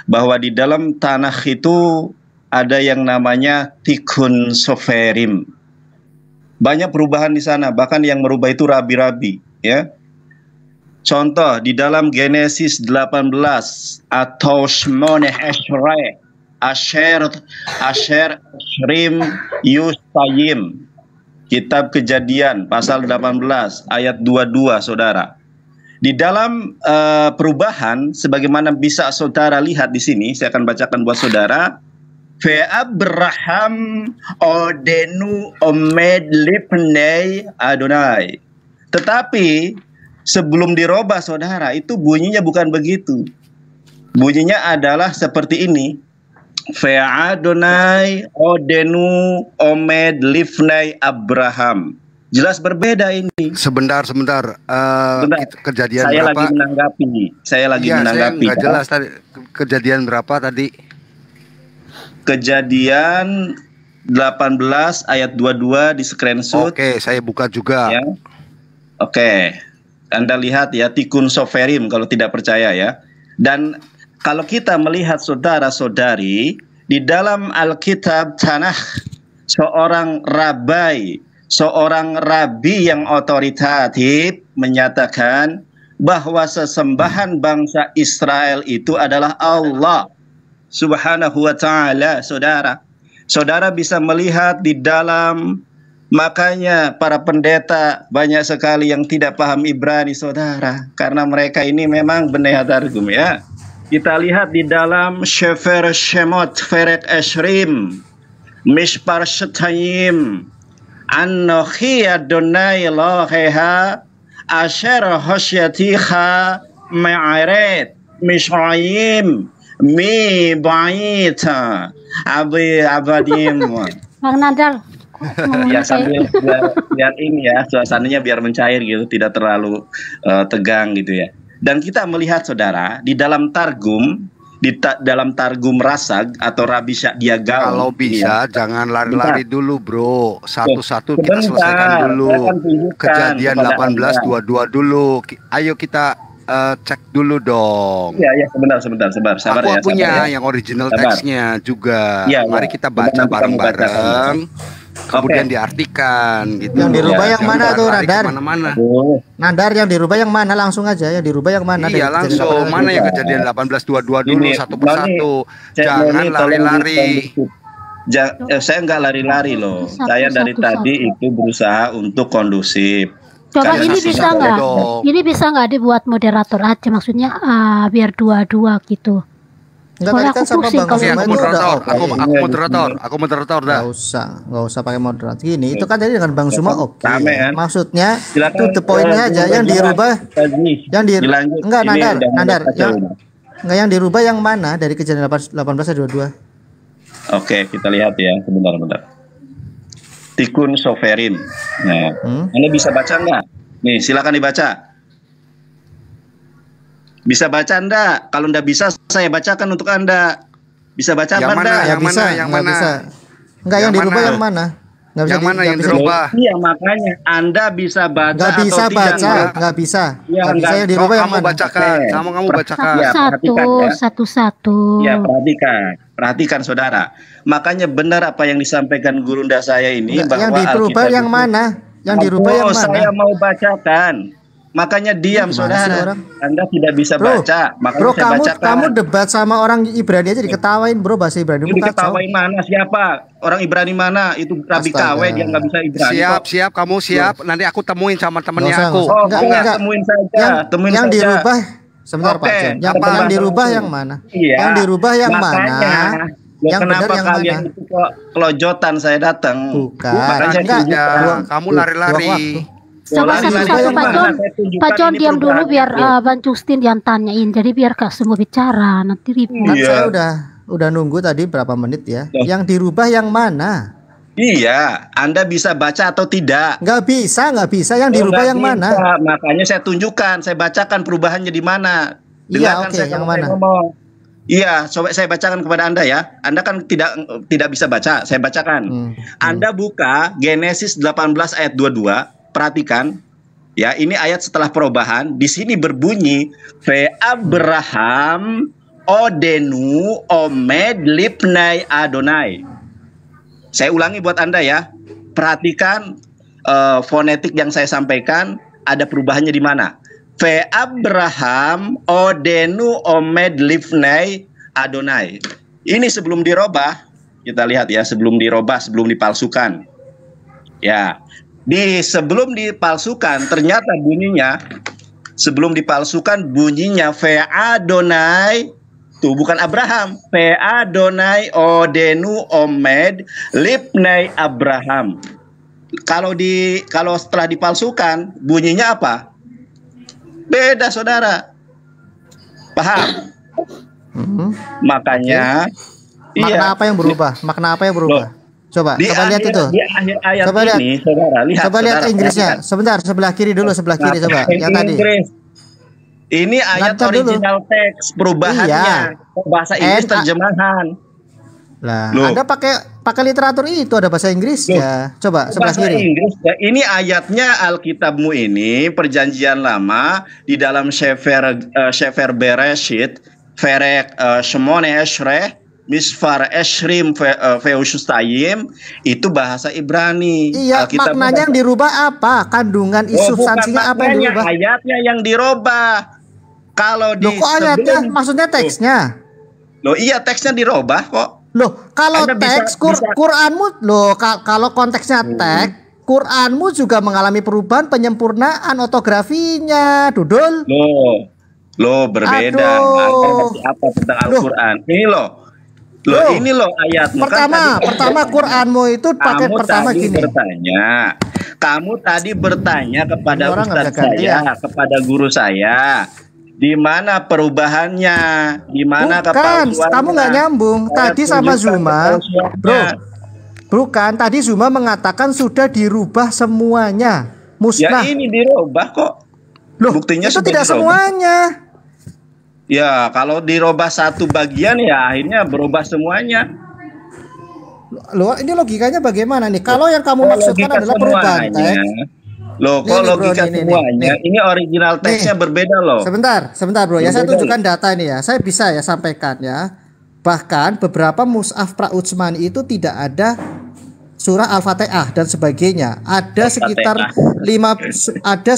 bahwa di dalam Tanakh itu ada yang namanya Tikkun Soferim. Banyak perubahan di sana, bahkan yang merubah itu rabi-rabi ya. Contoh di dalam Genesis 18 atau Shmoneh Eshrei Asher Ashrim Yustayim, Kitab Kejadian pasal 18 ayat 22 saudara. Di dalam perubahan sebagaimana bisa saudara lihat di sini, saya akan bacakan buat saudara. Fe Abraham odenu omed lipnei Adonai. Tetapi sebelum dirubah saudara, itu bunyinya bukan begitu. Bunyinya adalah seperti ini. Fe Adonai odenu omed lifnei Abraham. Jelas berbeda ini. Sebentar. Kejadian saya berapa? Saya lagi menanggapi. Nggak jelas tadi. Kejadian berapa tadi? Kejadian 18 ayat 22 di screenshot. Oke, saya buka juga. Ya. Oke. Anda lihat ya, Tikkun Soferim kalau tidak percaya ya. Dan kalau kita melihat saudara-saudari di dalam Alkitab Tanakh, seorang rabi yang otoritatif menyatakan bahwa sesembahan bangsa Israel itu adalah Allah Subhanahu wa ta'ala. Saudara bisa melihat di dalam, makanya para pendeta banyak sekali yang tidak paham Ibrani saudara, karena mereka ini memang Bnei Targum ya. Kita lihat di dalam Shefer Shemot Ferek Eshrim Mishpar Shetayim Anochi Adonai Eloheha Asher Hosheticha Me'aret Mishrayim Mi Ba'ita Abadim. Bang Nadal. Ya sambil biar ini ya suasananya biar mencair gitu, tidak terlalu tegang gitu ya. Dan kita melihat saudara di dalam Targum, dalam Targum Rasag atau Rabi Sya'dia Gaon. Kalau bisa jangan lari-lari dulu bro, satu-satu kita selesaikan dulu. Kejadian 18:22 dulu. Ayo kita cek dulu dong. Iya, sebentar, sabar aku ya. Aku punya ya. yang original teksnya juga. Ya, Mari kita baca bareng-bareng. Kemudian diartikan gitu. Yang dirubah yang mana tuh, Nadar? Mana-mana. Nadar yang dirubah yang mana, langsung aja yang dirubah yang mana? Iya langsung. Mana yang kejadian 18:22 dulu satu persatu. Jangan lari-lari. Saya nggak lari-lari loh. Saya dari tadi itu berusaha untuk kondusif. Coba ini bisa nggak? Ini bisa nggak dibuat moderator aja, maksudnya biar dua-dua gitu. Enggak, tadi kan sama Bang Zuma itu udah aku moderator dah. Enggak usah pakai moderator. Gini, itu kan tadi dengan Bang Zuma oke. Maksudnya itu the point-nya aja yang dirubah. Enggak, Nadar. Enggak, yang dirubah yang mana dari kejadian 18:22? Oke, kita lihat ya, sebentar. Tikun Soverin. Nah, Anda bisa baca enggak? Nih, silakan dibaca. Bisa baca Anda? Kalau Anda bisa, saya bacakan untuk Anda. Bisa baca yang Anda? Mana, yang mana? Enggak, yang dirubah yang mana? Yang mana yang dirubah? Iya, makanya Anda bisa baca atau tidak? Enggak bisa. Nggak bisa yang dirubah yang mana? Kamu bacakan. Satu-satu. Ya, perhatikan saudara. Makanya benar apa yang disampaikan gurunda saya ini. Yang dirubah yang mana? Yang dirubah yang mana? Saya mau bacakan. Makanya diam saudara. Anda tidak bisa baca. Makanya saya bacakan. Kamu debat sama orang Ibrani aja diketawain bro, bahasa Ibrani. Diketawain mana? Siapa? Orang Ibrani mana? Itu Rabi KW, dia nggak bisa Ibrani. Siap, kamu siap. Nanti aku temuin sama temennya aku. Enggak, temuin saja. Yang dirubah. Sebentar Pak John. Yang dirubah yang mana? Yang dirubah yang mana? Yang benar yang mana? Itu kok kelojotan saya datang. Bukan. Kamu lari-lari. Coba satu-satu Pak John diam dulu biar Bang Justin yang tanyain. Jadi biar gak semua bicara nanti ribut. Saya udah nunggu tadi berapa menit ya. Yang dirubah yang mana? Iya, Anda bisa baca atau tidak? Nggak bisa. Yang dirubah yang mana? Makanya saya tunjukkan, saya bacakan perubahannya di mana. Iya, oke, yang mana? Iya, coba saya bacakan kepada Anda ya. Anda kan tidak bisa baca, saya bacakan. Anda buka Genesis 18 ayat 22. Perhatikan ya, ini ayat setelah perubahan. Di sini berbunyi Ve Abraham Odenu Omed Lipnai Adonai. Saya ulangi buat Anda ya. Perhatikan fonetik yang saya sampaikan, ada perubahannya di mana. Ve Abraham Odenu Omed Lipnai Adonai. Ini sebelum dirubah. Kita lihat ya, sebelum dirubah, sebelum dipalsukan. Ya. Sebelum dipalsukan ternyata bunyinya Ve Adonai, tuh bukan Abraham, Ve Adonai Odenu Omed Lipnai Abraham. Kalau setelah dipalsukan bunyinya apa? Beda saudara. Paham? Makanya makna apa yang berubah? Coba lihat itu. Di akhir ayat ini, saudara, lihat. Coba lihat Inggrisnya. Sebentar, sebelah kiri dulu, sebelah kiri coba. Yang tadi. Ini ayat original teks, perubahannya. Bahasa Inggris terjemahan. Lah, Anda pakai literatur itu ada bahasa Inggris ya. Coba sebelah kiri. Inggris. Ini ayatnya Alkitabmu ini Perjanjian Lama di dalam Sefer Bereshit, Perek Shemone Eshreh, Misfar Eshrim Feushustayim, itu bahasa Ibrani. Iya, maknanya yang dirubah apa? Kandungan substansinya apa yang dirubah? Ayatnya yang dirubah. Kalau di kok ayatnya? Maksudnya teksnya? Loh iya, teksnya dirubah kok. Loh, kalau teks Quranmu, kalau konteksnya teks, Quranmu juga mengalami perubahan, penyempurnaan ortografinya, Dudul. Loh berbeda. Apa tentang Al-Quran? Ini loh ayat. Pertama Quranmu itu pakai pertama gini. Kamu tadi bertanya kepada ustaz saya, kepada guru saya, di mana perubahannya, di mana kepalsuannya. Kamu nggak nyambung. Tadi sama Zuma, bukan. Tadi Zuma mengatakan sudah dirubah semuanya, musnah. Ya ini dirubah kok. Loh, buktinya itu sudah tidak dirubah. semuanya. Ya, kalau dirubah satu bagian ya akhirnya berubah semuanya. Loh, ini logikanya bagaimana nih? Kalau yang kamu Kalau maksudkan logika adalah perubahan semuanya, teks. Loh, Nih, kalau nih, bro, logika nih, semuanya, nih. ini original teksnya berbeda loh. Sebentar bro, ya saya Berbeda tunjukkan data ini ya. Saya bisa ya sampaikan ya. Bahkan beberapa mushaf pra-Utsmani itu tidak ada surah Al-Fatihah dan sebagainya. Ada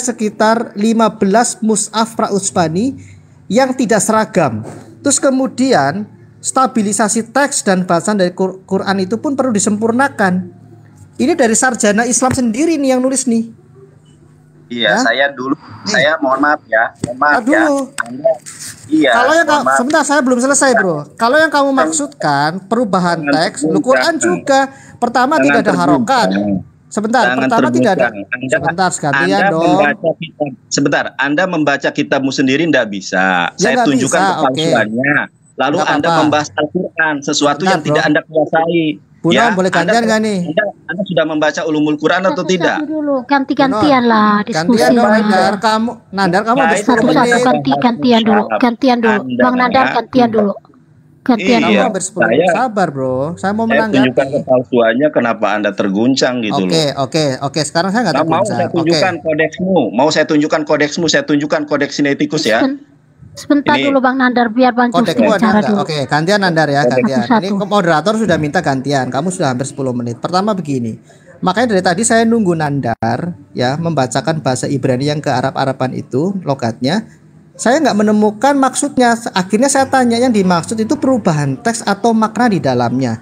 sekitar 15 mushaf pra-Utsmani yang tidak seragam. Terus kemudian stabilisasi teks dan bacaan dari Quran itu pun perlu disempurnakan. Ini dari sarjana Islam sendiri nih yang nulis nih. Iya, saya mohon maaf ya. Mohon maaf ya. Iya. Kalau yang sebentar, saya belum selesai, bro. Kalau yang kamu maksudkan perubahan teks, Quran juga pertama tidak ada harokat. Sebentar, pertama tidak ada. Sebentar, sekalian dong. Anda membaca kitabmu sendiri tidak bisa. Ya, Saya tunjukkan kepalsuannya. Lalu Anda membahas Al-Quran, sesuatu yang tidak Anda kuasai. Bulan, boleh gantian nggak nih? Anda sudah membaca ulumul Quran atau tidak? Dulu ganti-gantian lah diskusi. Nandar, kamu habis satu-satu gantian dulu. Bang Nandar gantian dulu. Gantian dulu. Hampir 10 sabar, bro. Saya mau menanggapi. Saya tunjukkan kepalsuannya kenapa Anda terguncang gitu loh. Oke. Sekarang saya nggak terguncang. Mau saya tunjukkan kodeksmu. Saya tunjukkan kodeks Sinaiticus ya. Sebentar dulu Bang Nandar biar Bang Cus bicara dulu. Oke, gantian Nandar ya, gantian. Ini moderator sudah minta gantian. Kamu sudah hampir 10 menit. Pertama begini. Makanya dari tadi saya nunggu Nandar ya membacakan bahasa Ibrani yang ke Arab-Araban itu logatnya. Saya nggak menemukan maksudnya. Akhirnya saya tanya yang dimaksud itu perubahan teks atau makna di dalamnya.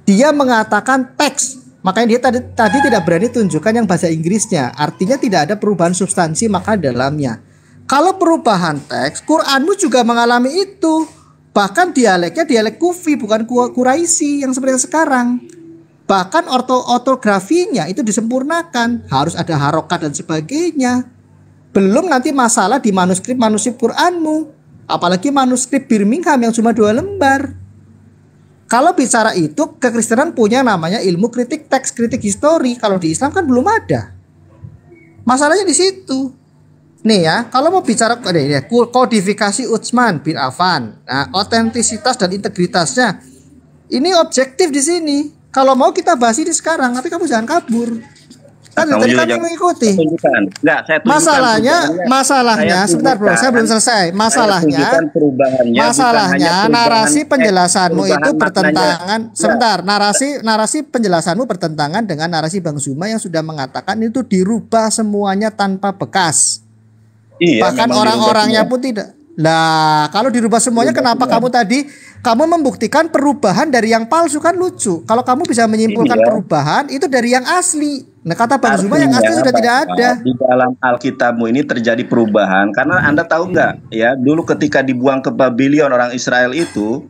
Dia mengatakan teks. Makanya dia tadi tidak berani tunjukkan yang bahasa Inggrisnya. Artinya tidak ada perubahan substansi makna di dalamnya. Kalau perubahan teks, Quranmu juga mengalami itu. Bahkan dialeknya dialek Kufi, bukan Quraisy yang seperti sekarang. Bahkan ortografinya itu disempurnakan. Harus ada harokat dan sebagainya. Belum nanti masalah di manuskrip Quranmu. Apalagi manuskrip Birmingham yang cuma 2 lembar. Kalau bicara itu, kekristenan punya namanya ilmu kritik teks, kritik histori. Kalau di Islam kan belum ada. Masalahnya di situ. Nih ya, kalau mau bicara kodifikasi Utsman bin Affan, nah, otentisitas dan integritasnya, ini objektif di sini. Kalau mau kita bahas ini sekarang, tapi kamu jangan kabur. Kan tadi kami mengikuti. Masalahnya, sebentar bro, saya belum selesai. Masalahnya, narasi penjelasanmu itu bertentangan. Sebentar, narasi penjelasanmu bertentangan dengan narasi Bang Zuma yang sudah mengatakan itu dirubah semuanya tanpa bekas. Iya, bahkan orang-orangnya pun tidak. Lah, kalau dirubah semuanya, kenapa kamu membuktikan perubahan dari yang palsu? Kan lucu. Kalau kamu bisa menyimpulkan perubahan itu dari yang asli. Nah, kata Bang Zuma yang asli sudah tidak ada. Di dalam Alkitabmu ini terjadi perubahan karena Anda tahu nggak ya, dulu ketika dibuang ke Babylon orang Israel itu,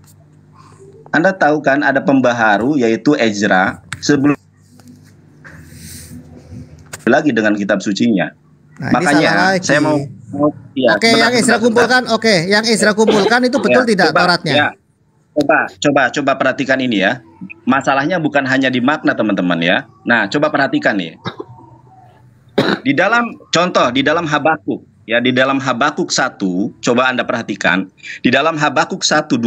Anda tahu kan ada pembaharu yaitu Ezra sebelum lagi dengan kitab sucinya. Nah, makanya saya mau ya, yang Ezra kumpulkan itu betul tidak Tauratnya? Ya. Coba perhatikan ini ya. Masalahnya bukan hanya di makna teman-teman ya. Nah, coba perhatikan nih. Di dalam Habakuk ya, di dalam Habakuk 1, coba Anda perhatikan. Di dalam Habakuk 1:12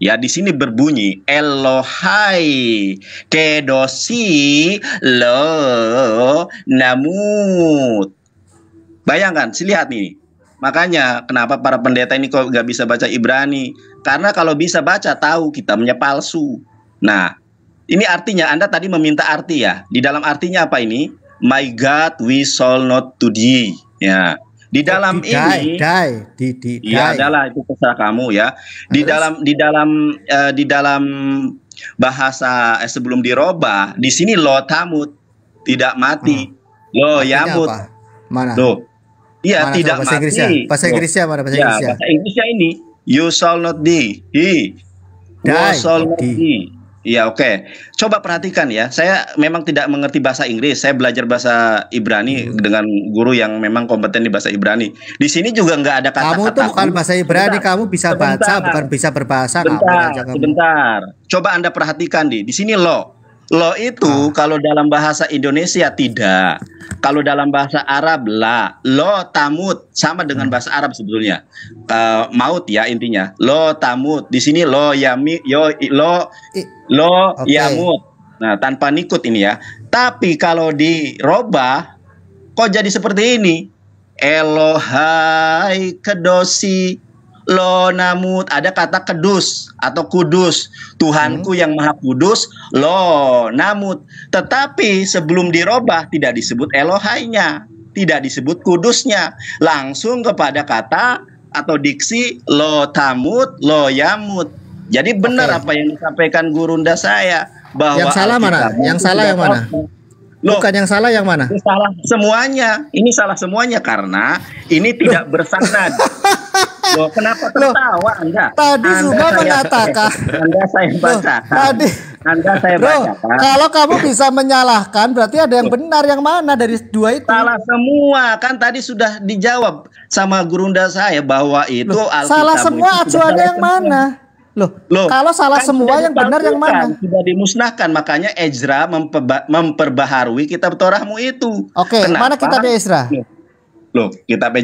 ya, di sini berbunyi Elohai kedosi lo namut. Bayangkan, lihat nih. Makanya kenapa para pendeta ini kok nggak bisa baca Ibrani? Karena kalau bisa baca tahu kitabnya palsu. Nah, ini artinya Anda tadi meminta arti ya. Di dalam artinya apa ini? My God, we shall not to thee. Ya. Di dalam ini ya adalah itu terserah kamu ya. Di dalam bahasa sebelum dirobah, di sini lo tamut, tidak mati. Lo yamut. Mana? Loh. Iya, tidak bahasa mati. Bahasa Inggrisnya mana? Bahasa Inggrisnya? Bahasa Inggrisnya ini you shall not die. You shall not die. Iya, oke. Coba perhatikan ya. Saya memang tidak mengerti bahasa Inggris. Saya belajar bahasa Ibrani dengan guru yang memang kompeten di bahasa Ibrani. Di sini juga nggak ada kata-kata. Kamu tuh bukan bahasa Ibrani, kamu bisa baca, bukan bisa berbahasa. Sebentar. Coba Anda perhatikan di sini lo. Lo itu kalau dalam bahasa Indonesia tidak. Kalau dalam bahasa Arab la. Lo tamut sama dengan bahasa Arab sebetulnya. Maut ya intinya. Lo tamut. Di sini lo yamut. Nah, tanpa nikut ini ya. Tapi kalau dirobah kok jadi seperti ini? Elohai kedosi lo namut, ada kata kedus atau kudus, Tuhanku yang maha kudus lo namut. Tetapi sebelum dirobah tidak disebut Elohainya, tidak disebut kudusnya, langsung kepada kata atau diksi lo tamut lo yamut. Jadi benar apa yang disampaikan Gurunda saya, bahwa yang salah mana? Yang salah yang mana? Bukan yang salah yang mana? Ini salah semuanya. Ini salah semuanya karena ini tidak bersanad. Loh, kenapa tertawa Anda? Tadi Zuma mengatakan. Anda saya baca. Tadi. Anda saya baca. Kalau kamu bisa menyalahkan, berarti ada yang benar yang mana dari dua itu? Salah semua. Kan tadi sudah dijawab sama Gurunda saya bahwa itu Alkitab. Salah semua acuannya yang mana? Loh, kalau salah kan semua yang benar yang mana? Sudah dimusnahkan, makanya Ezra memperbaharui kitab Torahmu itu. Oke, mana kitab Ezra? Loh, kitab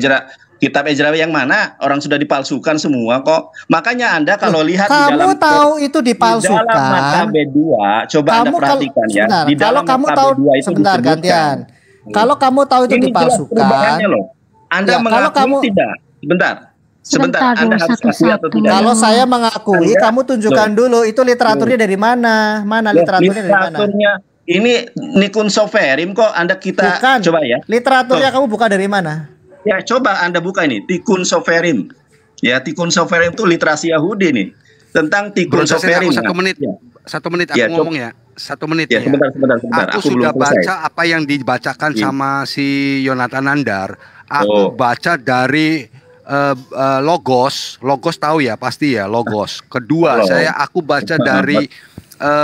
Ezra yang mana? Orang sudah dipalsukan semua kok. Makanya Anda kalau lihat kamu di dalam tahu itu dipalsukan. Di dalam Makabe 2, coba Anda perhatikan ya. Sebentar, di dalam kalau kamu tahu sebentar gantian. Kalau kamu tahu itu dipalsukan. Anda mengakui tidak? Sebentar, Anda harus akui atau tidak? Kalau saya mengakui, kamu tunjukkan dulu itu literaturnya dari mana? Mana literaturnya dari mana? Ini Nikun Soferim kok kita bukan. Coba ya. Literaturnya kamu buka dari mana? Ya, coba Anda buka ini, Tikun Soferim. Ya, Tikun Soferim itu literasi Yahudi nih. Tentang Tikun Soferim. 1 menit. 1 menit aku ngomong ya. 1 menit ya. Sebentar. Aku sudah baca apa yang dibacakan sama si Yonatan Nandar. Aku baca dari Logos tahu ya pasti ya Logos. Kedua aku baca dari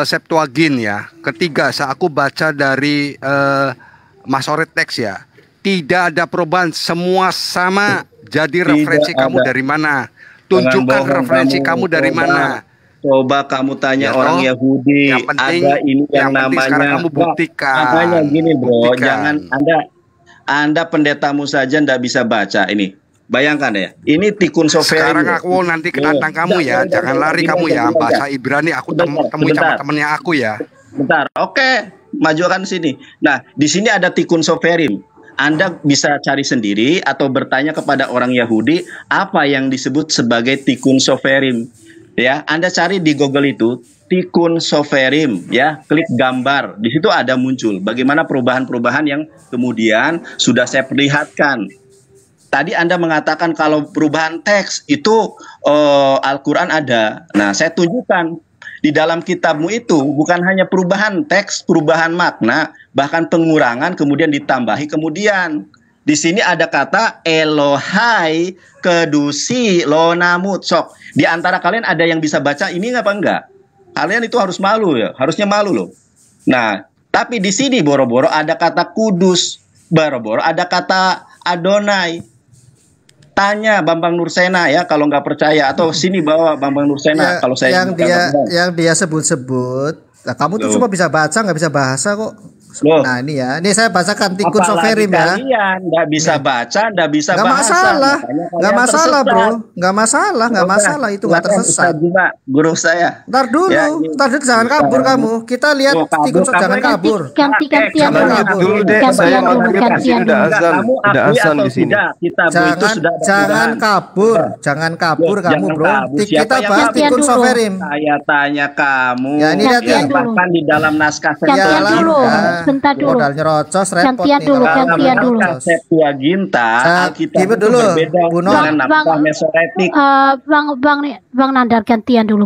Septuagint ya. Ketiga aku baca dari Masoret Teks ya. Tidak ada perubahan, semua sama. Jadi referensi kamu dari mana? Tunjukkan referensi kamu dari mana? Coba kamu tanya orang Yahudi. Yang penting, ada ini yang namanya. Sekarang kamu buktikan. Makanya gini bro, jangan Anda pendetamu saja ndak bisa baca ini. Bayangkan ya, ini Tikun Soferim. Sekarang aku nanti ketantang kamu ya, jangan lari kamu ya. Bahasa Ibrani aku temui sama temennya aku ya. Bentar, oke, majukan sini. Nah, di sini ada Tikun Soferim. Anda bisa cari sendiri atau bertanya kepada orang Yahudi apa yang disebut sebagai Tikun Soferim. Ya, Anda cari di Google itu Tikun Soferim, ya, klik gambar. Di situ ada muncul bagaimana perubahan-perubahan yang kemudian sudah saya perlihatkan. Tadi Anda mengatakan kalau perubahan teks itu Al-Quran ada. Nah, saya tunjukkan di dalam kitabmu itu bukan hanya perubahan teks, perubahan makna, bahkan pengurangan kemudian ditambahi kemudian. Di sini ada kata Elohai kedusi lo namut. Sok, di antara kalian ada yang bisa baca ini apa enggak? Kalian itu harus malu ya, harusnya malu loh. Nah, tapi di sini boro-boro ada kata kudus, boro-boro ada kata Adonai. Tanya Bambang Nursena ya kalau nggak percaya, atau sini bawa Bambang Nursena kalau saya yang dia sebut-sebut. Nah, kamu tuh cuma bisa baca nggak bisa bahasa kok. Nah ini ya, ini saya bacakan Tikun Soferim ya. Kalian nggak bisa baca, nggak bisa bahasa. Nggak masalah bro, nggak masalah itu nggak tersesat. Juga guru saya. Ntar dulu, jangan kabur kamu. Kita lihat Tikun jangan kabur. Gantian dulu deh, saya udah azan di sini. Jangan kabur kamu bro. Kita bahas Tikun Soferim. Saya tanya kamu. Ya ini lihat bahkan di dalam naskah sebentar dulu. Modal nyerocos repot gantian dulu. Septuaginta, Alkitab dulu. Berbeda dengan naskah Mesoretik. Bang Nandar gantian dulu.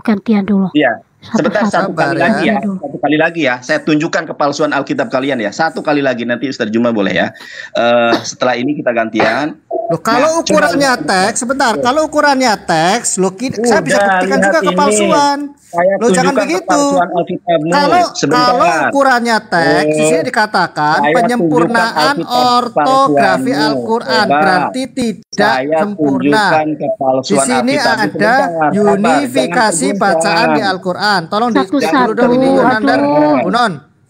Iya. Sebentar, satu kali lagi ya. Saya tunjukkan kepalsuan Alkitab kalian ya. Satu kali lagi nanti Ustaz Juma boleh ya. Setelah ini kita gantian. Loh, kalau ukurannya teks, sebentar. Kalau ukurannya teks, saya bisa buktikan juga kepalsuan. Lo jangan begitu. Kalau ukurannya teks, di sini dikatakan penyempurnaan ortografi Al-Quran berarti tidak sempurna. Di sini ada unifikasi bacaan di Al-Quran. Tolong dulu dong ini Nandar.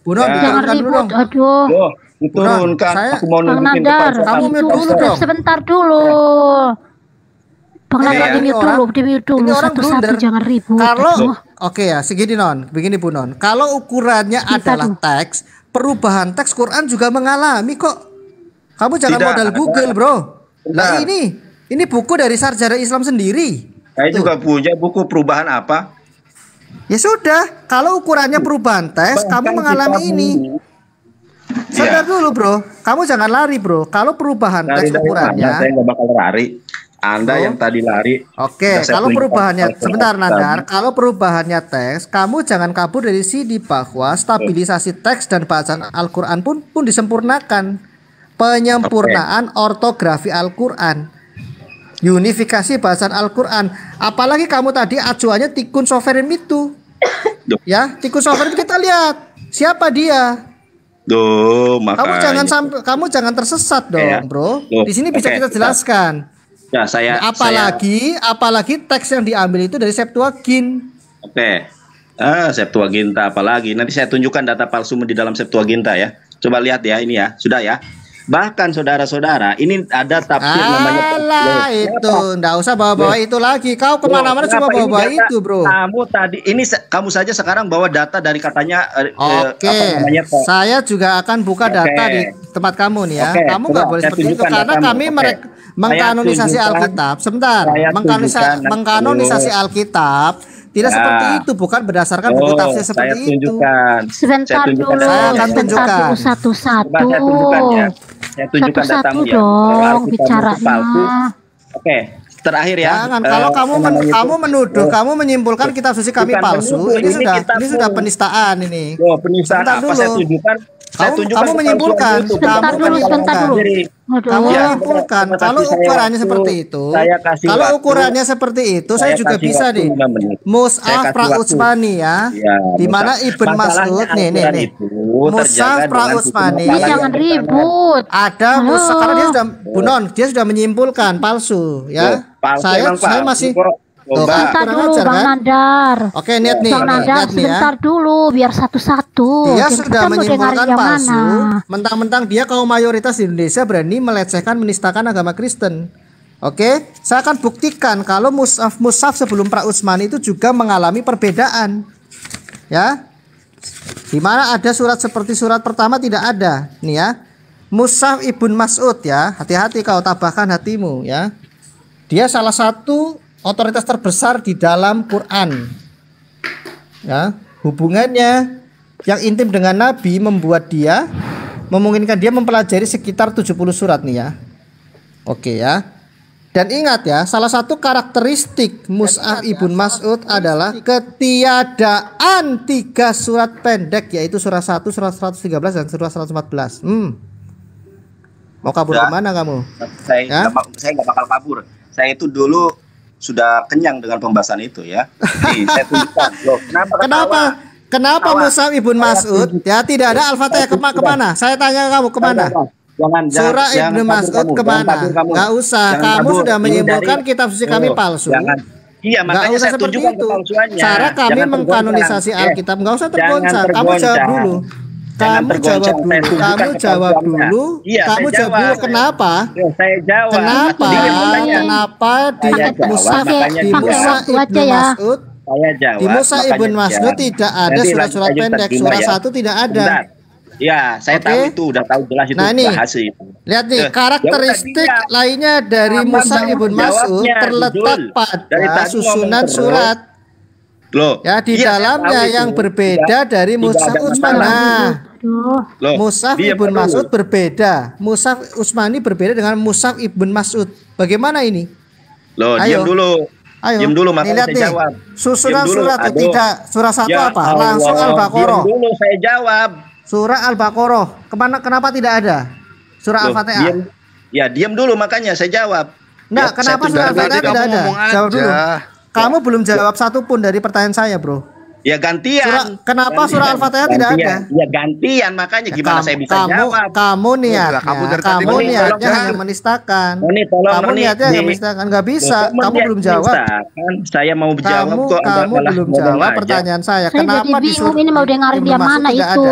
Bunon, jangan ribut. Aduh. Diturunkan. Aku mau nunjukin ke kamu dulu dong. Sebentar dulu. Bang Nandar di mute dulu satu-satu, jangan ribut. Kalau oke ya, segini Non, begini Bu Non. Kalau ukurannya adalah teks, perubahan teks Quran juga mengalami kok. Kamu jangan modal Google, Bro. Nah, ini buku dari Sarjana Islam sendiri. Saya juga punya buku perubahan apa? Ya sudah, kalau ukurannya perubahan teks, kamu mengalami ini. Sadar dulu, Bro. Kamu jangan lari, Bro. Kalau perubahan teks ukurannya, saya nggak bakal lari. Anda yang tadi lari. Oke, kalau perubahannya sebentar Nandar, kalau perubahannya teks, kamu jangan kabur dari sini bahwa stabilisasi teks dan bacaan Al-Qur'an pun disempurnakan. Penyempurnaan ortografi Al-Qur'an. Unifikasi bacaan Al-Qur'an. Apalagi kamu tadi acuannya Tikkun Sovereign itu. Ya, Tikkun Sovereign kita lihat siapa dia. Makanya. Kamu jangan tersesat dong, Bro. Di sini bisa kita jelaskan. Ya, apalagi teks yang diambil itu dari Septuagint. Septuaginta apalagi. Nanti saya tunjukkan data palsu di dalam Septuaginta ya. Coba lihat ya, ini ya. Sudah ya. Bahkan saudara-saudara, ini ada tafsir namanya itu. Nggak usah bawa-bawa itu lagi. Kau kemana-mana cuma bawa-bawa itu, Bro. Kamu saja sekarang bawa data dari katanya. Saya juga akan buka data di tempat kamu nih ya. Kamu nggak boleh seperti itu karena kami mengkanonisasi Alkitab. Sebentar, mengkanonisasi Alkitab tidak seperti itu, bukan berdasarkan buku tafsir seperti itu. Sebentar dulu, saya akan tunjukkan satu-satu. Saya tunjukkan satu-satu dong bicaranya. Terakhir ya. Jangan, kalau kamu menuduh, kamu menyimpulkan kitab suci kami palsu, ini sudah penistaan ini. Penistaan apa saya tunjukkan? Kamu menyimpulkan, sebentar dulu. Kamu menyimpulkan kalau ukurannya seperti itu. Kalau ukurannya seperti itu, saya juga bisa nih. Mushaf Pra-Utsmani ya, di mana Ibn Mas'ud nih. Mushaf Pra-Utsmani. Jangan ribut. Ada mushaf karena dia sudah dia sudah menyimpulkan palsu ya. Saya masih sebentar dulu Bang Nandar. Oke, lihat nih. Bang Nandar, sebentar dulu biar satu-satu. Dia sudah menyimpulkan palsu. Mentang-mentang dia kaum mayoritas di Indonesia berani melecehkan, menistakan agama Kristen. Oke, saya akan buktikan kalau mushaf sebelum Pra-Utsmani itu juga mengalami perbedaan. Ya. Di mana ada surat seperti surat pertama tidak ada. Nih ya. Mushaf Ibn Mas'ud ya. Hati-hati kau tabahkan hatimu ya. Dia salah satu otoritas terbesar di dalam Quran. Ya, hubungannya yang intim dengan Nabi memungkinkan dia mempelajari sekitar 70 surat nih ya. Oke ya. Dan ingat ya, salah satu karakteristik Mushaf Ibn Mas'ud adalah ketiadaan 3 surat pendek, yaitu surah 1, surah 113 dan surah 114. Mau kabur kemana kamu? Saya nggak bakal kabur. Saya itu dulu sudah kenyang dengan pembahasan itu ya. Nih, saya tunjukkan. Loh, kenapa Mushaf Ibn Mas'ud ya tidak ada Al-Fatihah kemana? Saya tanya kamu kemana? Surah Ibn Mas'ud kemana? Nggak usah. Kamu sudah menyimpulkan kitab suci kami palsu. Iya, makanya saya tunjukkan kepalsuannya. Cara kami mengkanonisasi Alkitab. Nggak usah tergoncang. Kamu jawab dulu. Kamu jawab dulu. Kamu jawab dulu. Kenapa? Saya jawab. Kenapa di Mushaf Ibn Mas'ud? Di Mushaf Ibn Mas'ud tidak ada surat-surat pendek. Surah 1 tidak ada. Ya, saya tahu itu, udah tahu jelas itu. Nah ini, lihat nih karakteristik lainnya dari Mushaf Ibn Mas'ud terletak pada susunan surat. Ya, di dalamnya yang berbeda dari Mushaf Utsmani. Mushaf Ibn Mas'ud berbeda. Mushaf Utsmani berbeda dengan Mushaf Ibn Mas'ud. Bagaimana ini? Diam dulu. Diam dulu, makanya saya jawab. Susunan surat tidak. Surah 1 apa? Langsung Al-Baqarah. Diam dulu, saya jawab. Surah Al-Baqarah. Kenapa tidak ada? Surah Al-Fatihah. Ya, diam dulu, makanya saya jawab. Nah, kenapa surah Al-Fatihah tidak ada? Jawab dulu. Kamu belum jawab satu pun dari pertanyaan saya, bro. Ya gantian. Kenapa surah Al-Fatihah tidak ada? Ya gantian, makanya gimana saya bisa jawab? Kamu niatnya hanya menistakan. Kamu niatnya hanya menistakan, nggak bisa. Kamu belum jawab. Saya mau jawab kok. Kamu belum jawab pertanyaan saya. Kenapa jadi bingung ini mau dengerin dia mana itu?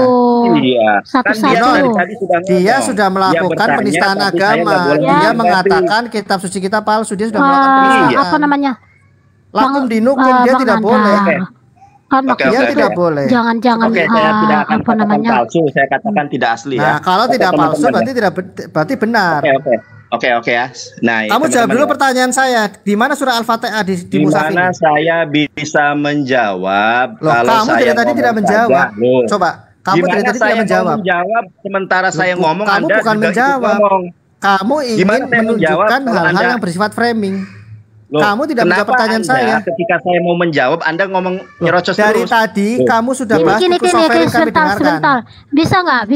Iya. Satu-satu. Dia sudah melakukan penistaan agama. Dia mengatakan kitab suci kita palsu. Dia sudah melakukan penistaan. Apa namanya? Lakum dinukum, dia tidak boleh. Kan dia tidak boleh. Jangan-jangan saya tidak akan apa namanya? Palsu, saya katakan tidak asli ya. Nah, kalau tidak palsu berarti benar. Oke ya. Nah, kamu jawab dulu pertanyaan saya. Di mana surah Al-Fatihah di mushaf ini? Di mana saya bisa menjawab? Loh, kalau kamu dari tadi tidak menjawab. Coba, kamu dari tadi tidak menjawab. Sementara saya ngomong, kamu Anda bukan menjawab. Kamu ingin menunjukkan hal-hal yang bersifat framing. Loh, kamu tidak menjawab pertanyaan saya. Ketika saya mau menjawab, Anda ngomong nyerocos dari terus. Tadi kamu sudah bahas buku software yang kami dengarkan. Sebentar. Bisa nggak?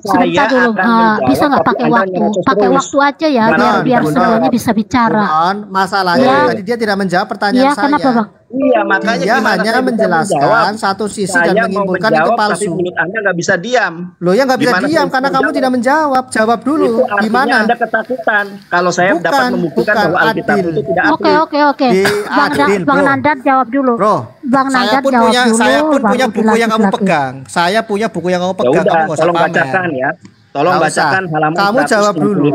Sebentar dulu. Bisa nggak pakai waktu? Pakai waktu aja ya, biar semuanya bisa bicara. Masalahnya tadi dia tidak menjawab pertanyaan saya. Kenapa, Bang? Iya, makanya dia hanya menjelaskan satu sisi dan menyimpulkan itu palsu. Tapi mulut Anda nggak bisa diam. Loh, ya nggak bisa diam karena kamu tidak menjawab. Jawab dulu. Gimana? Anda ketakutan kalau saya dapat membuktikan bahwa Alkitab itu tidak asli. Oke. Bang Nandar jawab dulu. Bro, Bang Nandar jawab dulu. Saya pun punya buku yang kamu pegang. Saya punya buku yang kamu pegang. Ya udah, tolong bacakan ya. Tolong bacakan halaman 165. Kamu jawab dulu.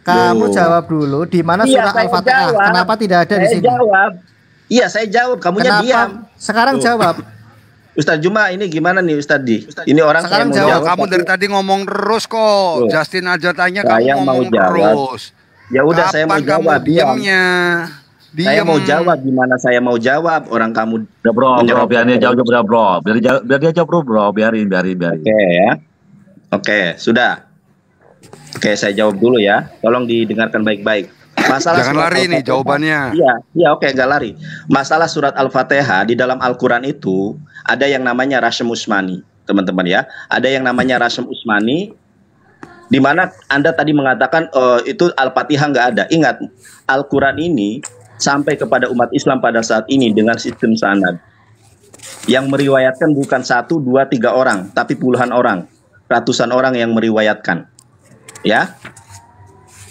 Kamu jawab dulu. Di mana surah Al-Fatihah? Kenapa tidak ada di sini? Iya, saya jawab. Kamunya diam. Sekarang jawab. Ustaz Juma, ini gimana nih Ustaz Di? Ini orang sekarang saya mau jawab. Kamu dari tadi ngomong terus kok. Justin aja tanya, kamu ngomong terus. Ya udah, saya mau jawab. Diamnya. Saya mau jawab. Gimana saya mau jawab? Orang kamu udah bro, biar dia jawab bro. Biar dia jawab bro. Biarin. Oke ya. Oke, sudah. Oke, saya jawab dulu ya. Tolong didengarkan baik-baik. Masalah jangan lari nih jawabannya. Iya, oke, nggak lari. Masalah surat Al-Fatihah di dalam Al-Quran itu ada yang namanya Rasm Utsmani, teman-teman ya. Ada yang namanya Rasm Utsmani, di mana Anda tadi mengatakan itu Al-Fatihah nggak ada. Ingat, Al-Quran ini sampai kepada umat Islam pada saat ini dengan sistem sanad. Yang meriwayatkan bukan 1, 2, 3 orang, tapi puluhan orang, ratusan orang yang meriwayatkan. Ya.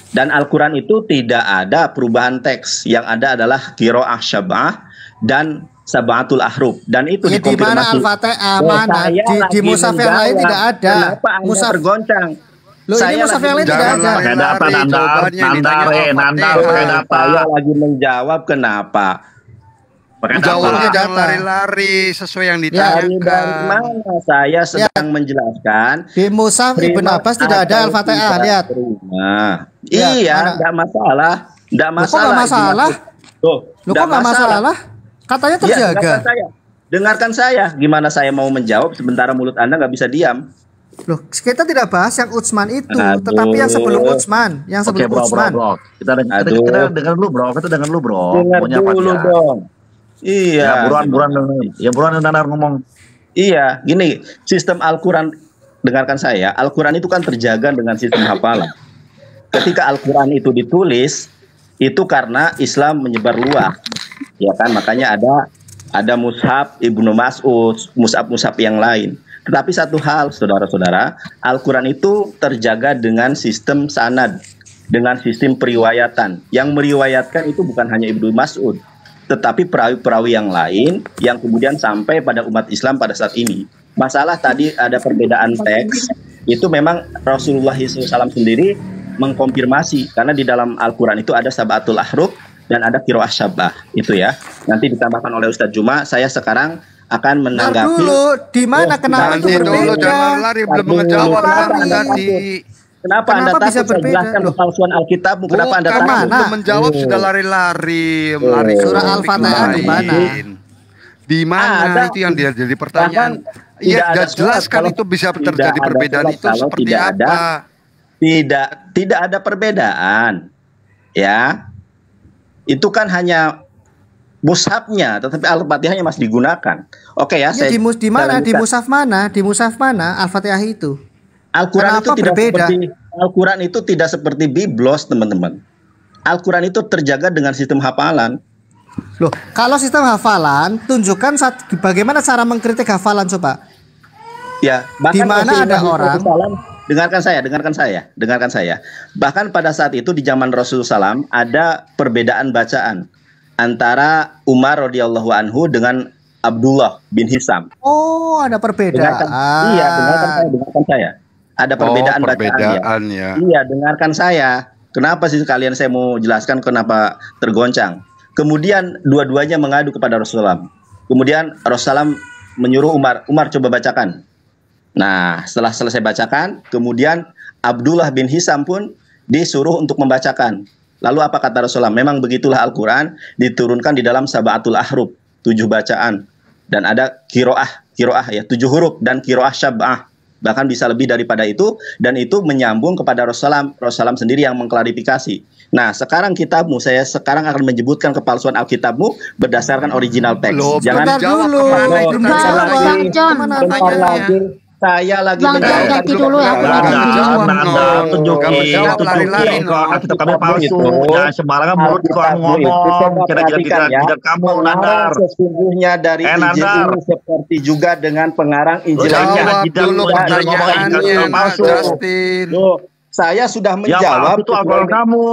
Dan Al-Quran itu tidak ada perubahan teks. Yang ada adalah qiraah syab'ah dan sab'atul ahruf. Dan itu dikonfirmasi. Di mana Al-Fatihah? Mana? Di mushaf yang lain tidak ada. Kenapa Anda tergoncang? Loh, ini mushaf yang lain tidak ada. Nandar. Saya lagi menjawab kenapa. Jawabnya jangan lari-lari sesuai yang ditanyakan. Dari mana saya sedang menjelaskan. Di mushaf Ibn Abbas tidak ada Al-Fatihah, lihat. Iya, enggak masalah. Enggak masalah. Kok masalah? Loh, kok enggak masalah? Katanya terjaga. Dengarkan saya. Gimana saya mau menjawab sementara mulut Anda nggak bisa diam? Loh, kita tidak bahas yang Utsman itu, tetapi yang sebelum Utsman, Bro. Kita dengar dulu, Bro. Dengar dulu dong. Iya. Buruan Nandar ngomong. Iya, gini, sistem Al-Quran, dengarkan saya, Al-Quran itu kan terjaga dengan sistem hafalan. Ketika Al-Quran itu ditulis, itu karena Islam menyebar luas, ya kan, makanya ada mushaf Ibnu Mas'ud, mushaf yang lain. Tetapi satu hal, saudara-saudara, Al-Quran itu terjaga dengan sistem sanad, dengan sistem periwayatan. Yang meriwayatkan itu bukan hanya Ibnu Mas'ud, tetapi perawi-perawi yang lain yang kemudian sampai pada umat Islam pada saat ini. Masalah tadi ada perbedaan teks, itu memang Rasulullah SAW sendiri mengkonfirmasi, karena di dalam Al-Quran itu ada sab'atul ahruf dan ada qiraah syab'ah, itu ya. Nanti ditambahkan oleh Ustadz Juma. Saya sekarang akan menanggapi. Dulu, di mana kenapa itu berbeda? Jangan lari, belum menjawab tadi. Kenapa Anda takut saya jelaskan kepalsuan Alkitab? Kenapa Anda takut? Belum menjawab sudah lari-lari. Surah Al-Fatihah di mana? Di mana itu yang jadi pertanyaan? Iya, jelaskan itu bisa terjadi perbedaan itu seperti apa? Tidak ada perbedaan. Ya. Itu kan hanya mushafnya, tetapi Al-Fatihahnya masih digunakan. Oke ya, di mana? Di mushaf mana? Di mushaf mana Al-Fatihah itu? Al-Quran itu tidak seperti Biblos, teman-teman. Al-Quran itu terjaga dengan sistem hafalan. Loh, kalau sistem hafalan, tunjukkan bagaimana cara mengkritik hafalan coba. Ya, di mana ada orang dengarkan saya. Bahkan pada saat itu di zaman Rasulullah SAW ada perbedaan bacaan antara Umar radhiyallahu anhu dengan Abdullah bin Hisam. Oh, ada perbedaan. Dengarkan saya. Ada perbedaan bacaan ya. Iya, dengarkan saya. Kenapa sih kalian, saya mau jelaskan kenapa tergoncang. Kemudian dua-duanya mengadu kepada Rasulullah. Kemudian Rasulullah menyuruh Umar coba bacakan. Nah, setelah selesai bacakan, kemudian Abdullah bin Hisam pun disuruh untuk membacakan. Lalu apa kata Rasulullah? Memang begitulah Al-Quran diturunkan di dalam sab'atul ahruf, 7 bacaan. Dan ada kiroah ya, 7 huruf, dan kiroah syab'ah. Bahkan bisa lebih daripada itu, dan itu menyambung kepada Rasulullah sendiri yang mengklarifikasi. Nah, sekarang kitabmu, saya sekarang akan menyebutkan kepalsuan Alkitabmu berdasarkan original text. Jangan dulu. Saya lagi ganti dulu ya. Tunjukin Alkitab kami palsu. Jangan sembarangan mulut kamu ngomong. Kira-kira kamu Nandar. Sesungguhnya dari Injil ini seperti juga dengan pengarang Injil lainnya. Jawab dulu pertanyaannya, Justin. Saya sudah menjawab. Itu alkohol kamu.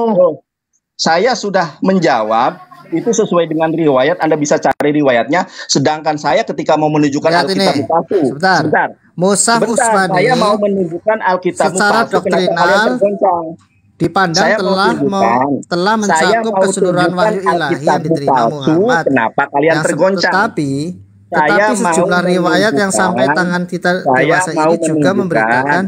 Saya sudah menjawab. Itu sesuai dengan riwayat. Anda bisa cari riwayatnya. Sedangkan saya ketika mau menunjukkan Alkitab palsu. Sebentar. Mushaf Utsmani. Saya mau menunjukkan Alkitab secara palsu. doktrinal dipandang telah mencakup keseluruhan wahyu ilahi yang diterima Muhammad. Kenapa kalian tergoncang? Tetapi sejumlah riwayat yang sampai tangan kita dewasa ini juga memberitakan.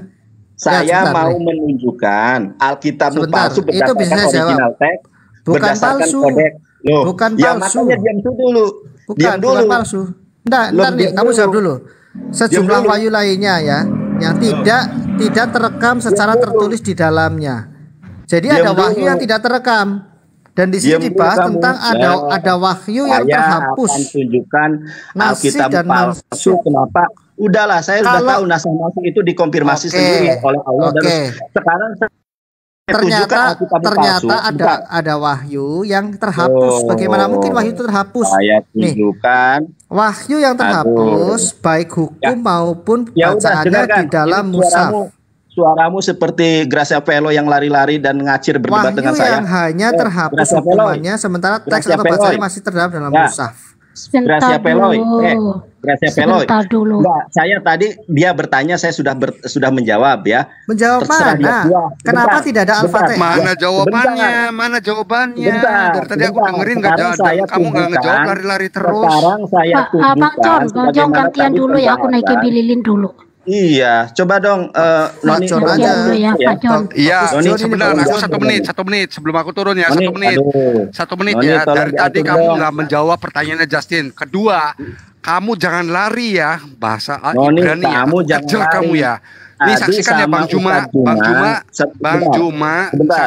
Saya mau menunjukkan Alkitab palsu berdasarkan original teks, berdasarkan kodeks. Bukan palsu. Makanya diam dulu. Bukan palsu. Ntar nih, kamu jawab dulu. Sejumlah wahyu lainnya ya, yang tidak terekam secara tertulis di dalamnya. Jadi ada wahyu yang tidak terekam. Dan di sini dibahas tentang ada wahyu yang terhapus. Saya akan tunjukkan Alkitab palsu. Kenapa? Udahlah, saya sudah tahu nasah-nasah itu dikonfirmasi sendiri oleh Allah. Dan sekarang ternyata ada wahyu yang terhapus. Bagaimana mungkin wahyu itu terhapus? Saya tunjukkan wahyu yang terhapus, baik hukum maupun bacaannya di dalam mushaf. Suaramu seperti Gracia Velo yang lari-lari dan ngacir berdebat dengan saya. Wahyu yang hanya terhapus hukumannya, sementara teks atau bacanya masih terdapat dalam mushaf. Gracia Peloy. Sebentar dulu. Enggak, saya tadi dia bertanya, saya sudah menjawab ya. Menjawab mana? Kenapa tidak ada Al-Fatihah? Mana jawabannya? Dari tadi aku dengerin nggak ada. Kamu nggak ngejawab, lari-lari terus. Sekarang saya tunjukkan. Bang John gantian dulu ya, aku naikin Bililin dulu. Iya, coba dong Noni aja ya, Pak John. Iya, sebentar, aku 1 menit sebelum aku turun ya, 1 menit. 1 menit ya. Dari tadi kamu nggak menjawab pertanyaannya Justin. Kedua, kamu jangan lari ya, bahasa Ibrani ya. Kecil kamu ya. Ini saksikan ya Bang Juma,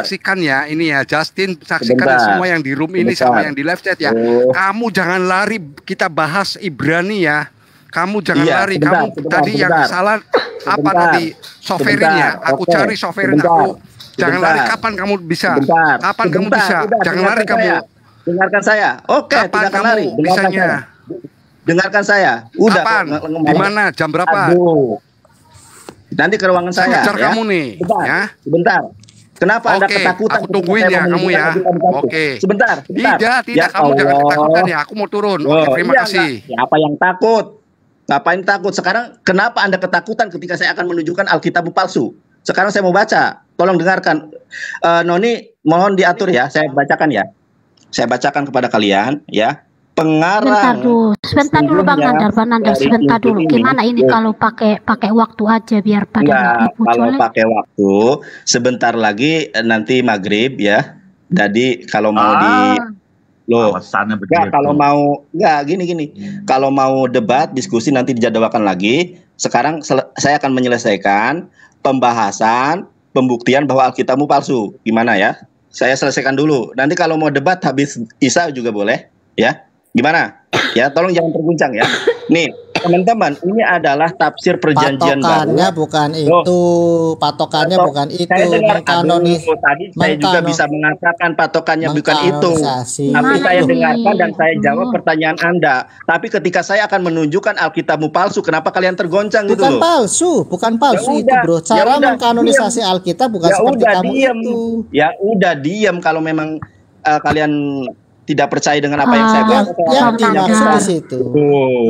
saksikan ya ini ya Justin, saksikan semua yang di room ini sama yang di live chat ya. Kamu jangan lari, kita bahas Ibrani ya. Kamu jangan lari, kamu tadi yang salah apa tadi? Sovereign ya, aku cari sovereign aku. Jangan lari, kapan kamu bisa? Kapan kamu bisa? Jangan lari kamu. Dengarkan saya. Oke, kapan kamu lari? Bisanya? Dengarkan saya. Udah. Kapan? Di mana? Jam berapa? Nanti ke ruangan saya. Kejar kamu nih. Sebentar. Kenapa Anda ketakutan? Aku tungguin ya kamu ya. Oke. Sebentar. Tidak, kamu jangan ketakutan ya. Aku mau turun. Oke, terima kasih. Siapa yang takut? Ngapain takut? Sekarang kenapa Anda ketakutan ketika saya akan menunjukkan Alkitab palsu? Sekarang saya mau baca. Tolong dengarkan. Noni, mohon diatur ya. Saya bacakan ya. Saya bacakan kepada kalian ya. Pengarang. Sebentar dulu Bang Nandar, sebentar dulu. Gimana ini kalau pakai waktu aja biar pada kalau pakai waktu sebentar lagi nanti maghrib ya. Jadi kalau mau gini. Kalau mau debat, diskusi nanti dijadwalkan lagi. Sekarang saya akan menyelesaikan pembahasan, pembuktian bahwa Alkitabmu palsu. Gimana ya? Saya selesaikan dulu. Nanti kalau mau debat habis Isa juga boleh, ya. Gimana? Ya, tolong jangan terguncang ya. Nih, Teman-teman, ini adalah tafsir perjanjian Patokannya baru. bukan itu, patokannya bukan itu. Saya dengar Mengkanonis, tadi saya juga bisa mengatakan patokannya bukan itu. Tapi saya dengarkan dan saya jawab pertanyaan Anda. Tapi ketika saya akan menunjukkan Alkitabmu palsu, kenapa kalian tergoncang gitu bukan loh? bukan palsu Ya itu udah, bro. ya Cara udah, mengkanonisasi diam. Alkitab bukan Ya seperti udah, kamu diam. itu. Ya udah diam kalau memang kalian tidak percaya dengan apa yang saya Ah, baca. Yang Bang dimaksud Nadar. di situ.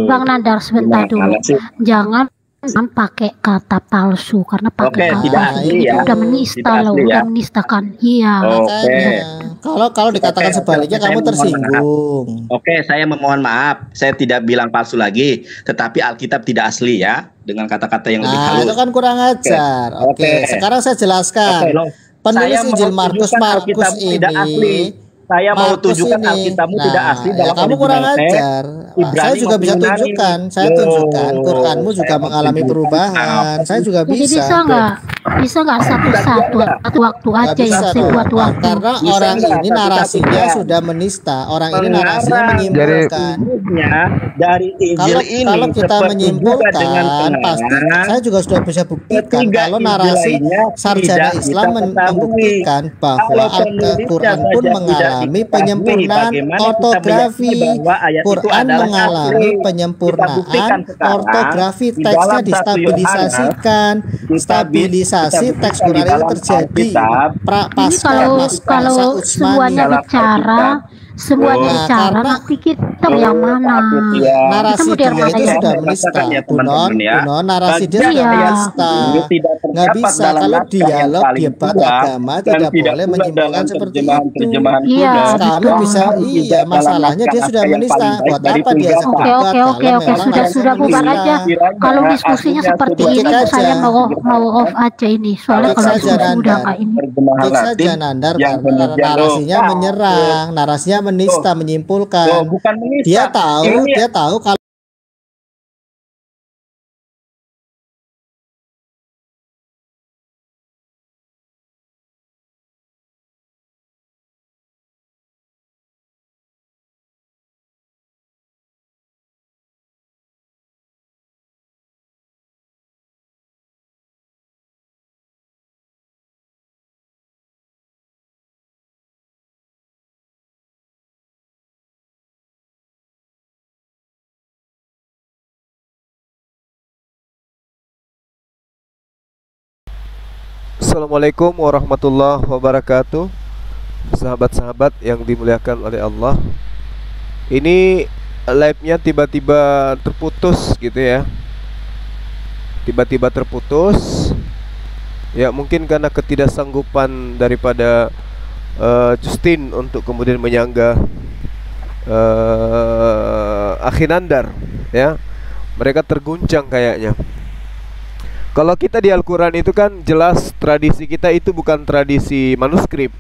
Bang Nadar sebentar dulu. Jangan pakai kata palsu karena pakai kata tidak palsu asli itu ya. udah menista Tidak loh, asli ya. udah menistakan. Iya. Kalau dikatakan sebaliknya kamu tersinggung. Oke, saya memohon maaf. Saya tidak bilang palsu lagi, tetapi Alkitab tidak asli ya, dengan kata-kata yang lebih Nah, halus. itu kan kurang ajar. Oke, sekarang saya jelaskan. Oke, loh. Penulis Saya mau Injil Markus tunjukkan Alkitabmu tidak asli. Saya mau Markus tunjukkan ini. Alkitabmu Nah, tidak asli ya dalam kamu kurang original text, ajar. Ibrani Saya juga maupun bisa Yunani. tunjukkan. Saya Loh, tunjukkan Quranmu juga saya mengalami tunjukkan. perubahan. Saya juga Jadi bisa. bisa nggak satu-satu waktu Nggak aja ya, bisa sekuat dong. waktu. Karena Bisa orang nggak? ini narasinya Satu-satu sudah menista. Orang ini Pengarang narasinya menyimpulkan. dari Injil Kalau ini kalau kita seperti juga menyimpulkan, dengan pasti pengarang, saya juga sudah bisa buktikan ketiga kalau Injil narasi lainnya sarjana tidak Islam kita ketahui. membuktikan bahwa Kalau penulisnya Al-Quran pun saja mengalami tidak penyempurnaan diketahui, bagaimana kita ortografi. meyakini bahwa ayat itu Quran adalah mengalami asli? Kita penyempurnaan buktikan sekarang ortografi, di teksnya dalam 1 distabilisasikan. Stabilisasi kita teks buktikan di Quran itu dalam terjadi Alkitab. Ini kalau semuanya bicara, semuanya Nah, bicara karena nanti kita yang mana? narasi Kita dia mau itu yang sudah mana? menista. ya, Bunon, teman-teman ya. Bunon, narasi dia Bagian sudah Iya. menista. ini tidak Nggak terdapat bisa dalam kalau naskah yang dialog paling debat tua agama dan tidak tidak boleh pula menyimpulkan dalam seperti itu. terjemahan-terjemahan Iya, kuno. Kamu betul. bisa iya masalahnya dia sudah menista. Buat apa dia Oke, sedebat oke, kalau oke, memang sudah narasinya bubar menista. aja. Kalau diskusinya seperti Dikit ini, aja. saya mau off aja ini. Soalnya Klik kalau saja diskusi udah Nandar. kayak ini. Klik saja Nandar karena narasinya menyerang, narasinya menista, menyimpulkan. Bukan menista. Dia tahu kalau Assalamualaikum warahmatullahi wabarakatuh. Sahabat-sahabat yang dimuliakan oleh Allah. Ini live-nya tiba-tiba terputus gitu ya. Tiba-tiba terputus. Ya mungkin karena ketidaksanggupan daripada Justin untuk kemudian menyanggah Akhi Nandar ya. Mereka terguncang kayaknya. Kalau kita di Al-Quran itu kan jelas tradisi kita itu bukan tradisi manuskrip.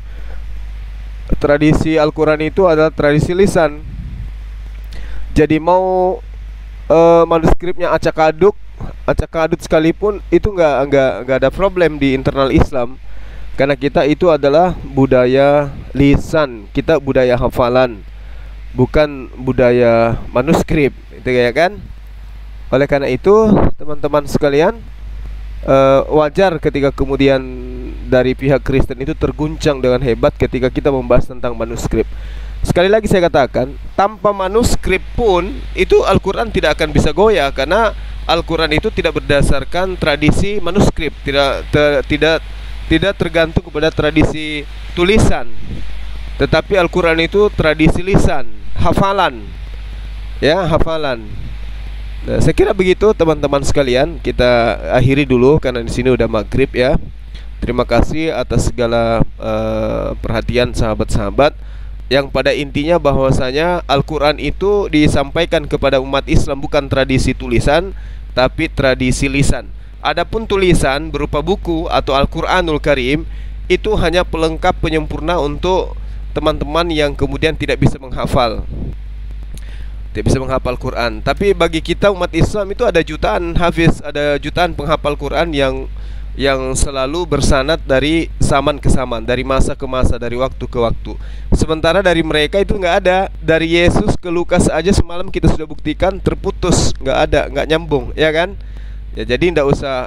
Tradisi Al-Quran itu adalah tradisi lisan. Jadi mau manuskripnya acak-adut sekalipun itu nggak ada problem di internal Islam. Karena kita itu adalah budaya lisan, kita budaya hafalan, bukan budaya manuskrip, itu ya kan? Oleh karena itu teman-teman sekalian, wajar ketika kemudian dari pihak Kristen itu terguncang dengan hebat ketika kita membahas tentang manuskrip. Sekali lagi saya katakan, tanpa manuskrip pun itu Al-Quran tidak akan bisa goyah, karena Al-Quran itu tidak berdasarkan tradisi manuskrip, tidak tergantung kepada tradisi tulisan, tetapi Al-Quran itu tradisi lisan, hafalan, ya hafalan. Nah, saya kira begitu teman-teman sekalian. Kita akhiri dulu karena di sini udah maghrib ya. Terima kasih atas segala perhatian sahabat-sahabat. Yang pada intinya bahwasanya Al-Quran itu disampaikan kepada umat Islam bukan tradisi tulisan, tapi tradisi lisan. Adapun tulisan berupa buku atau Al-Quranul Karim itu hanya pelengkap penyempurna untuk teman-teman yang kemudian tidak bisa menghafal, Quran. Tapi bagi kita umat Islam itu ada jutaan hafiz, ada jutaan penghafal Quran yang yang selalu bersanad dari zaman ke zaman, dari masa ke masa, dari waktu ke waktu. Sementara dari mereka itu nggak ada. Dari Yesus ke Lukas aja semalam kita sudah buktikan terputus, nggak ada, nggak nyambung, ya kan? Ya, jadi nggak usah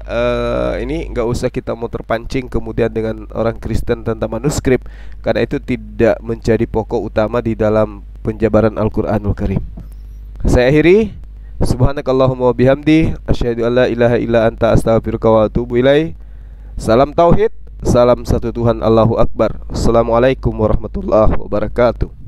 nggak usah kita mau terpancing kemudian dengan orang Kristen tentang manuskrip, karena itu tidak menjadi pokok utama di dalam penjabaran Al-Qur'anul Karim. Saya akhiri. Subhanakallahumma wa bihamdi asyhadu an la ilaha illa anta astaghfiruka wa atubu ilaik. Salam tauhid, salam satu Tuhan, Allahu Akbar. Assalamualaikum warahmatullahi wabarakatuh.